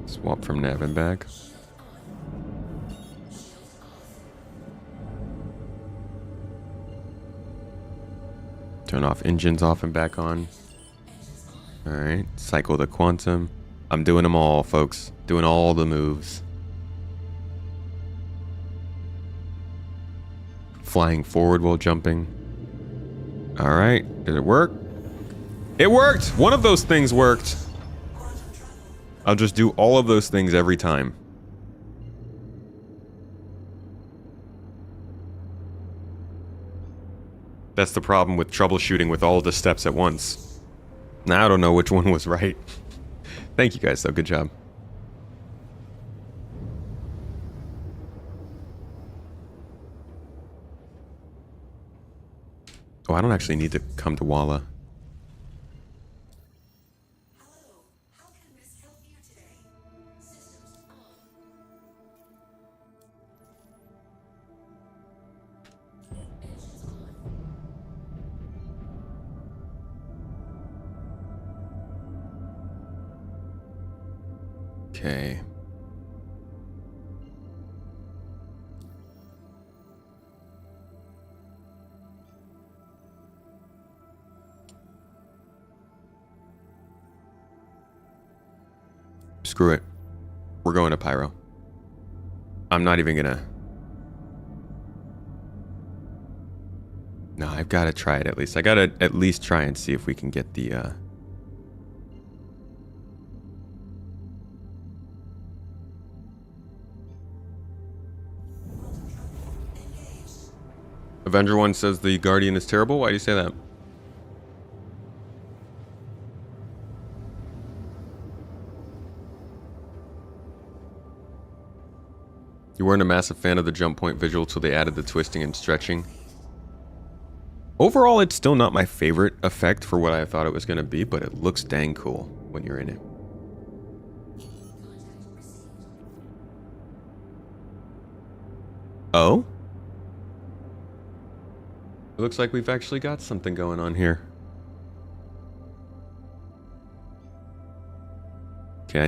Swap from nav and back. Turn off engines off and back on. Alright, cycle the quantum. I'm doing them all, folks. Doing all the moves. Flying forward while jumping. Alright, did it work? It worked! One of those things worked. I'll just do all of those things every time. That's the problem with troubleshooting with all of the steps at once. Now I don't know which one was right. Thank you guys though, good job. Oh, I don't actually need to come to Walla. Okay. Screw it. We're going to Pyro. I'm not even gonna... No, I've got to try it at least. I got to at least try and see if we can get the... Avenger 1 says the Guardian is terrible. Why do you say that? You weren't a massive fan of the jump point visual till they added the twisting and stretching. Overall, it's still not my favorite effect for what I thought it was going to be, but it looks dang cool when you're in it. Oh? It looks like we've actually got something going on here. Okay, I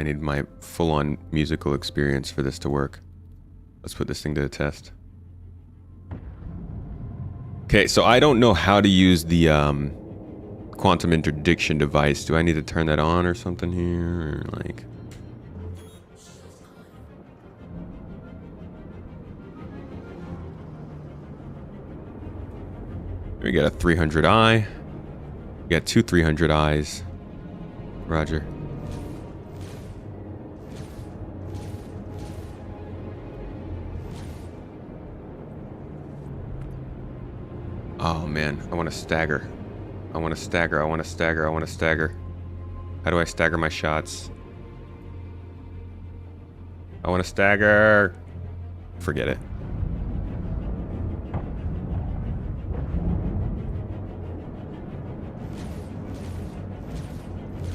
need my full-on musical experience for this to work. Let's put this thing to the test. Okay, so I don't know how to use the quantum interdiction device. Do I need to turn that on or something here? Or like... We got a 300i. We got two 300i's. Roger. Oh man, I want to stagger. I want to stagger, I want to stagger, I want to stagger. How do I stagger my shots? I want to stagger. Forget it.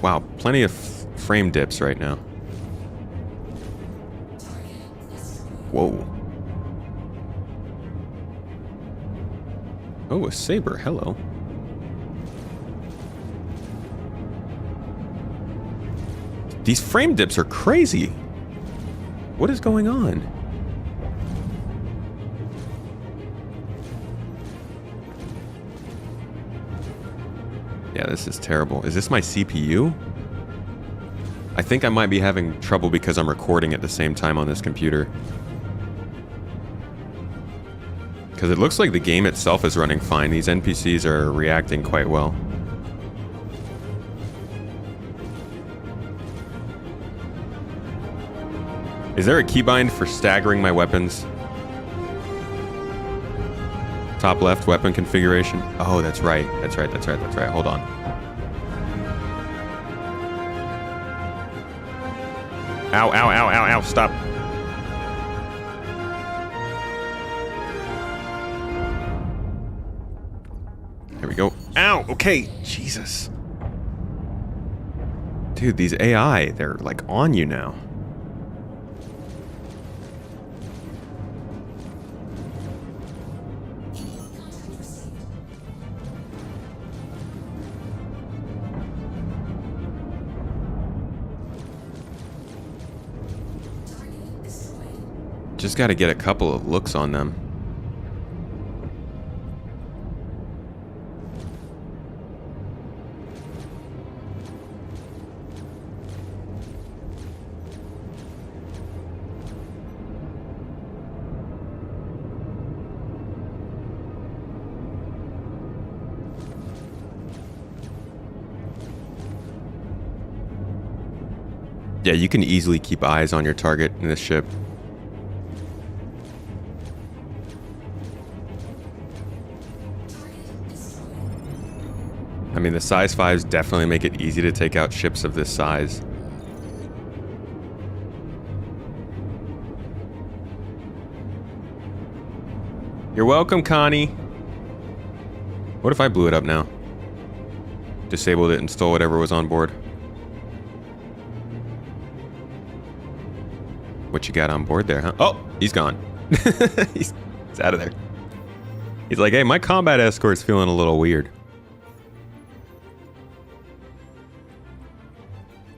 Wow, plenty of frame dips right now. Whoa. Oh, a saber. Hello. These frame dips are crazy. What is going on? Yeah, this is terrible. Is this my CPU? I think I might be having trouble because I'm recording at the same time on this computer. Because it looks like the game itself is running fine. These NPCs are reacting quite well. Is there a keybind for staggering my weapons? Top left, weapon configuration. Oh, that's right. That's right, that's right, that's right. Hold on. Ow, ow, ow, ow, ow, stop. There we go. Ow, okay, Jesus. Dude, these AI, they're like on you now. Just got to get a couple of looks on them. Yeah, you can easily keep eyes on your target in this ship. I mean, the size 5s definitely make it easy to take out ships of this size. You're welcome, Connie. What if I blew it up now? Disabled it and stole whatever was on board. What you got on board there, huh? Oh, he's gone. he's out of there. He's like, hey, my combat escort's feeling a little weird.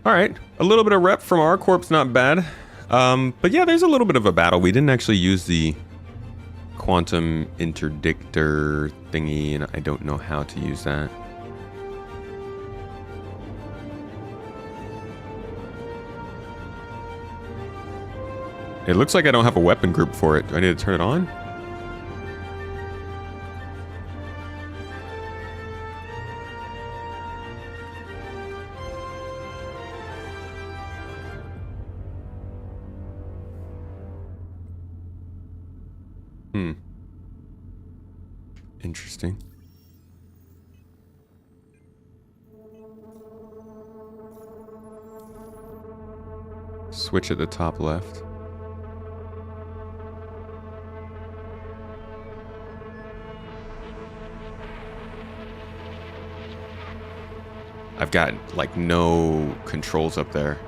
All right, a little bit of rep from our corp's not bad. But yeah, there's a little bit of a battle. We didn't actually use the quantum interdictor thingy, and I don't know how to use that. It looks like I don't have a weapon group for it. Do I need to turn it on? Interesting. Switch at the top left. I've got like no controls up there.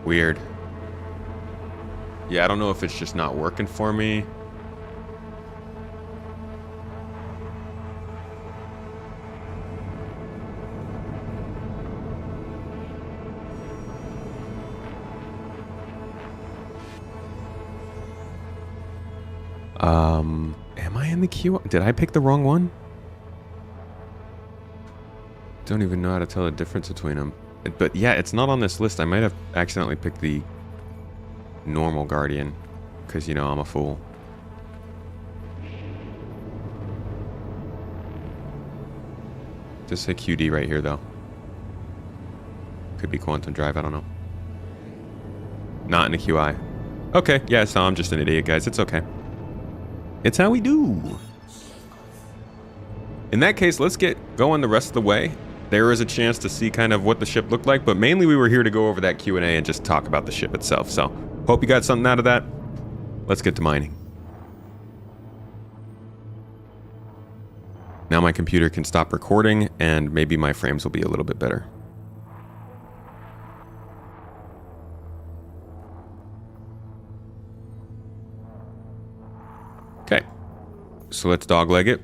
Weird. Yeah, I don't know if it's just not working for me. Am I in the queue? Did I pick the wrong one? Don't even know how to tell the difference between them. But yeah, it's not on this list. I might have accidentally picked the normal Guardian, because, you know, I'm a fool. Just say QD right here, though. Could be Quantum Drive, I don't know. Not in the QI. Okay, yeah, so I'm just an idiot, guys. It's okay. It's how we do. In that case, let's get going the rest of the way. There is a chance to see kind of what the ship looked like, but mainly we were here to go over that Q&A and just talk about the ship itself. So, hope you got something out of that. Let's get to mining. Now my computer can stop recording, and maybe my frames will be a little bit better. Okay, so let's dogleg it.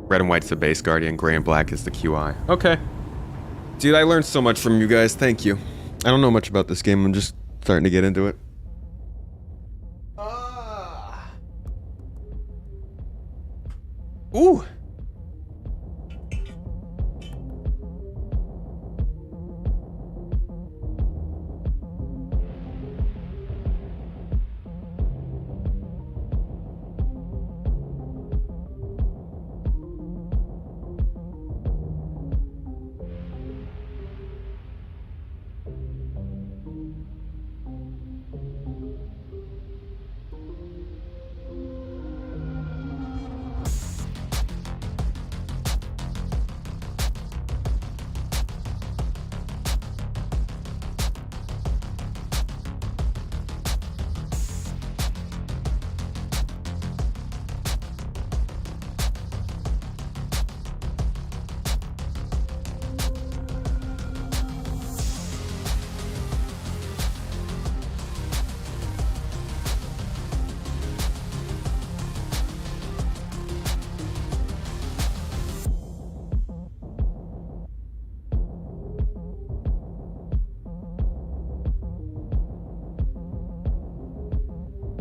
Red and white's the base Guardian, gray and black is the QI. Okay. Dude, I learned so much from you guys. Thank you. I don't know much about this game. I'm just starting to get into it. Ooh.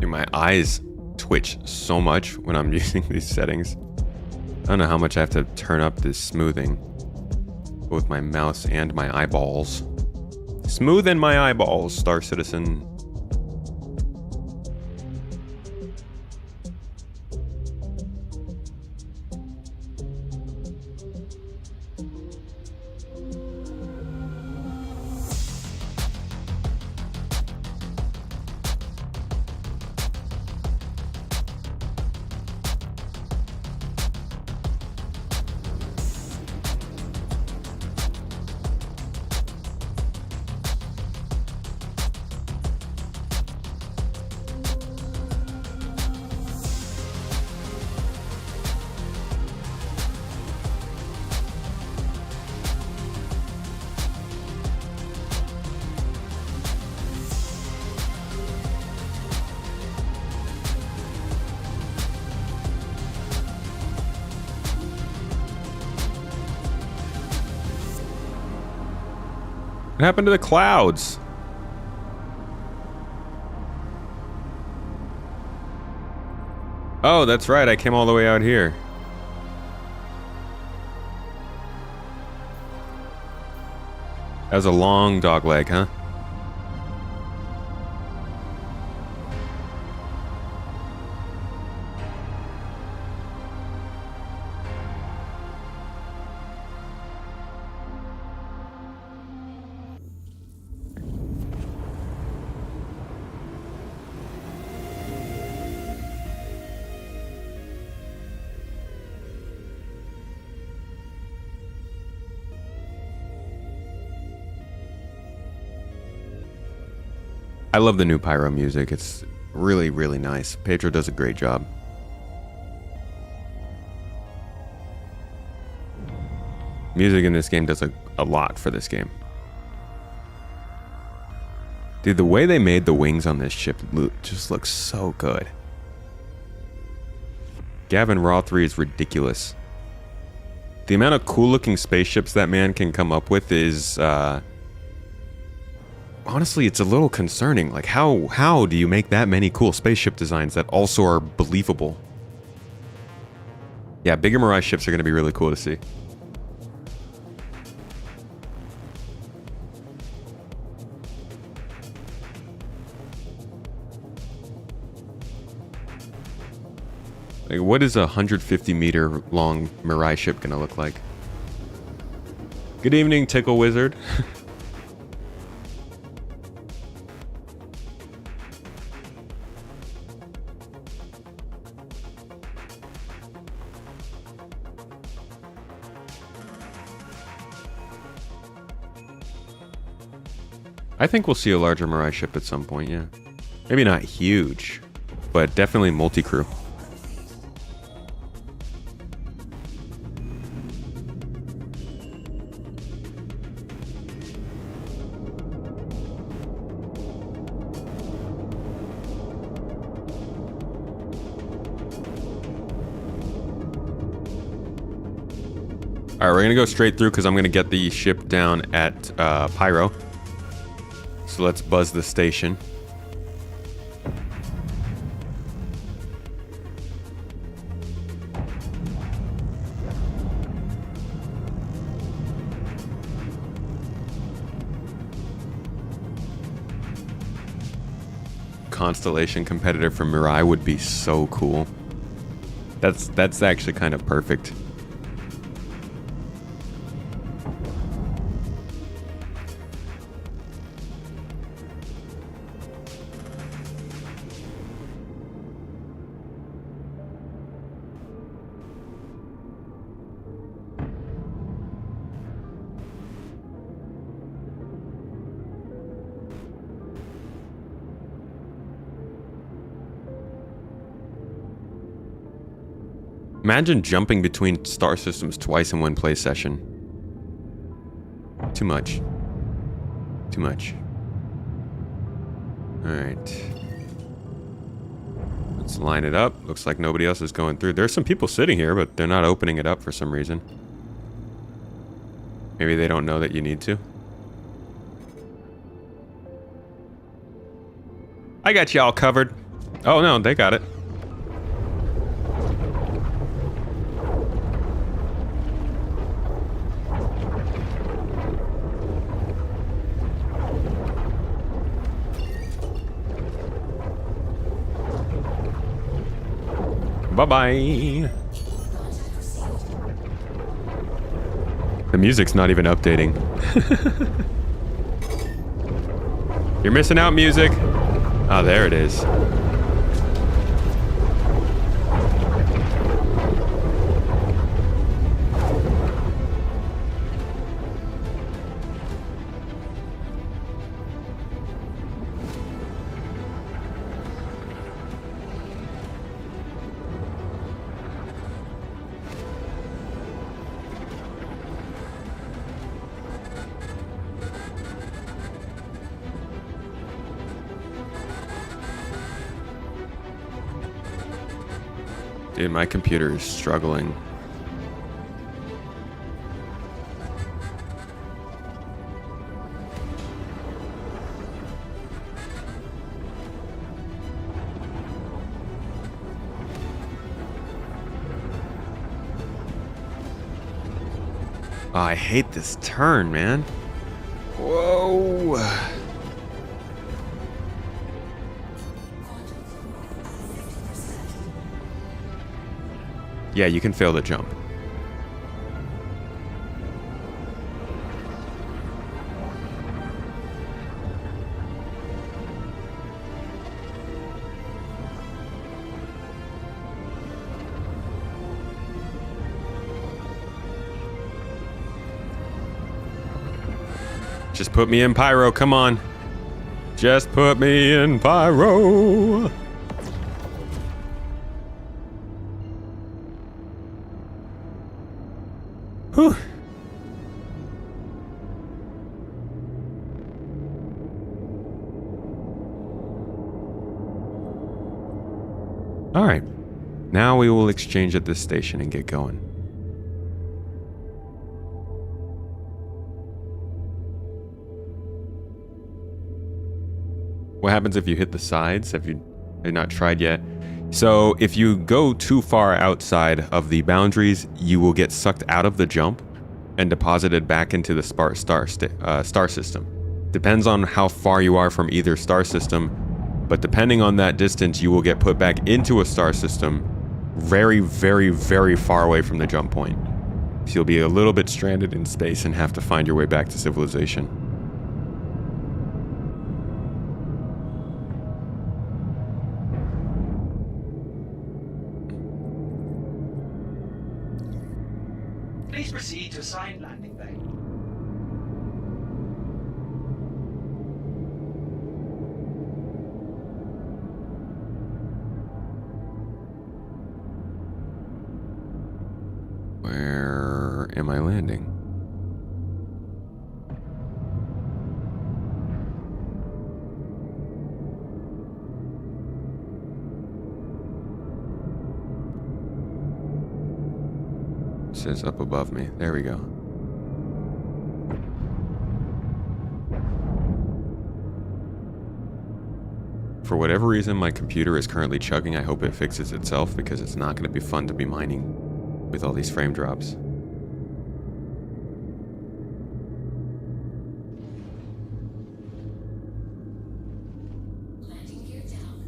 My eyes twitch so much when I'm using these settings. I don't know how much I have to turn up this smoothing. Both my mouse and my eyeballs. Smoothing my eyeballs, Star Citizen. What happened to the clouds? Oh, that's right. I came all the way out here. That was a long dog leg, huh? I love the new pyro music. It's really, really nice. Pedro does a great job. Music in this game does a lot for this game. Dude, the way they made the wings on this ship just looks so good. Gavin Raw 3 is ridiculous. The amount of cool looking spaceships that man can come up with is honestly, it's a little concerning. Like, how do you make that many cool spaceship designs that also are believable? Yeah, bigger Mirage ships are going to be really cool to see. Like, what is a 150-meter long Mirage ship going to look like? Good evening, Tickle Wizard. I think we'll see a larger Mirage ship at some point, yeah. Maybe not huge, but definitely multi-crew. Alright, we're gonna go straight through because I'm gonna get the ship down at Pyro. So let's buzz the station. Constellation competitor for Mirai would be so cool. That's actually kind of perfect. Imagine jumping between star systems twice in one play session. Too much. Too much. Alright. Let's line it up. Looks like nobody else is going through. There's some people sitting here, but they're not opening it up for some reason. Maybe they don't know that you need to. I got y'all covered. Oh no, they got it. Bye-bye. The music's not even updating. You're missing out, music. Oh, there it is. Dude, my computer is struggling. Oh, I hate this turn, man. Whoa. Yeah, you can fail the jump. Just put me in pyro, come on. Just put me in pyro. Whew. All right. Now we will exchange at this station and get going. What happens if you hit the sides? Have you not tried yet? So if you go too far outside of the boundaries, you will get sucked out of the jump and deposited back into the star system. Depends on how far you are from either star system, but depending on that distance, you will get put back into a star system very, very, very far away from the jump point. So you'll be a little bit stranded in space and have to find your way back to civilization. Please proceed to assigned landing bay. Where am I landing? It says up above me. There we go. For whatever reason, my computer is currently chugging. I hope it fixes itself because it's not going to be fun to be mining with all these frame drops.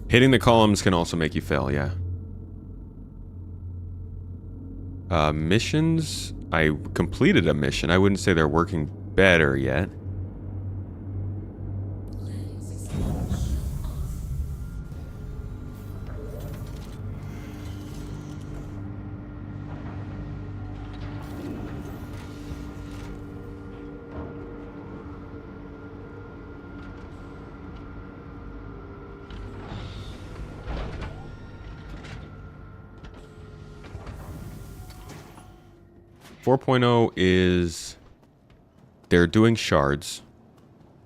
Hitting the columns can also make you fail, yeah. Missions. I completed a mission. I wouldn't say they're working better yet. Is they're doing shards.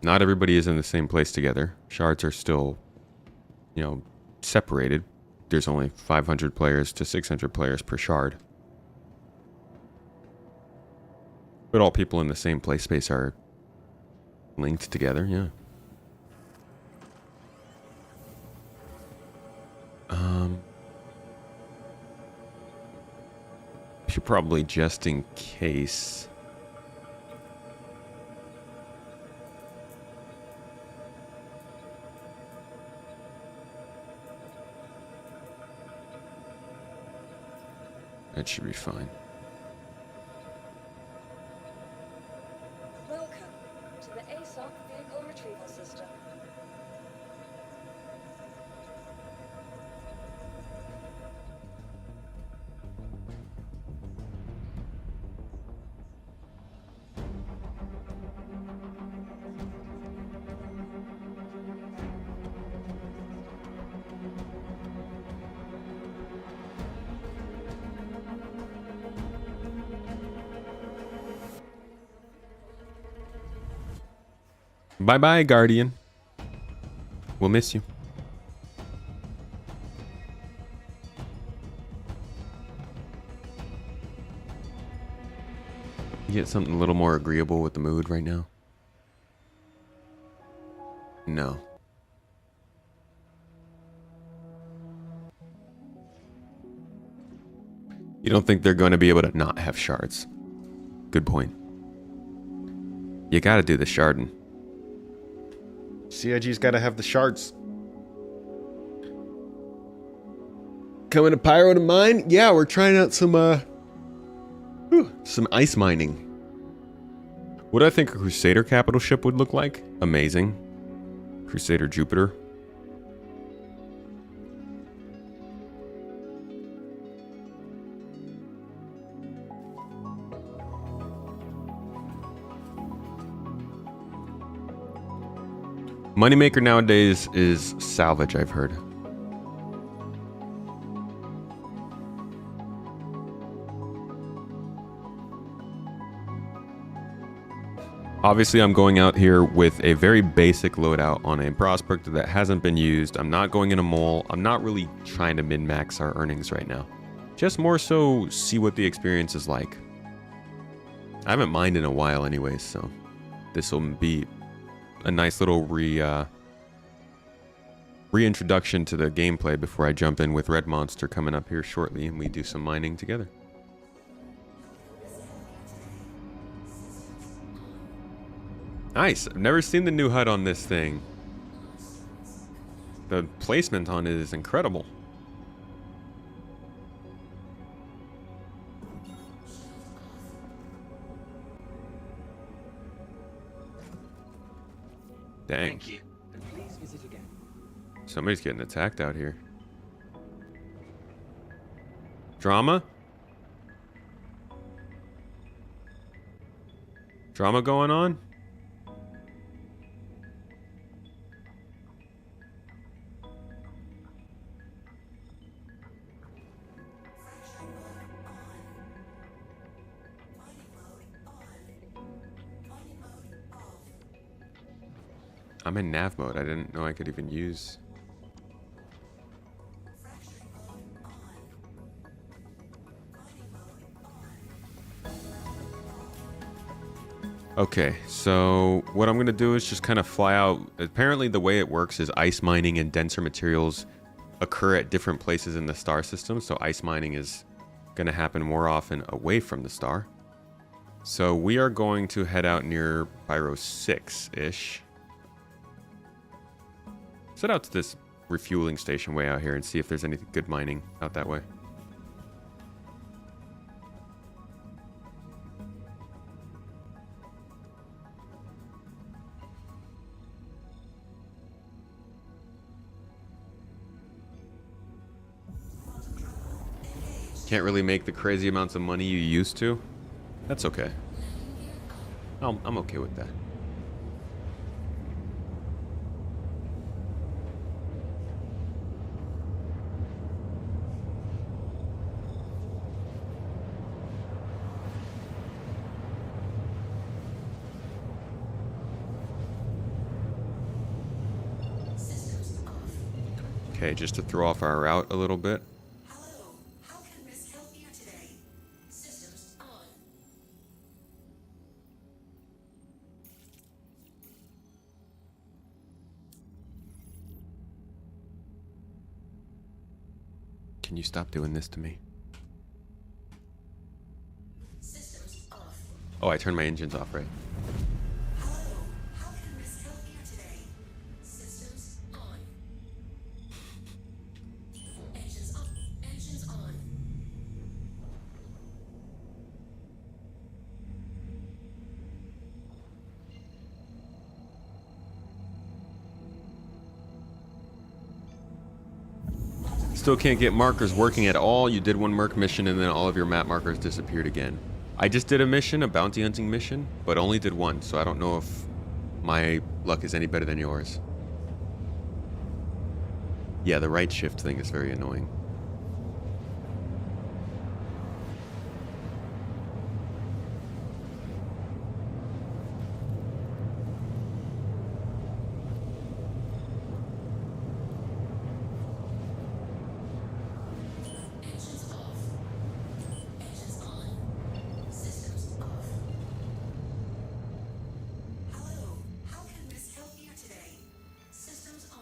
Not everybody is in the same place together. Shards are still, you know, separated. There's only 500 players to 600 players per shard. But all people in the same play space are linked together, yeah. Should probably, just in case, that should be fine. Welcome to the ASOC vehicle retrieval system. Bye-bye, Guardian. We'll miss you. You get something a little more agreeable with the mood right now? No. You don't think they're going to be able to not have shards? Good point. You gotta do the sharding. CIG's gotta have the shards. Coming to Pyro to mine? Yeah, we're trying out some ice mining. What do I think a Crusader capital ship would look like? Amazing. Crusader Jupiter. Moneymaker nowadays is salvage, I've heard. Obviously, I'm going out here with a very basic loadout on a prospector that hasn't been used. I'm not going in a mole. I'm not really trying to min-max our earnings right now. Just more so see what the experience is like. I haven't mined in a while anyways, so this will be a nice little reintroduction to the gameplay before I jump in with Red Monster coming up here shortly and we do some mining together. Nice. I've never seen the new HUD on this thing. The placement on it is incredible. Dang. Thank you. And please visit again. Somebody's getting attacked out here. Drama? Drama going on? I'm in nav mode. I didn't know I could even use. Okay, so what I'm going to do is just kind of fly out. Apparently the way it works is ice mining and denser materials occur at different places in the star system. So ice mining is going to happen more often away from the star. So we are going to head out near Pyro 6-ish. Set out to this refueling station way out here and see if there's any good mining out that way. Can't really make the crazy amounts of money you used to. That's okay. I'm okay with that. Okay, just to throw off our route a little bit. Hello, how can Miss help you today? Systems on. Can you stop doing this to me? Systems off. Oh, I turned my engines off, right? Hello, how can Miss help you today? Systems on. Engines up. Engines on. Still can't get markers working at all. You did one merc mission and then all of your map markers disappeared again. I just did a mission, a bounty hunting mission, but only did one, so I don't know if my luck is any better than yours. Yeah, the right shift thing is very annoying. Engines off. Engines on. Systems off. Hello, how can Miss help you today? Systems on.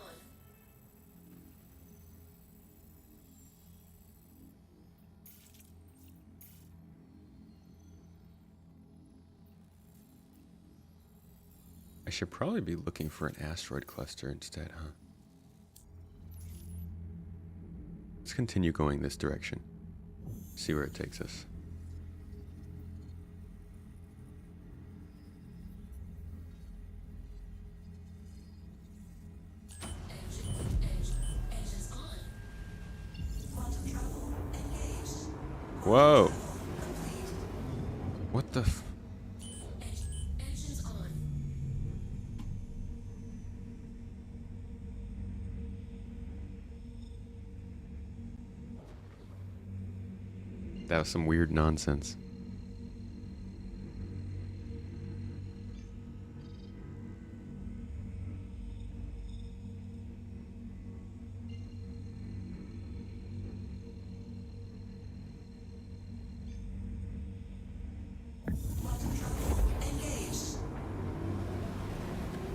I should probably be looking for an asteroid cluster instead, huh? Let's continue going this direction. See where it takes us. Engines on. Quantum travel engaged. Whoa! What the f... Engines on. That was some weird nonsense.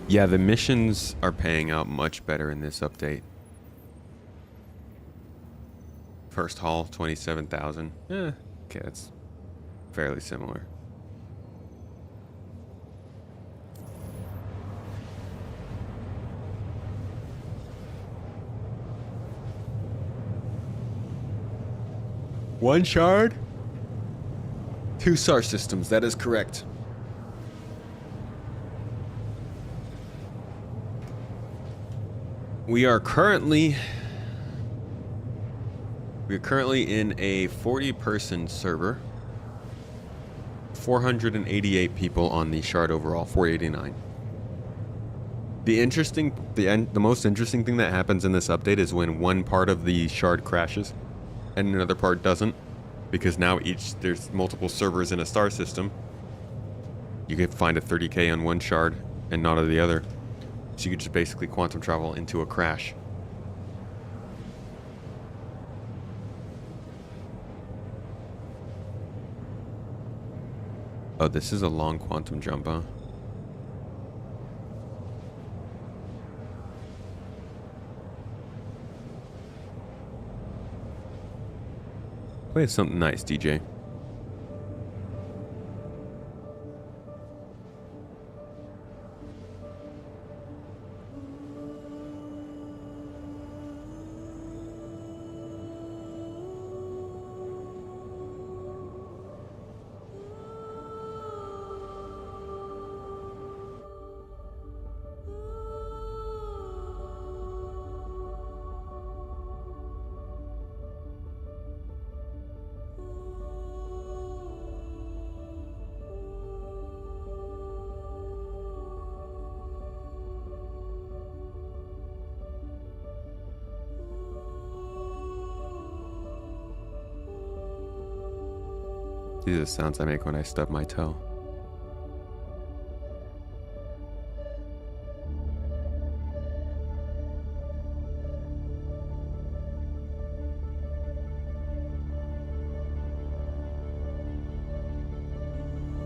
Yeah, the missions are paying out much better in this update. First haul, 27,000. Okay, that's fairly similar. One shard? 2 star systems, that is correct. We are currently in a 40-person server. 488 people on the shard overall, 489. The most interesting thing that happens in this update is when one part of the shard crashes and another part doesn't, because now there's multiple servers in a star system. You could find a 30k on one shard and not on the other. So you could just basically quantum travel into a crash. Oh, this is a long quantum jump, huh? Play something nice, DJ. These are the sounds I make when I stub my toe.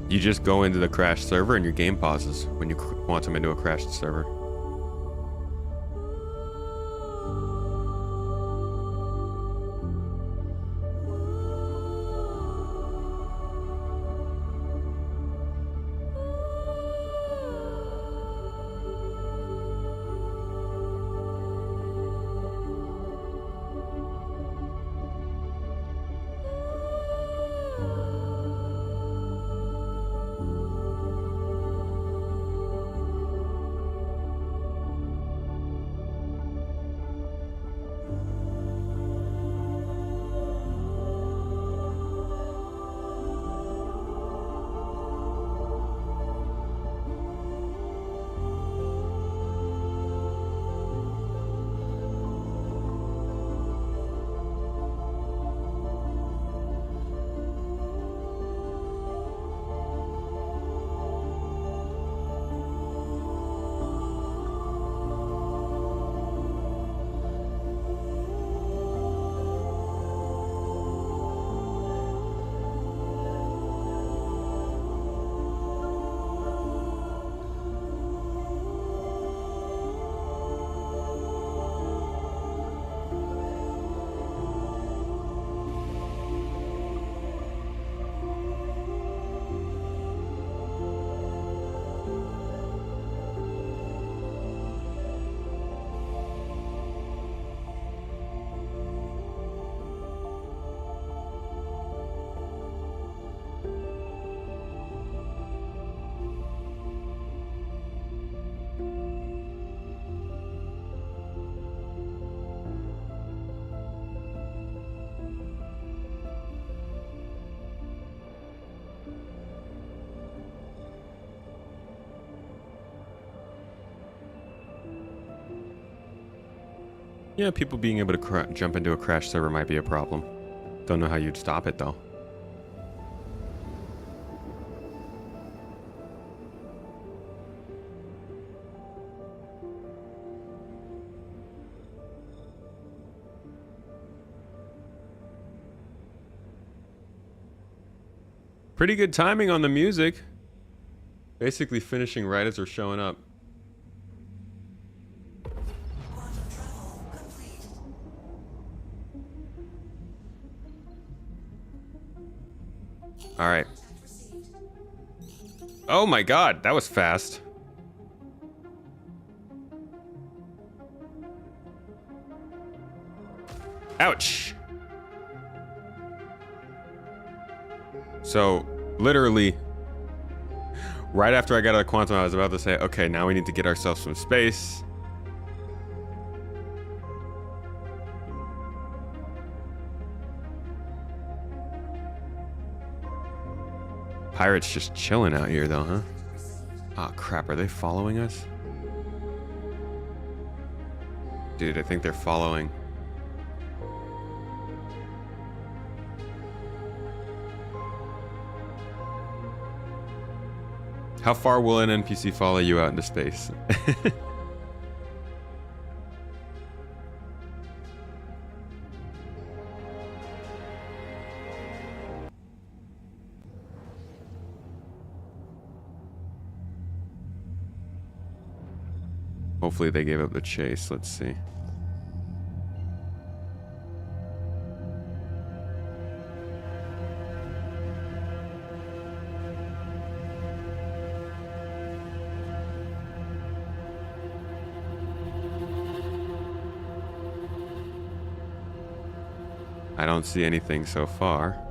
You just go into the crashed server and your game pauses when you quantum into a crashed server. Yeah, people being able to jump into a crash server might be a problem. Don't know how you'd stop it though. Pretty good timing on the music. Basically finishing right as we're showing up. All right. Oh my God, that was fast. Ouch. So, literally, right after I got out of quantum, I was about to say, okay, now we need to get ourselves some space. Pirates just chilling out here, though, huh? Oh, crap. Are they following us? Dude, I think they're following. How far will an NPC follow you out into space? Hopefully they gave up the chase. Let's see. I don't see anything so far.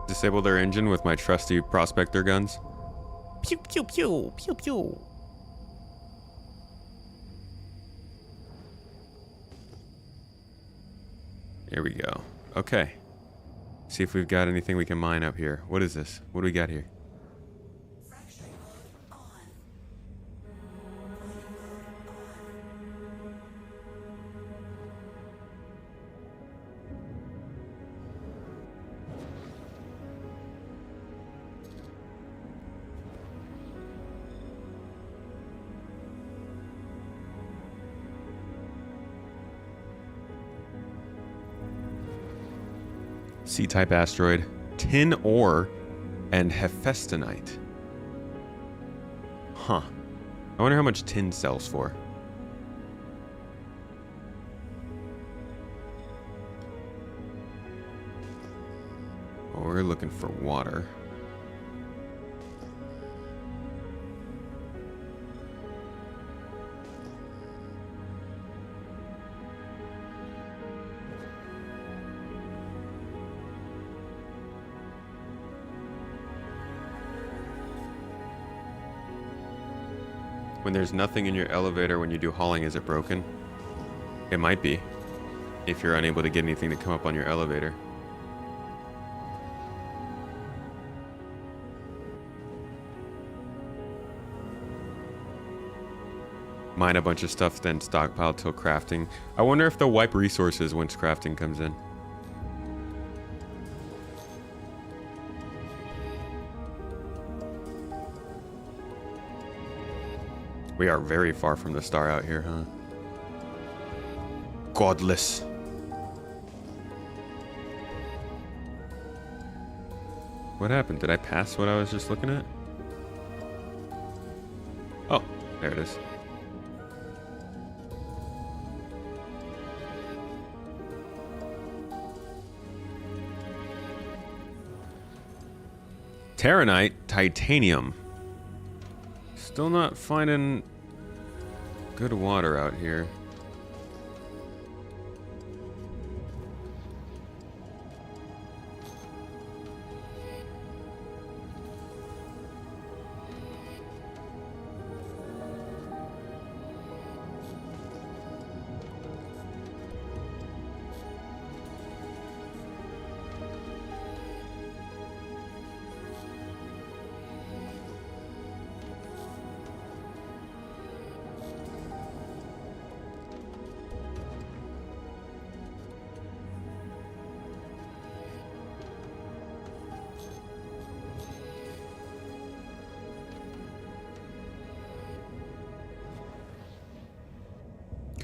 Disable their engine with my trusty prospector guns. Pew pew pew pew pew. Here we go. Okay. See if we've got anything we can mine up here. What is this? What do we got here? Fracturing mode on. C-type asteroid, tin ore, and Hephaestonite. Huh. I wonder how much tin sells for. Well, we're looking for water. When there's nothing in your elevator when you do hauling, is it broken? It might be, if you're unable to get anything to come up on your elevator. Mine a bunch of stuff, then stockpile till crafting. I wonder if they'll wipe resources once crafting comes in. We are very far from the star out here, huh? Godless. What happened? Did I pass what I was just looking at? There it is. Terranite, titanium. Still not finding good water out here.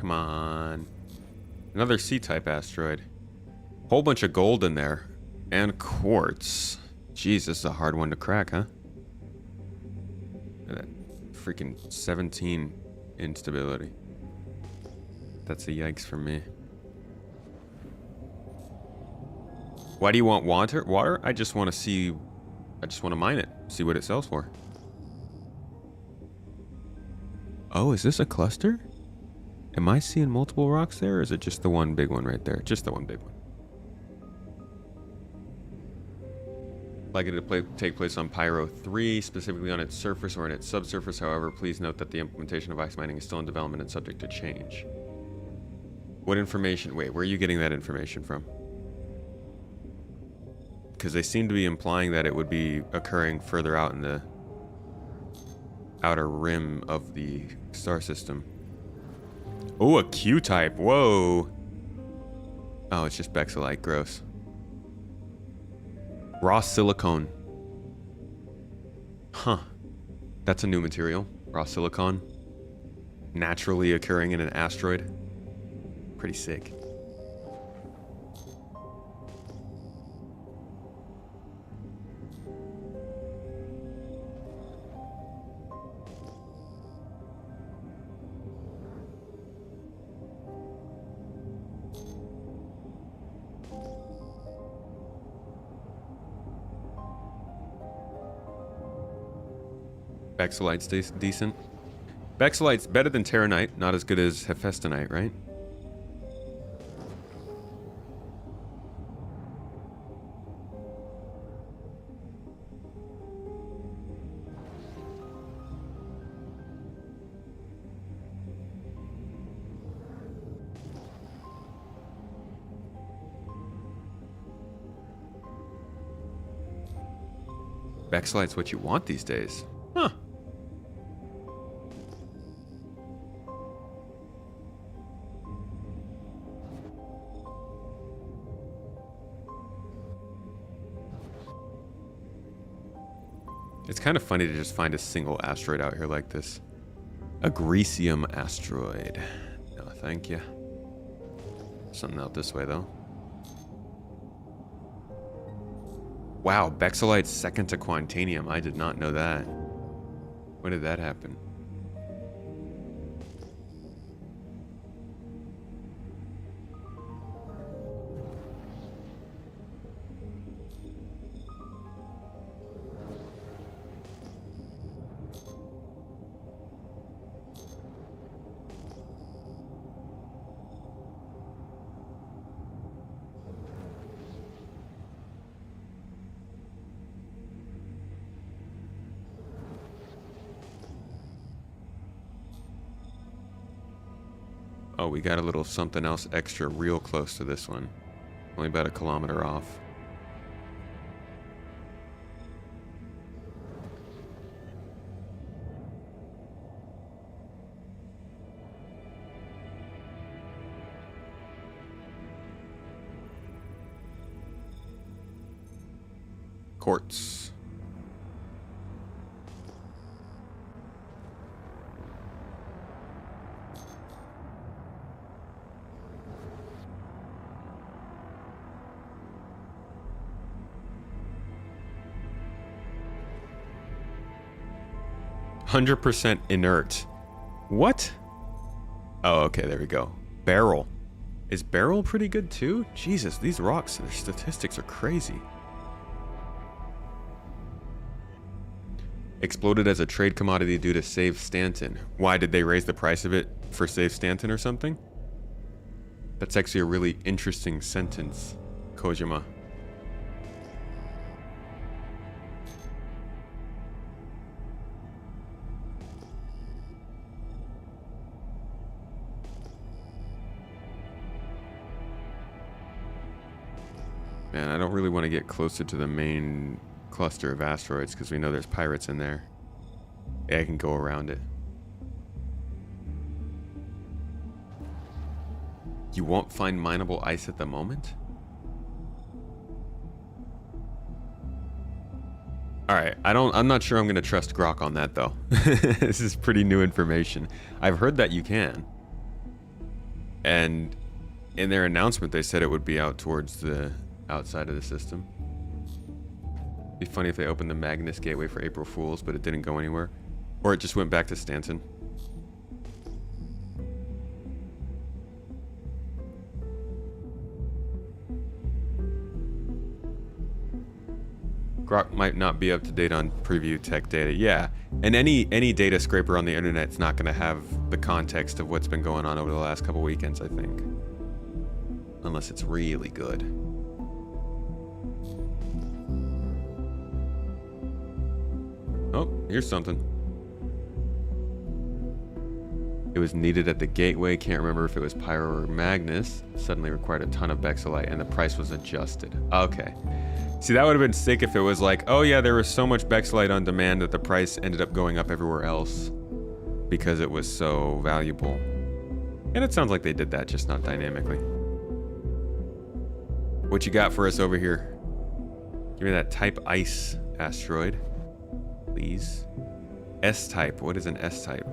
Come on. Another C-type asteroid. Whole bunch of gold in there. And quartz. Jeez, this is a hard one to crack, huh? Look at that freaking 17 instability. That's a yikes for me. Why do you want water? Water? I just want to see... I just want to mine it. See what it sells for. Oh, is this a cluster? Am I seeing multiple rocks there, or is it just the one big one right there? Just the one big one. Likely to take place on Pyro 3, specifically on its surface or in its subsurface. However, please note that the implementation of ice mining is still in development and subject to change. What information? Wait, where are you getting that information from? Because they seem to be implying that it would be occurring further out in the outer rim of the star system. Oh, a Q-type. Whoa. Oh, it's just Bexelite. Gross. Raw silicone. Huh. That's a new material. Raw silicon. Naturally occurring in an asteroid. Pretty sick. Bexelite's decent. Bexelite's better than Terranite, not as good as Hephaestonite, right? Bexelite's what you want these days. Huh. It's kind of funny to just find a single asteroid out here like this. A Grecium asteroid. No, thank you. Something out this way, though. Wow, Bexelite's second to Quantanium. I did not know that. When did that happen? Oh, we got a little something else extra real close to this one. Only about 1 kilometer off. Quartz. %, inert. What? Oh, okay, there we go. Barrel. Is barrel pretty good too? Jesus, these rocks, their statistics are crazy. Exploded as a trade commodity due to Save Stanton. Why did they raise the price of it for Save Stanton or something? That's actually a really interesting sentence, Kojima. Man, I don't really want to get closer to the main cluster of asteroids because we know there's pirates in there. Yeah, I can go around it. You won't find mineable ice at the moment? Alright, I'm not sure I'm gonna trust Grok on that though. This is pretty new information. I've heard that you can. And in their announcement they said it would be out towards the outside of the system. Be funny if they opened the Magnus Gateway for April Fools, but it didn't go anywhere. Or it just went back to Stanton. Grok might not be up to date on preview tech data. Yeah, and any data scraper on the internet's not going to have the context of what's been going on over the last couple weekends, I think. Unless it's really good. Oh, here's something. It was needed at the gateway. Can't remember if it was Pyro or Magnus. Suddenly required a ton of Bexelite and the price was adjusted. Okay. See, that would have been sick if it was like, oh yeah, there was so much Bexelite on demand that the price ended up going up everywhere else because it was so valuable. And it sounds like they did that, just not dynamically. What you got for us over here? Give me that type ice asteroid, please. S-type. What is an S-type?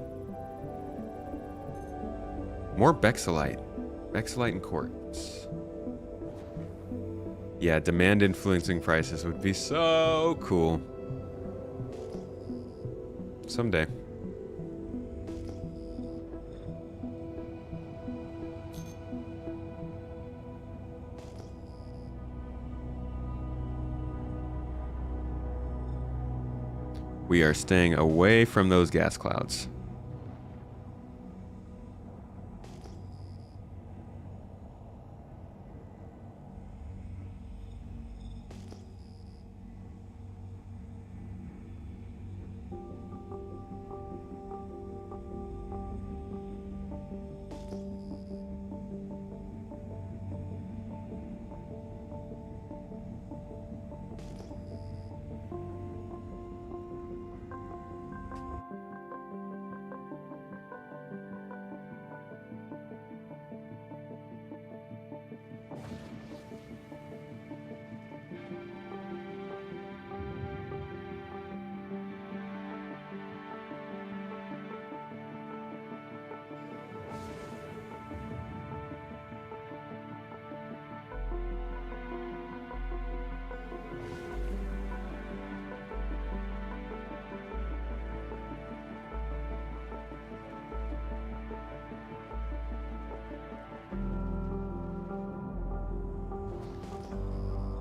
More Bexelite. Bexelite and quartz. Yeah, demand influencing prices would be so cool. Someday. We are staying away from those gas clouds.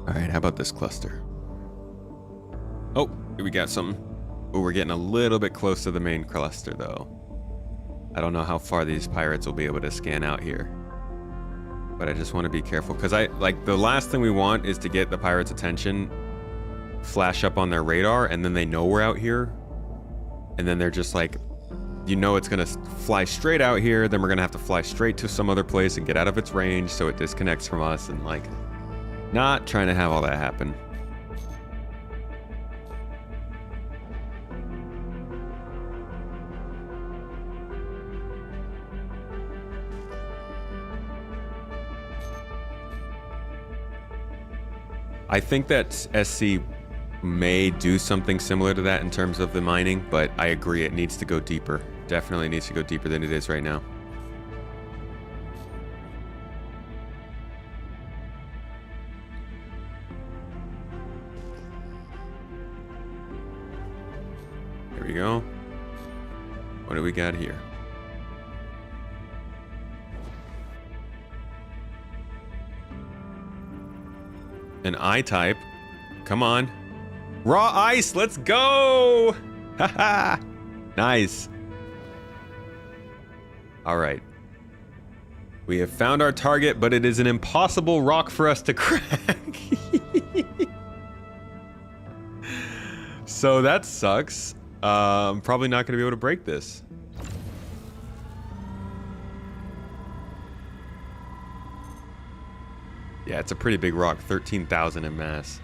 Alright, how about this cluster? Oh, we got something. Oh, we're getting a little bit close to the main cluster, though. I don't know how far these pirates will be able to scan out here. But I just want to be careful, because the last thing we want is to get the pirates' attention, flash up on their radar, and then they know we're out here. And then they're just like, you know it's going to fly straight out here, then we're going to have to fly straight to some other place and get out of its range so it disconnects from us, and like... Not trying to have all that happen. I think that SC may do something similar to that in terms of the mining, but I agree it needs to go deeper. Definitely needs to go deeper than it is right now. Here we go. What do we got here? An I-type. Come on. Raw ice, let's go! Haha! Nice. Alright. We have found our target, but it is an impossible rock for us to crack. So that sucks. I'm probably not going to be able to break this. Yeah, it's a pretty big rock, 13,000 in mass.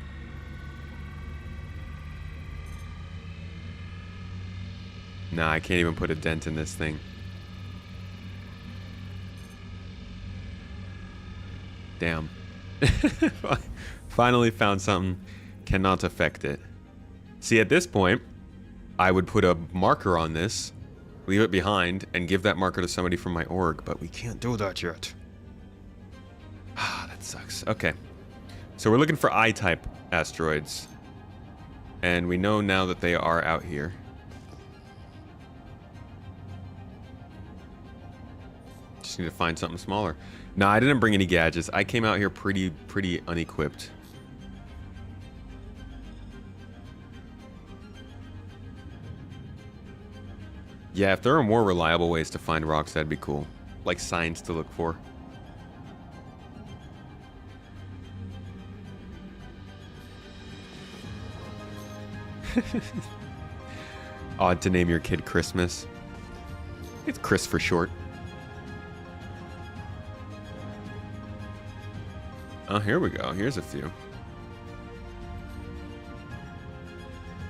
Nah, I can't even put a dent in this thing. Damn. Finally found something. Cannot affect it. See, at this point, I would put a marker on this, leave it behind, and give that marker to somebody from my org, but we can't do that yet. Ah, that sucks. Okay. So we're looking for I-type asteroids. And we know now that they are out here. Just need to find something smaller. No, I didn't bring any gadgets. I came out here pretty unequipped. Yeah, if there are more reliable ways to find rocks, that'd be cool. Like signs to look for. Odd to name your kid Christmas. It's Chris for short. Oh, here we go. Here's a few.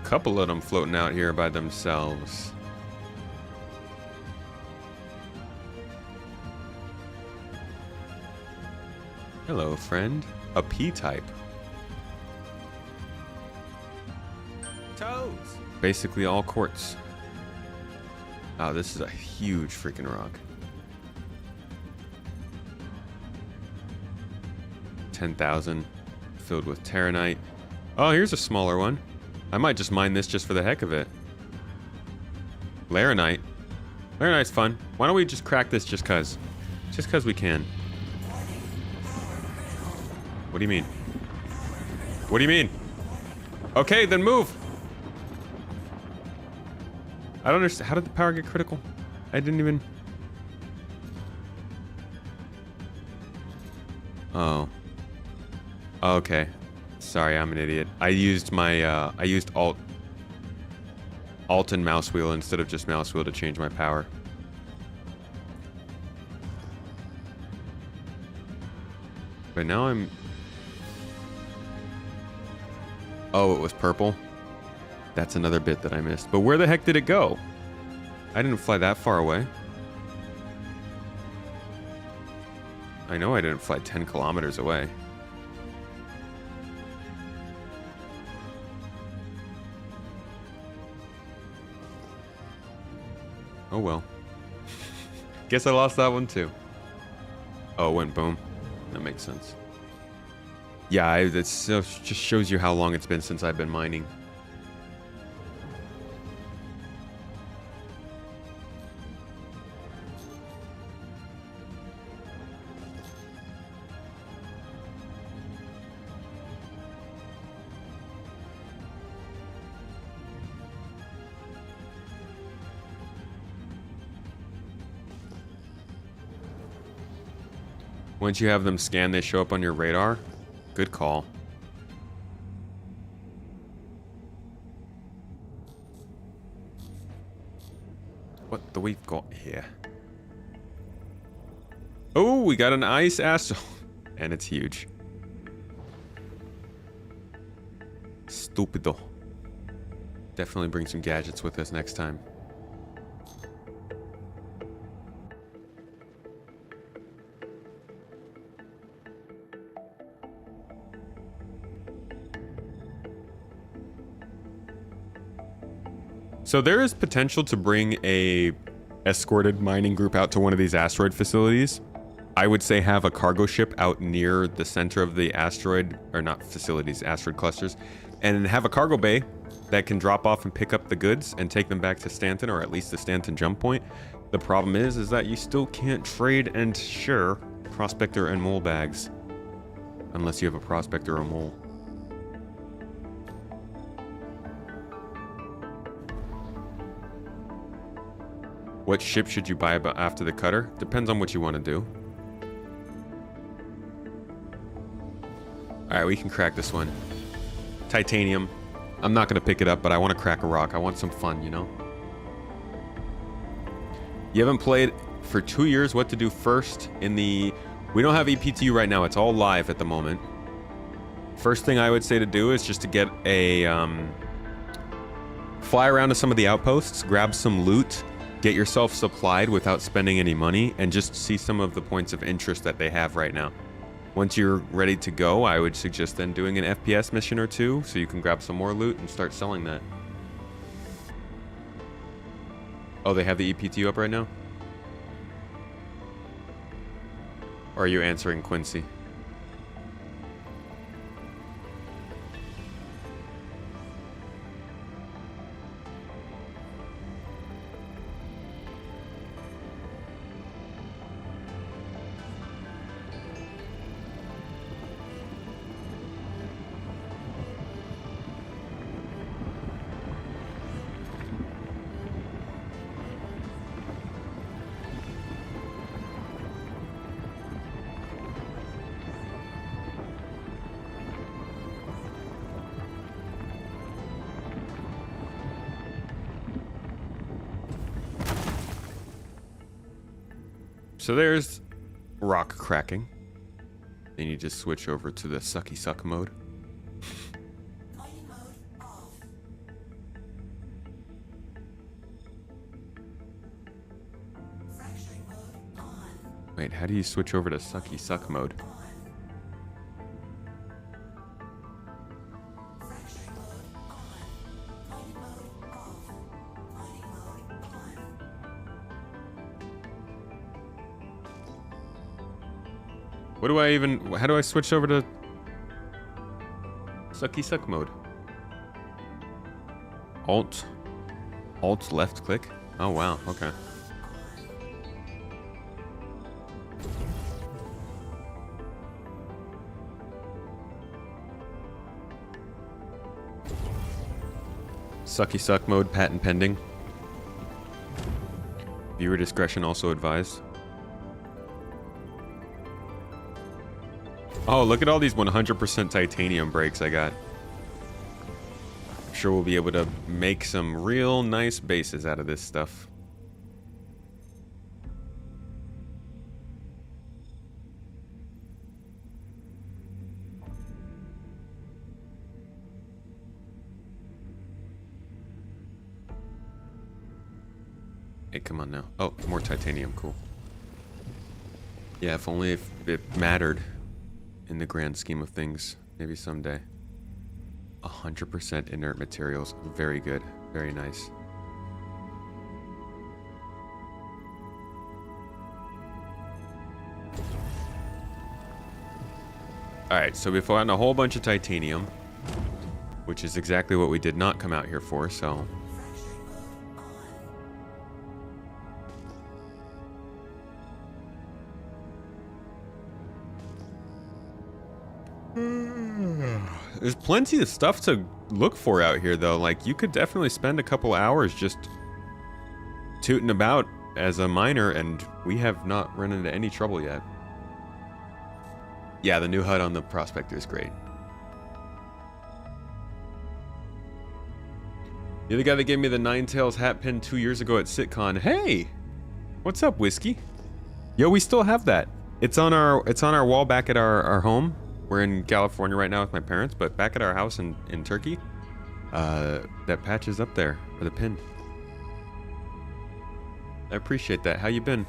Couple of them floating out here by themselves. Hello, friend. A P-type. Toes. Basically all quartz. Oh, this is a huge freaking rock. 10,000 filled with Terranite. Oh, here's a smaller one. I might just mine this just for the heck of it. Laranite. Laranite's fun. Why don't we just crack this just cuz? Just cuz we can. What do you mean? What do you mean? Okay, then move. I don't understand. How did the power get critical? I didn't even... Oh. Okay. Sorry, I'm an idiot. I used my, I used Alt and mouse wheel instead of just mouse wheel to change my power. But now I'm... Oh, it was purple? That's another bit that I missed. But where the heck did it go? I didn't fly that far away. I know I didn't fly 10 kilometers away. Oh well. Guess I lost that one too. Oh, it went boom. That makes sense. Yeah, it just shows you how long it's been since I've been mining. Once you have them scanned, they show up on your radar. Good call. What do we got here? Oh, we got an ice astral. And it's huge. Stupido. Definitely bring some gadgets with us next time. So there is potential to bring a escorted mining group out to one of these asteroid facilities. I would say have a cargo ship out near the center of the asteroid, or not facilities, asteroid clusters, and have a cargo bay that can drop off and pick up the goods and take them back to Stanton, or at least the Stanton jump point. The problem is that you still can't trade and share Prospector and Mole bags. unless you have a prospect or a mole. What ship should you buy after the cutter? Depends on what you want to do. Alright, we can crack this one. Titanium. I'm not going to pick it up, but I want to crack a rock. I want some fun, you know? You haven't played for 2 years. What to do first in the... We don't have EPTU right now. It's all live at the moment. First thing I would say to do is just to get a... fly around to some of the outposts, grab some loot, get yourself supplied without spending any money, and just see some of the points of interest that they have right now. Once you're ready to go, I would suggest then doing an FPS mission or two so you can grab some more loot and start selling that. Oh, they have the EPTU up right now? Or are you answering Quincy? So there's rock cracking. Then you just switch over to the sucky suck mode. Mining mode off. Fracturing mode on. Wait, how do you switch over to sucky suck mode? Fracturing mode on. Mining mode off. Mining mode on. What do I even... How do I switch over to sucky suck mode? Alt left click? Oh wow, okay. Sucky suck mode, patent pending. Viewer discretion also advised. Oh, look at all these 100% titanium brakes I got. I'm sure we'll be able to make some real nice bases out of this stuff. Hey, come on now. Oh, more titanium, cool. Yeah, if only if it mattered. In the grand scheme of things, maybe someday. 100% inert materials, very good, very nice. Alright, so we found a whole bunch of titanium, which is exactly what we did not come out here for, so... There's plenty of stuff to look for out here, though. Like, you could definitely spend a couple hours just tooting about as a miner, and we have not run into any trouble yet. Yeah, the new HUD on the Prospector is great. You're the guy that gave me the Ninetales hat pin 2 years ago at SitCon. Hey! What's up, Whiskey? Yo, we still have that. It's on our wall back at our home. We're in California right now with my parents, but back at our house in Turkey, that patch is up there, or the pin. I appreciate that. How you been?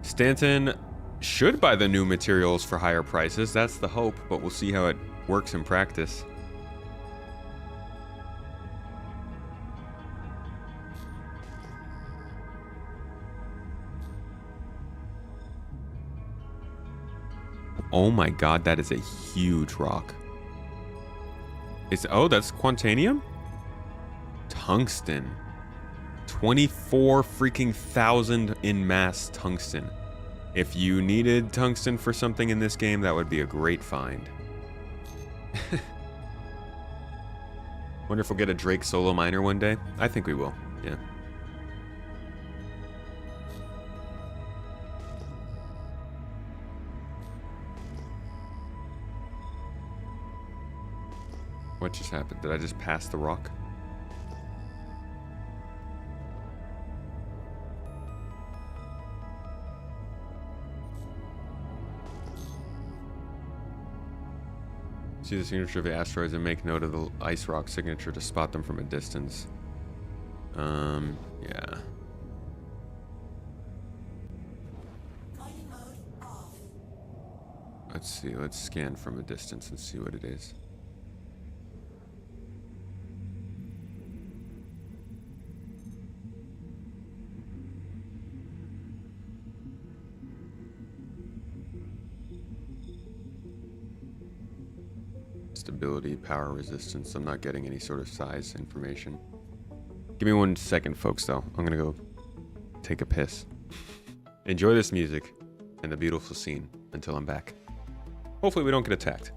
Stanton should buy the new materials for higher prices. That's the hope, but we'll see how it works in practice. Oh my god, that is a huge rock. Oh, that's Quantanium? Tungsten. 24 freaking thousand in mass tungsten. If you needed tungsten for something in this game, that would be a great find. Wonder if we'll get a Drake solo miner one day. I think we will, yeah. What just happened? Did I just pass the rock? See the signature of the asteroids and make note of the ice rock signature to spot them from a distance. Yeah. Let's see, let's scan from a distance and see what it is. Stability, power, resistance. I'm not getting any sort of size information. Give me 1 second, folks, though. I'm gonna go take a piss. Enjoy this music and the beautiful scene until I'm back. Hopefully we don't get attacked.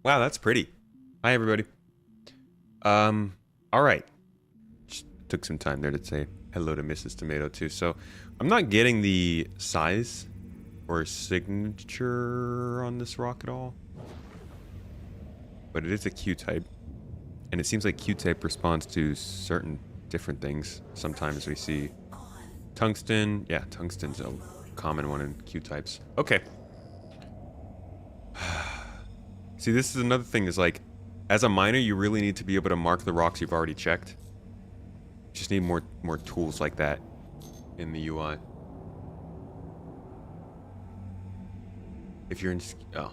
Wow, that's pretty. Hi, everybody. All right. Just took some time there to say hello to Mrs. Tomato, too. So, I'm not getting the size or signature on this rock at all. But it is a Q-type. And it seems like Q-type responds to certain different things. Sometimes we see tungsten. Yeah, tungsten's a common one in Q-types. Okay. See, this is another thing is like, as a miner, you really need to be able to mark the rocks you've already checked. You just need more tools like that in the UI. If you're in... Oh.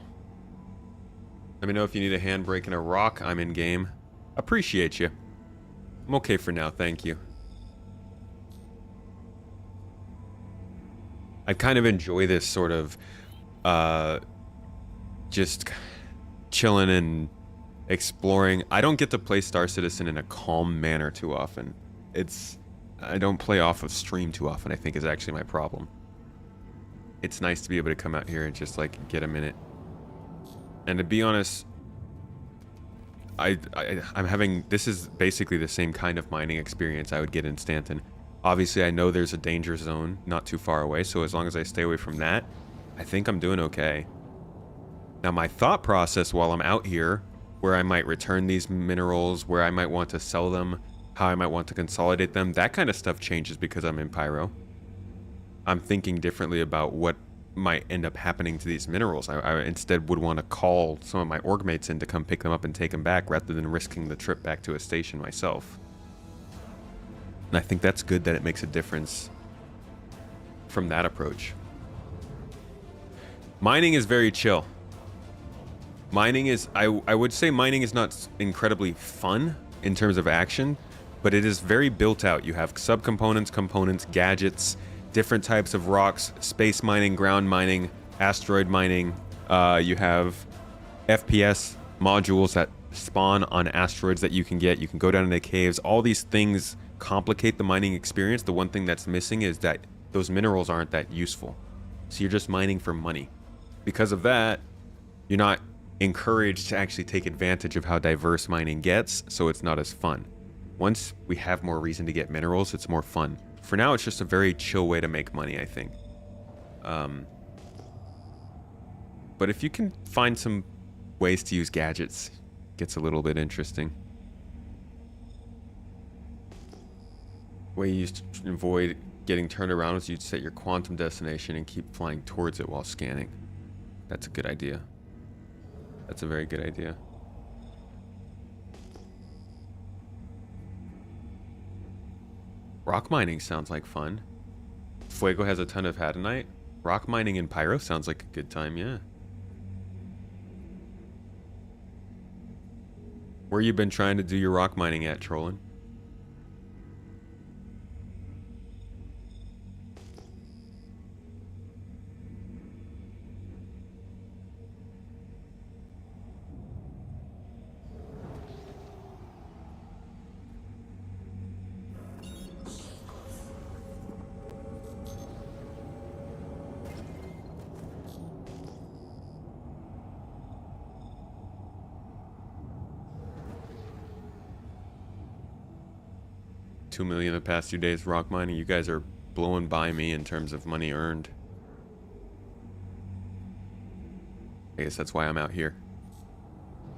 Let me know if you need a hand breaking a rock. I'm in game. Appreciate you. I'm okay for now, thank you. I kind of enjoy this sort of... just... chilling and exploring. I don't get to play Star Citizen in a calm manner too often. I don't play off of stream too often, I think is actually my problem. It's nice to be able to come out here and just like get a minute. And to be honest, I'm having, this is basically the same kind of mining experience I would get in Stanton. Obviously I know there's a danger zone not too far away, so as long as I stay away from that, I think I'm doing okay. Now, my thought process while I'm out here, where I might return these minerals, where I might want to sell them, how I might want to consolidate them, that kind of stuff changes because I'm in Pyro. I'm thinking differently about what might end up happening to these minerals. I instead would want to call some of my org mates in to come pick them up and take them back rather than risking the trip back to a station myself. And I think that's good that it makes a difference from that approach. Mining is very chill. Mining is, I would say mining is not incredibly fun in terms of action, but it is very built out. You have subcomponents, components, gadgets, different types of rocks, space mining, ground mining, asteroid mining. You have FPS modules that spawn on asteroids that you can get. You can go down into caves. All these things complicate the mining experience. The one thing that's missing is that those minerals aren't that useful. So you're just mining for money. Because of that, you're not encouraged to actually take advantage of how diverse mining gets, so it's not as fun. Once we have more reason to get minerals, it's more fun. For now, it's just a very chill way to make money, I think. But if you can find some ways to use gadgets, it gets a little bit interesting. Way you used to avoid getting turned around is you'd set your quantum destination and keep flying towards it while scanning. That's a good idea. That's a very good idea. Rock mining sounds like fun. Fuego has a ton of hadanite. Rock mining in Pyro sounds like a good time, yeah. Where you been trying to do your rock mining at, Trollin? 2 million the past 2 days rock mining. You guys are blowing by me in terms of money earned. I guess that's why I'm out here.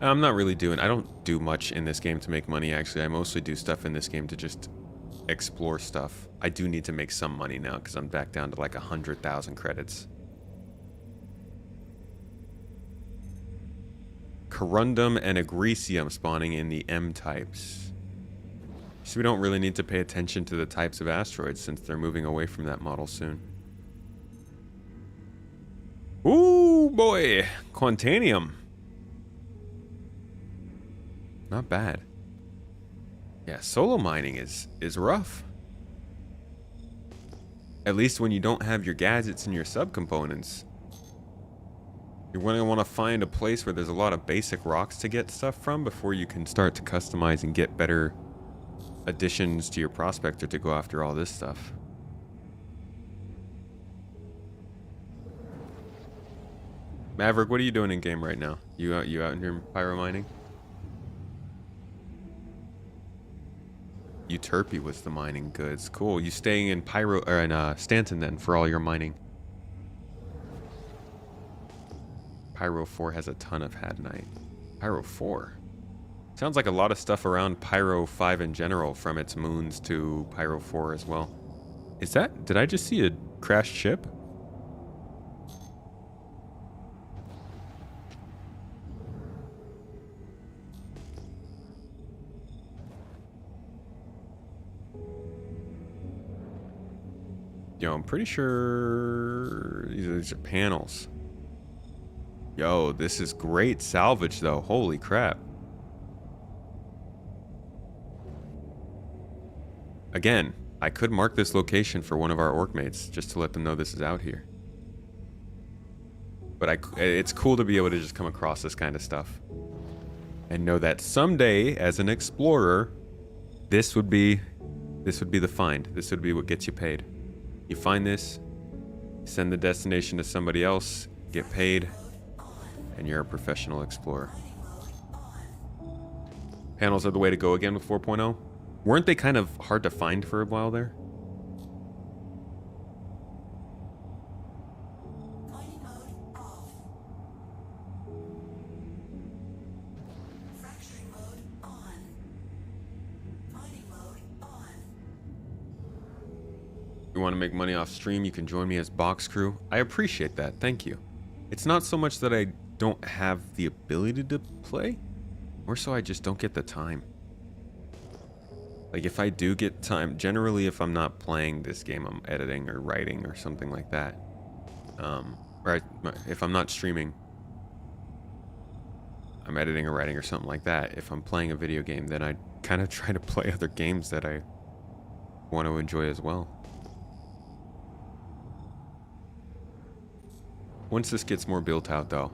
I'm not really I don't do much in this game to make money, actually. I mostly do stuff in this game to just explore stuff. I do need to make some money now because I'm back down to like 100,000 credits. Corundum and Agricium spawning in the M types. So we don't really need to pay attention to the types of asteroids since they're moving away from that model soon. Ooh, boy. Quantanium. Not bad. Yeah, solo mining is rough. At least when you don't have your gadgets and your subcomponents. You're going to want to find a place where there's a lot of basic rocks to get stuff from before you can start to customize and get better additions to your prospector to go after all this stuff. Maverick, what are you doing in game right now? You out in here pyro mining? Euterpe was the mining goods. Cool. You staying in Pyro or in Stanton then for all your mining. Pyro 4 has a ton of hadanite. Pyro 4. Sounds like a lot of stuff around Pyro 5 in general, from its moons to Pyro 4 as well. Is that... Did I just see a crashed ship? Yo, I'm pretty sure these are panels. Yo, this is great salvage though. Holy crap. Again, I could mark this location for one of our orc mates just to let them know this is out here. But it's cool to be able to just come across this kind of stuff and know that someday as an explorer, this would be the find. This would be what gets you paid. You find this, send the destination to somebody else, get paid, and you're a professional explorer. Panels are the way to go again with 4.0. Weren't they kind of hard to find for a while there? You want to make money off stream, you can join me as box crew. I appreciate that. Thank you. It's not so much that I don't have the ability to play, more so I just don't get the time. Like if I do get time, generally if I'm not playing this game, I'm editing or writing or something like that. If I'm not streaming, I'm editing or writing or something like that. If I'm playing a video game, then I kind of try to play other games that I want to enjoy as well. Once this gets more built out though,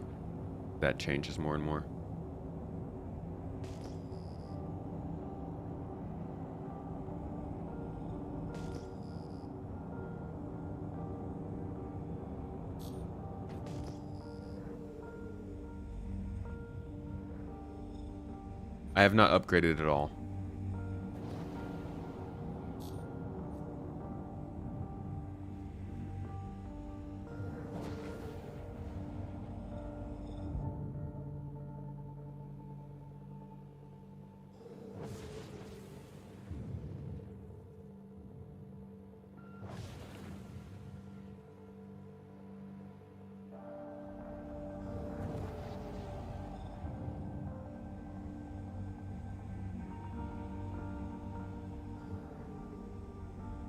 that changes more and more. I have not upgraded at all.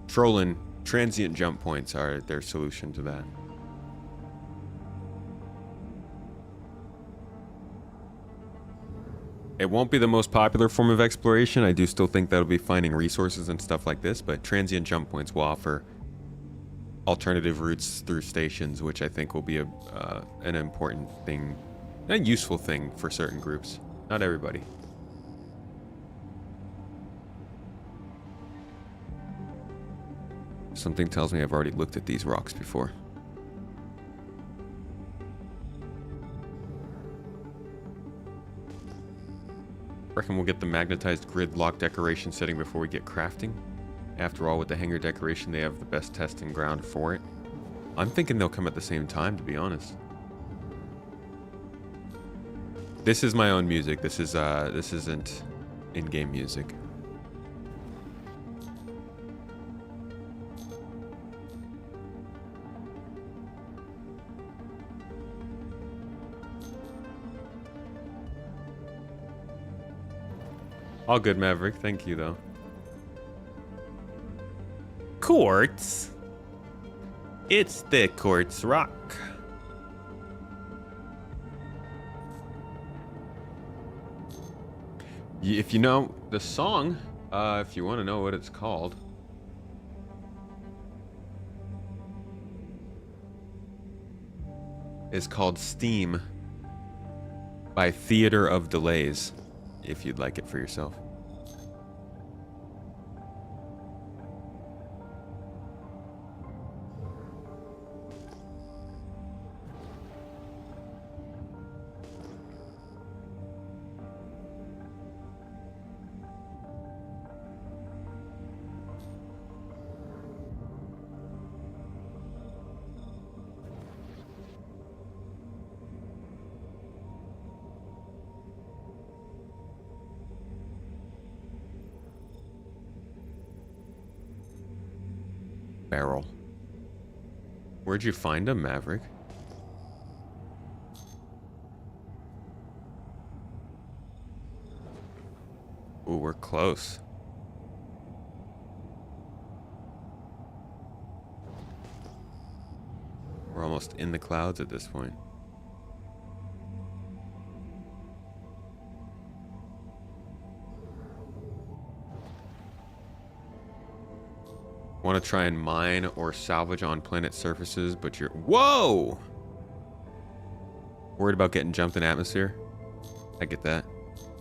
Trolling transient jump points are their solution to that. It won't be the most popular form of exploration. I do still think that'll be finding resources and stuff like this, but transient jump points will offer alternative routes through stations, which I think will be an important thing, a useful thing for certain groups. Not everybody. Something tells me I've already looked at these rocks before. Reckon we'll get the magnetized grid lock decoration setting before we get crafting. After all, with the hangar decoration, they have the best testing ground for it. I'm thinking they'll come at the same time, to be honest. This is my own music. This isn't in-game music. All good, Maverick. Thank you, though. Quartz. It's the quartz rock. If you know the song, if you want to know what it's called. It's called Steam by Theater of Delays, if you'd like it for yourself. Barrel. Where'd you find him, Maverick? Ooh, we're close. We're almost in the clouds at this point. Want to try and mine or salvage on planet surfaces, but you're... Whoa! Worried about getting jumped in atmosphere? I get that.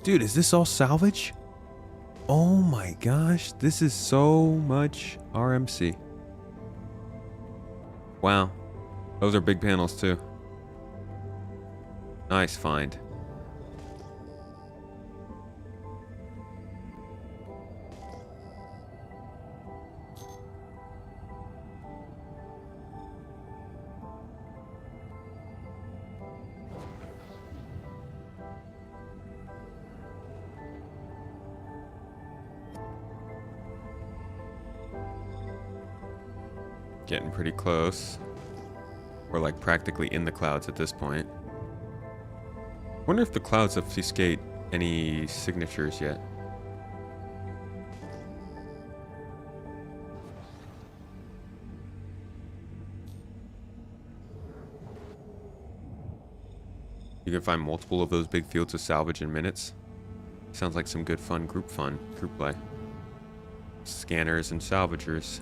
Dude, is this all salvage? Oh my gosh, this is so much RMC. Wow. Those are big panels too. Nice find. Getting pretty close. We're like practically in the clouds at this point. Wonder if the clouds obfuscate any signatures yet. You can find multiple of those big fields of salvage in minutes. Sounds like some good group play. Scanners and salvagers.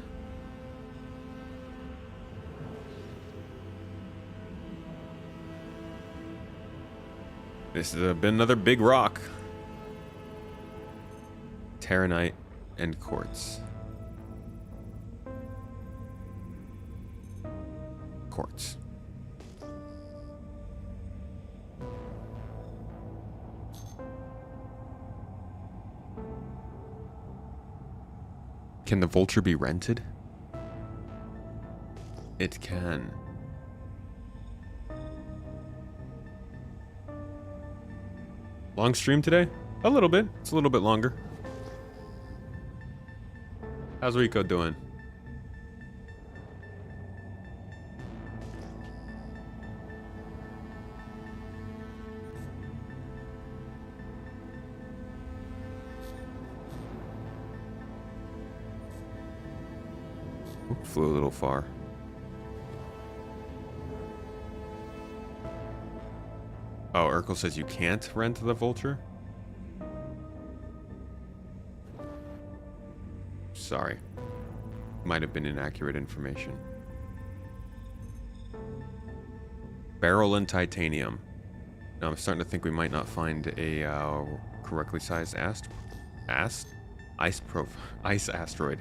This has been another big rock. Terranite and quartz. Quartz. Can the vulture be rented? It can. Long stream today? A little bit. It's a little bit longer. How's Rico doing? Oop, flew a little far. Oh, Urkel says you can't rent the vulture? Sorry. Might have been inaccurate information. Barrel and titanium. Now I'm starting to think we might not find a correctly sized ice asteroid.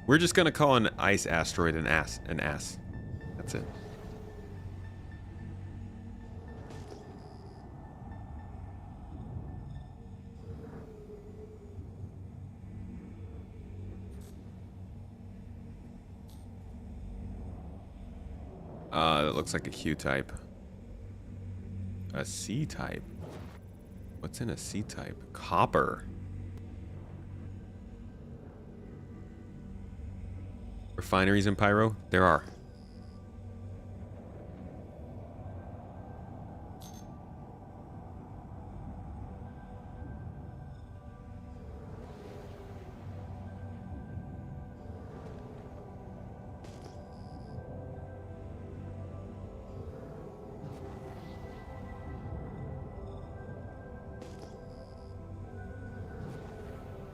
We're just gonna call an ice asteroid an ass. That's it. That looks like a Q type. A C type. What's in a C type? Copper. Refineries in Pyro? There are.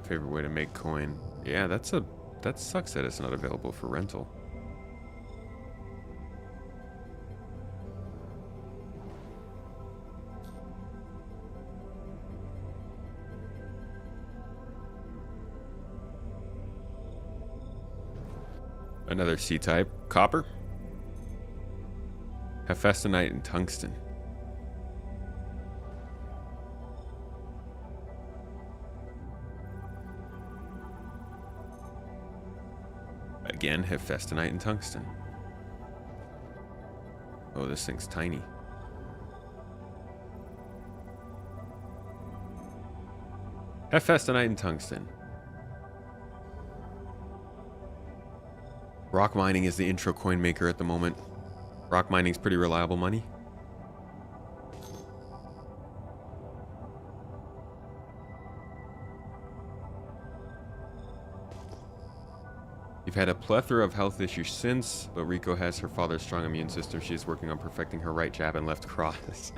Favorite way to make coin. Yeah, that sucks that it's not available for rental. Another C-type. Copper. Hephaestonite and tungsten. Again, Hephaestonite and tungsten. Oh, this thing's tiny. Hephaestonite and tungsten. Rock mining is the intro coin maker at the moment. Rock mining's pretty reliable money. You've had a plethora of health issues since, but Rico has her father's strong immune system. She is working on perfecting her right jab and left cross.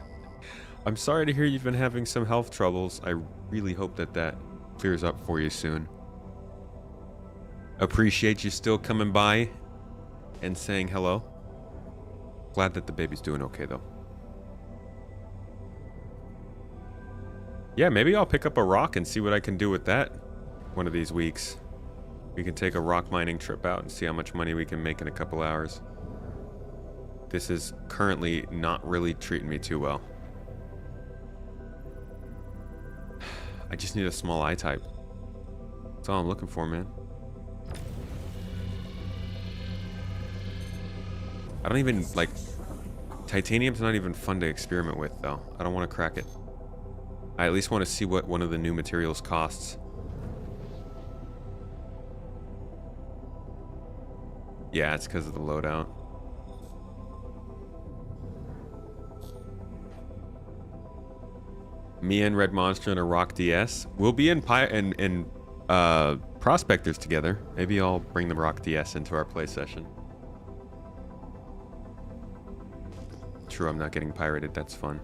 I'm sorry to hear you've been having some health troubles. I really hope that clears up for you soon. Appreciate you still coming by and saying hello. Glad that the baby's doing okay, though. Yeah, maybe I'll pick up a rock and see what I can do with that one of these weeks. We can take a rock mining trip out and see how much money we can make in a couple hours. This is currently not really treating me too well. I just need a small eye type. That's all I'm looking for, man. I don't even, like... Titanium's not even fun to experiment with, though. I don't want to crack it. I at least want to see what one of the new materials costs. Yeah, it's because of the loadout. Me and Red Monster and a Rock DS. We'll be in Prospectors together. Maybe I'll bring the Rock DS into our play session. True, I'm not getting pirated. That's fun.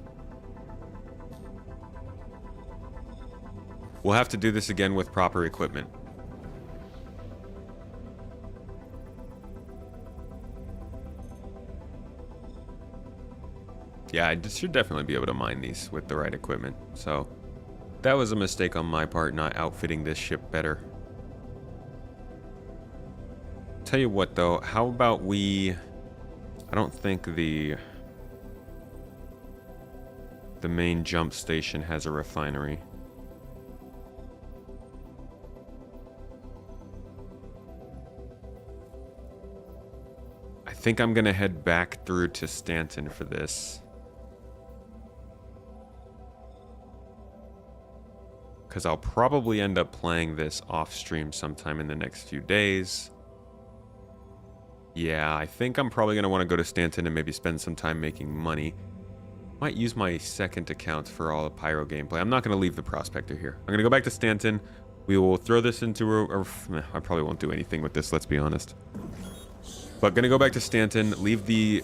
We'll have to do this again with proper equipment. Yeah, I should definitely be able to mine these with the right equipment. So that was a mistake on my part, not outfitting this ship better. Tell you what though, how about I don't think the main jump station has a refinery. I think I'm gonna head back through to Stanton for this. Because I'll probably end up playing this off stream sometime in the next few days. Yeah, I think I'm probably going to want to go to Stanton and maybe spend some time making money. Might use my second account for all the Pyro gameplay. I'm not going to leave the Prospector here. I'm going to go back to Stanton. We will throw this into I probably won't do anything with this, let's be honest. But going to go back to Stanton, leave the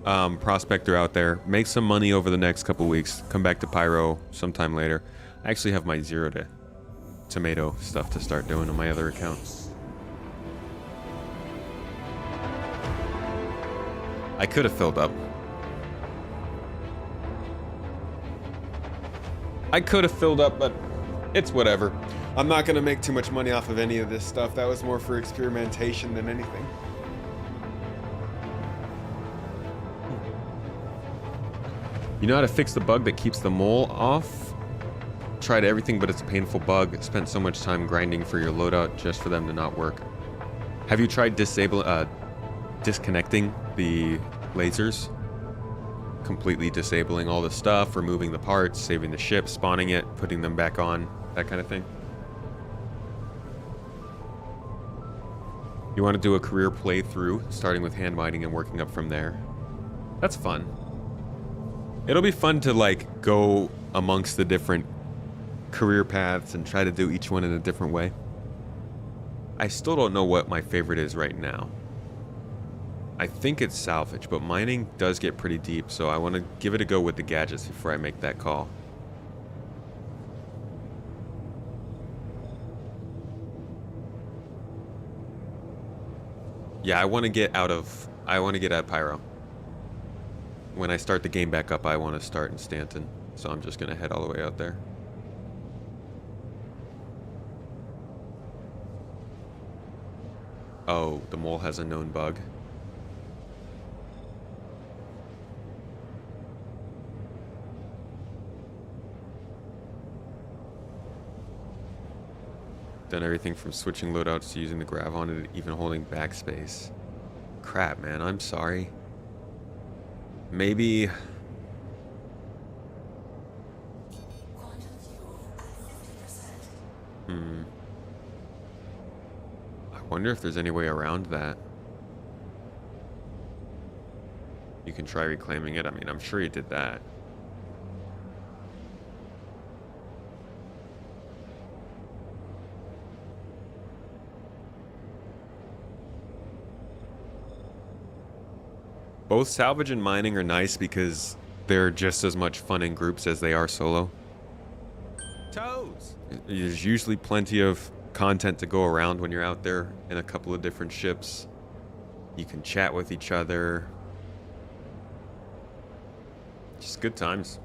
Prospector out there, make some money over the next couple weeks, come back to Pyro sometime later. I actually have my 0 to tomato stuff to start doing on my other account. I could have filled up. But it's whatever. I'm not going to make too much money off of any of this stuff. That was more for experimentation than anything. You know how to fix the bug that keeps the mole off? Tried everything, but it's a painful bug. Spent so much time grinding for your loadout just for them to not work. Have you tried disconnecting the lasers? Completely disabling all the stuff, removing the parts, saving the ship, spawning it, putting them back on, that kind of thing. You want to do a career playthrough, starting with hand mining and working up from there. That's fun. It'll be fun to like go amongst the different career paths and try to do each one in a different way. I still don't know what my favorite is right now. I think it's salvage, but mining does get pretty deep, so I want to give it a go with the gadgets before I make that call. Yeah, I want to get out of Pyro. When I start the game back up, I want to start in Stanton, so I'm just going to head all the way out there. Oh, the mole has a known bug. Done everything from switching loadouts to using the grav on it, even holding backspace. Crap, man, I'm sorry. Maybe... I wonder if there's any way around that. You can try reclaiming it. I mean, I'm sure you did that. Both salvage and mining are nice because they're just as much fun in groups as they are solo. Toes. There's usually plenty of content to go around when you're out there in a couple of different ships. You can chat with each other. Just good times.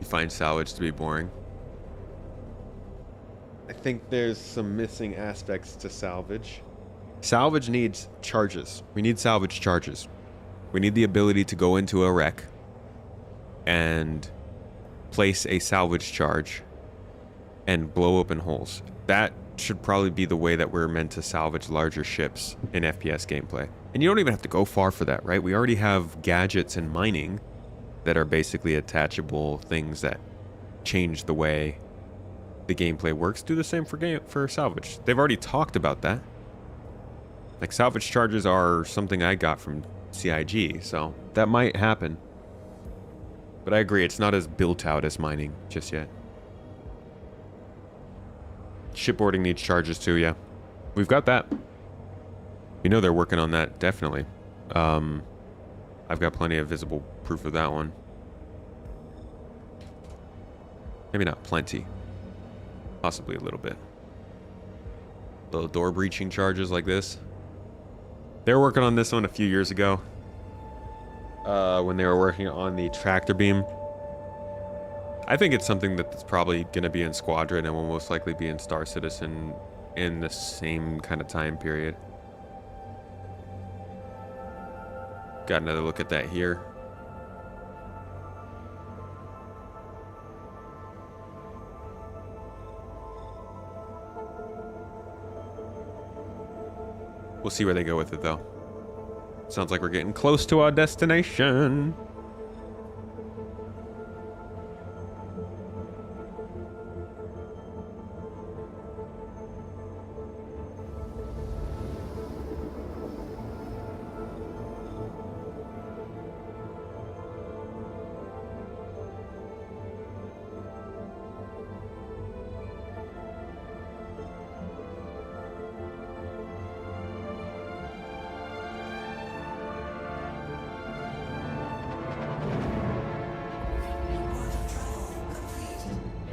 You find salvage to be boring. I think there's some missing aspects to salvage. Salvage needs charges. We need salvage charges. We need the ability to go into a wreck and place a salvage charge and blow open holes. That should probably be the way that we're meant to salvage larger ships in FPS gameplay. And you don't even have to go far for that, right? We already have gadgets in mining that are basically attachable things that change the way the gameplay works. Do the same for salvage. They've already talked about that. Like, salvage charges are something I got from CIG, so that might happen. But I agree, it's not as built out as mining just yet. Shipboarding needs charges too, yeah. We've got that. You know they're working on that, definitely. I've got plenty of visible proof of that one. Maybe not plenty. Possibly a little bit. Little door breaching charges like this. They were working on this one a few years ago. When they were working on the tractor beam. I think it's something that's probably going to be in Squadron and will most likely be in Star Citizen in the same kind of time period. Got another look at that here. We'll see where they go with it, though. Sounds like we're getting close to our destination.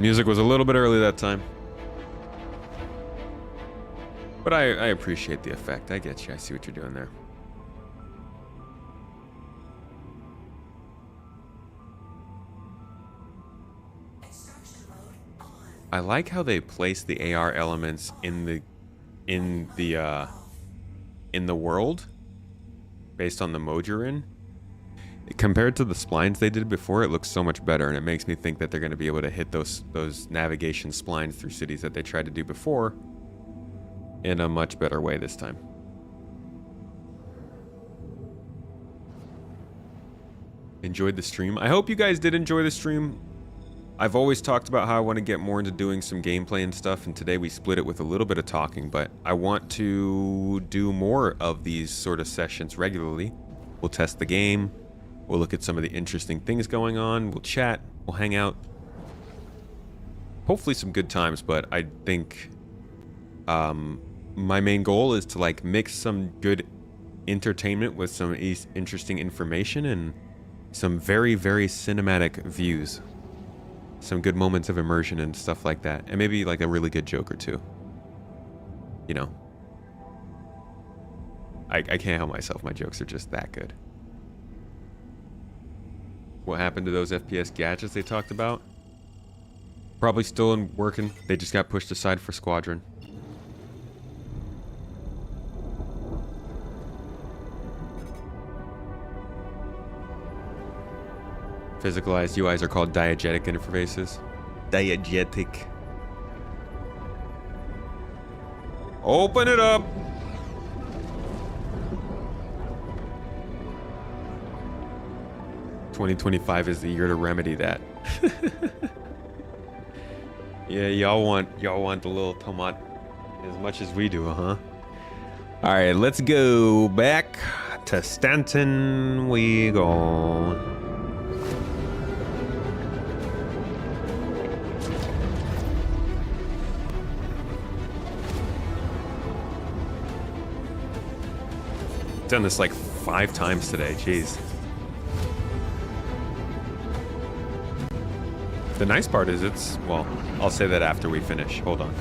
Music was a little bit early that time. But I appreciate the effect. I get you. I see what you're doing there. I like how they place the AR elements in the world based on the mode you're in. Compared to the splines they did before, it looks so much better, and it makes me think that they're going to be able to hit those navigation splines through cities that they tried to do before in a much better way this time. Enjoyed the stream. I hope you guys did enjoy the stream. I've always talked about how I want to get more into doing some gameplay and stuff, and today we split it with a little bit of talking, but I want to do more of these sort of sessions regularly. We'll test the game. We'll look at some of the interesting things going on. We'll chat. We'll hang out. Hopefully some good times, but I think my main goal is to like mix some good entertainment with some interesting information and some very, very cinematic views. Some good moments of immersion and stuff like that. And maybe like a really good joke or two. You know. I can't help myself. My jokes are just that good. What happened to those FPS gadgets they talked about? Probably still working. They just got pushed aside for Squadron. Physicalized UIs are called diegetic interfaces. Diegetic. Open it up! "2025 is the year to remedy that." Yeah, y'all want the little tomat as much as we do, huh? All right, let's go back to Stanton. We go. Done this like 5 times today. Jeez. The nice part is well, I'll say that after we finish. Hold on.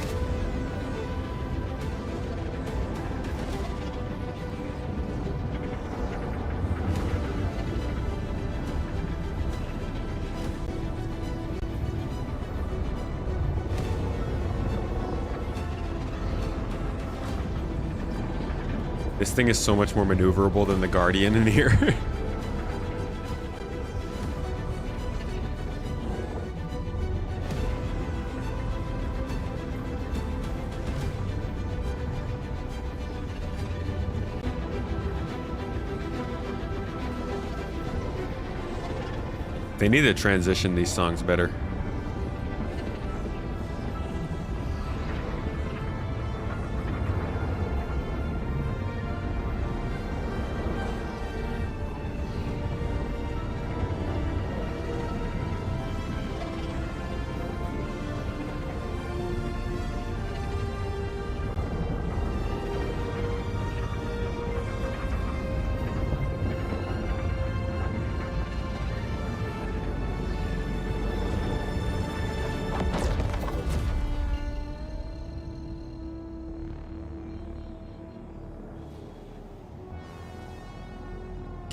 This thing is so much more maneuverable than the Guardian in here. They need to transition these songs better.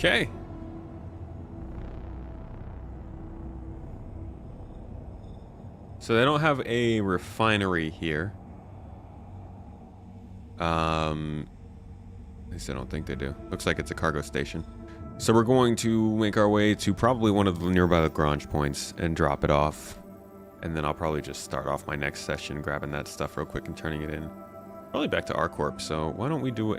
Okay. So they don't have a refinery here. At least I don't think they do. Looks like it's a cargo station. So we're going to make our way to probably one of the nearby Lagrange points and drop it off. And then I'll probably just start off my next session grabbing that stuff real quick and turning it in. Probably back to ArcCorp. So why don't we do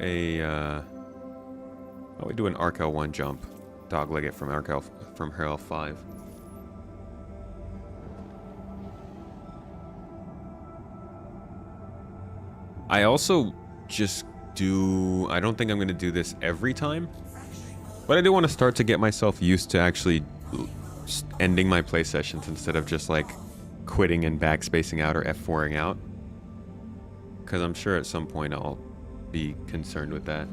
why don't we do an Arc L1 jump? Dogleg it from Hell 5. I also just do... I don't think I'm going to do this every time. But I do want to start to get myself used to actually ending my play sessions instead of just like quitting and backspacing out or F4ing out. Because I'm sure at some point I'll be concerned with that.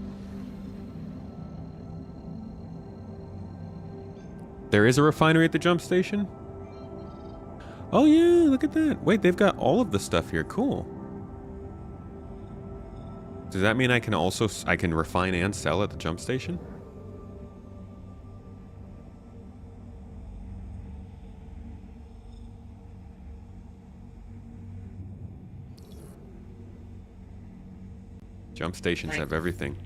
There is a refinery at the jump station? Oh yeah, look at that. Wait, they've got all of the stuff here. Cool. Does that mean I can refine and sell at the jump station? Jump stations have everything.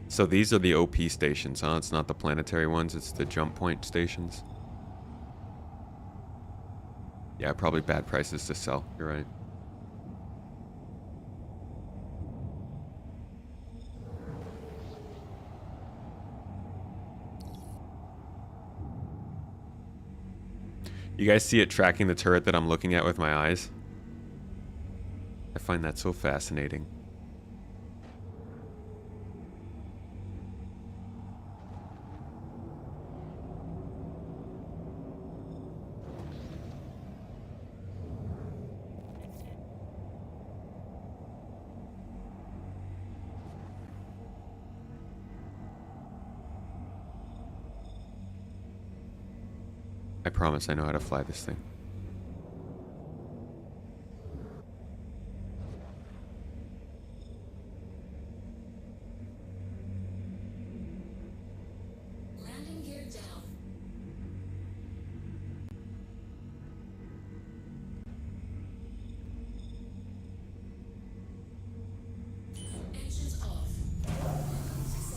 So these are the OP stations, huh? It's not the planetary ones, it's the jump point stations. Yeah, probably bad prices to sell. You're right. You guys see it tracking the turret that I'm looking at with my eyes? I find that so fascinating. I promise I know how to fly this thing. Landing gear down. Engines off.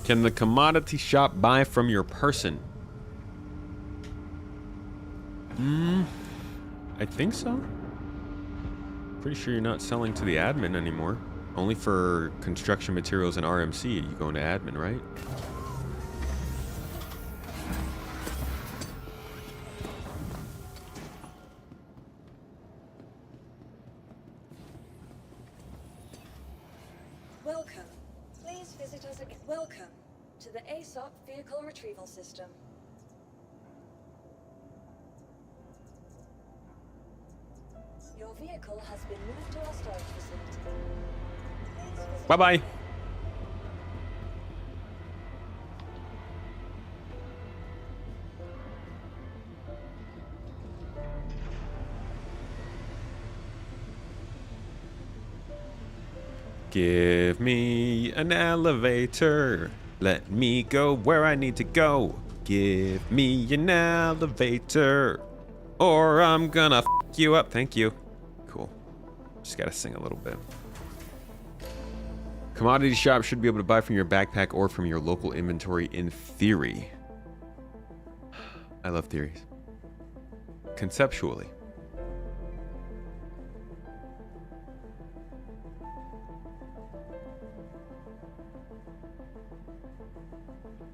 Can the commodity shop buy from your person? I think so. Pretty sure you're not selling to the admin anymore. Only for construction materials and RMC, you go into admin, right? Welcome. Please visit us again. Welcome to the ASOP Vehicle Retrieval System. Your vehicle has been moved to our storage facility. Please visit. Bye-bye. Give me an elevator. Let me go where I need to go. Give me an elevator, or I'm gonna f you up. Thank you. Cool. Just gotta sing a little bit. Commodity shop should be able to buy from your backpack or from your local inventory in theory. I love theories. Conceptually.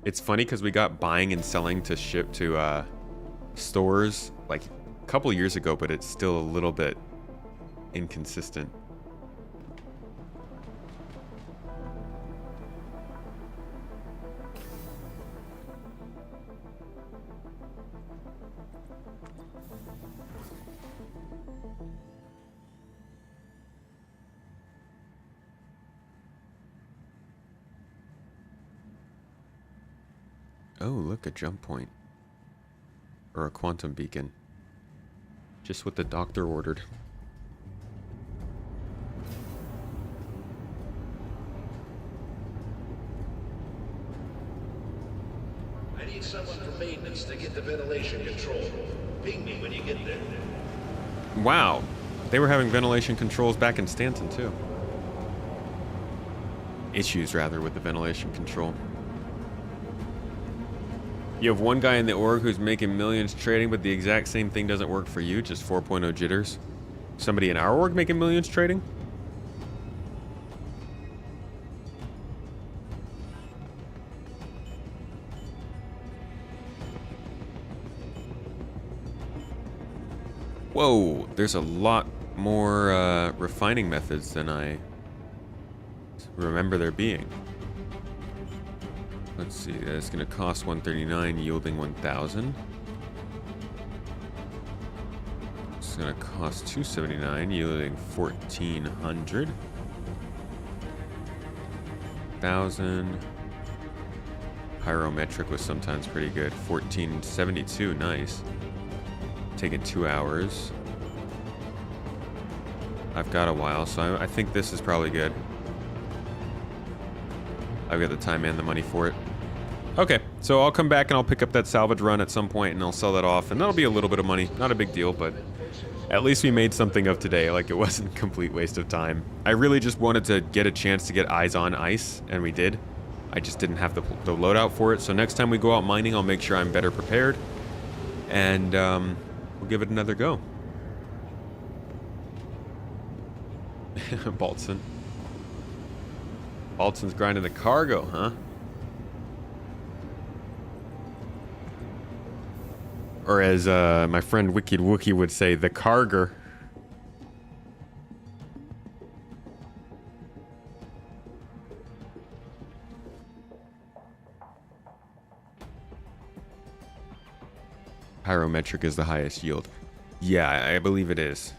It's funny because we got buying and selling to ship to stores like a couple years ago, but it's still a little bit inconsistent. Oh, look, a jump point. Or a quantum beacon. Just what the doctor ordered. I need someone from maintenance to get the ventilation control. Ping me when you get there. Wow. They were having ventilation controls back in Stanton, too. Issues, rather, with the ventilation control. You have one guy in the org who's making millions trading, but the exact same thing doesn't work for you, just 4.0 jitters. Somebody in our org making millions trading? Whoa, there's a lot more refining methods than I remember there being. Let's see, that's going to cost 139, yielding 1,000. It's going to cost 279, yielding 1,400. 1,000. Pyrometric was sometimes pretty good. 1,472, nice. Taking 2 hours. I've got a while, so I think this is probably good. I've got the time and the money for it. Okay, so I'll come back and I'll pick up that salvage run at some point and I'll sell that off, and that'll be a little bit of money. Not a big deal, but at least we made something of today. Like, it wasn't a complete waste of time. I really just wanted to get a chance to get eyes on ice, and we did. I just didn't have the loadout for it, so next time we go out mining, I'll make sure I'm better prepared, and we'll give it another go. Baltzon. Baltzon's grinding the cargo, huh? Or as my friend Wicked Wookie would say, the carger. Pyrometric is the highest yield. Yeah, I believe it is.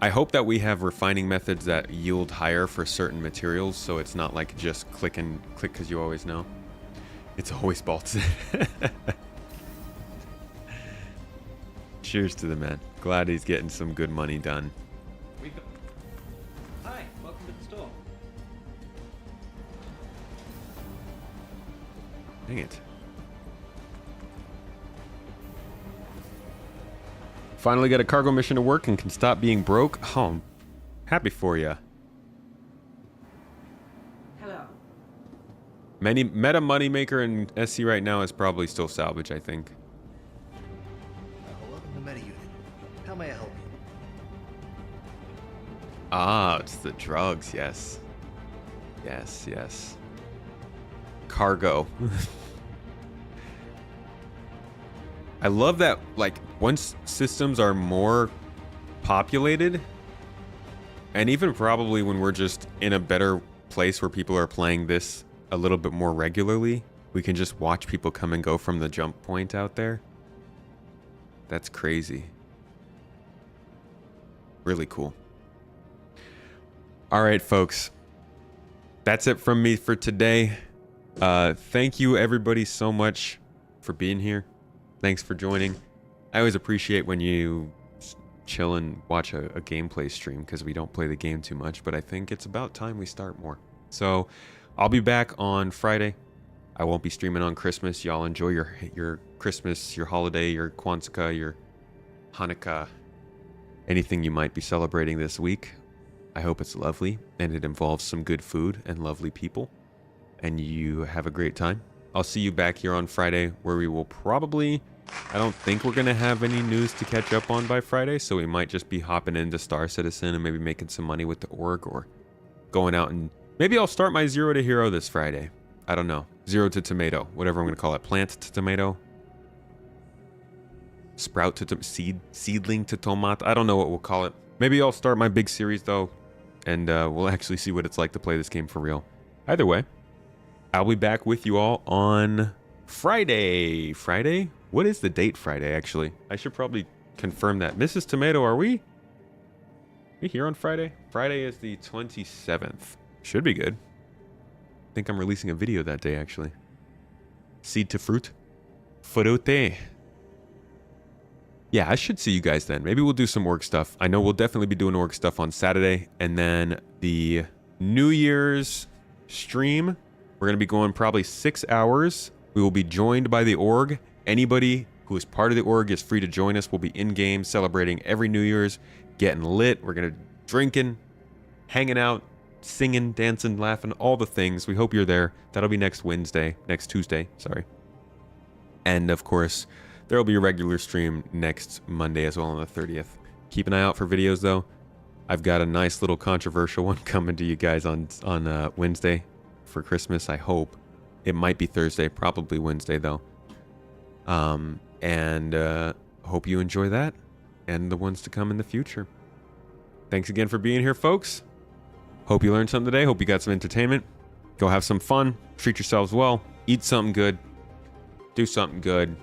I hope that we have refining methods that yield higher for certain materials, so it's not like just click because you always know. It's always Baltzon. Cheers to the man. Glad he's getting some good money done. Hi, welcome to the store. Dang it. Finally got a cargo mission to work and can stop being broke. Oh, I'm happy for you. Hello. Meta moneymaker in SC right now is probably still salvage, I think. Welcome to Meta Unit. How may I help you? Ah, it's the drugs, yes. Yes, yes. Cargo. I love that, like, once systems are more populated, and even probably when we're just in a better place where people are playing this a little bit more regularly, we can just watch people come and go from the jump point out there. That's crazy. Really cool. All right, folks. That's it from me for today. Thank you, everybody, so much for being here. Thanks for joining. I always appreciate when you chill and watch a gameplay stream, because we don't play the game too much, but I think it's about time we start more. So I'll be back on Friday. I won't be streaming on Christmas. Y'all enjoy your Christmas, your holiday, your Kwanzaa, your Hanukkah, anything you might be celebrating this week. I hope it's lovely and it involves some good food and lovely people, and you have a great time. I'll see you back here on Friday, where we will probably, I don't think we're going to have any news to catch up on by Friday, so we might just be hopping into Star Citizen and maybe making some money with the org, or going out and maybe I'll start my Zero to Hero this Friday. I don't know. Zero to Tomato, whatever I'm going to call it. Plant to Tomato. Sprout to seedling to Tomat. I don't know what we'll call it. Maybe I'll start my big series though, and we'll actually see what it's like to play this game for real. Either way, I'll be back with you all on Friday. Friday? What is the date Friday, actually? I should probably confirm that. Mrs. Tomato, are we here on Friday? Friday is the 27th. Should be good. I think I'm releasing a video that day, actually. Seed to fruit. Frutte. Yeah, I should see you guys then. Maybe we'll do some org stuff. I know we'll definitely be doing org stuff on Saturday. And then the New Year's stream, we're going to be going probably 6 hours. We will be joined by the org. Anybody who is part of the org is free to join us. We'll be in-game celebrating every New Year's, getting lit. We're going to drinking, hanging out, singing, dancing, laughing, all the things. We hope you're there. That'll be next Tuesday, sorry. And of course, there will be a regular stream next Monday as well on the 30th. Keep an eye out for videos though. I've got a nice little controversial one coming to you guys on Wednesday for Christmas, I hope. It might be Thursday, probably Wednesday though. Hope you enjoy that and the ones to come in the future. Thanks again for being here, folks. Hope you learned something today. Hope you got some entertainment. Go have some fun. Treat yourselves well. Eat something good. Do something good.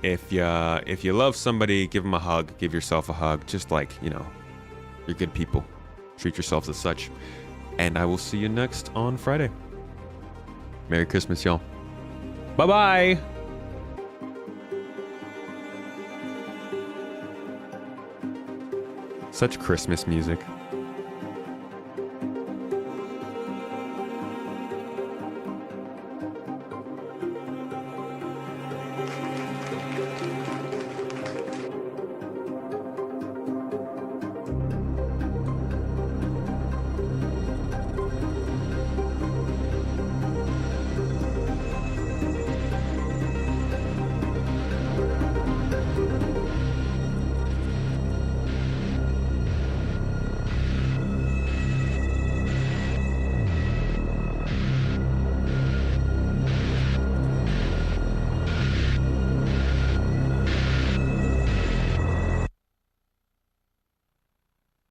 If you love somebody, give them a hug. Give yourself a hug. Just like, you're good people. Treat yourselves as such. And I will see you next on Friday. Merry Christmas, y'all. Bye-bye. Such Christmas music.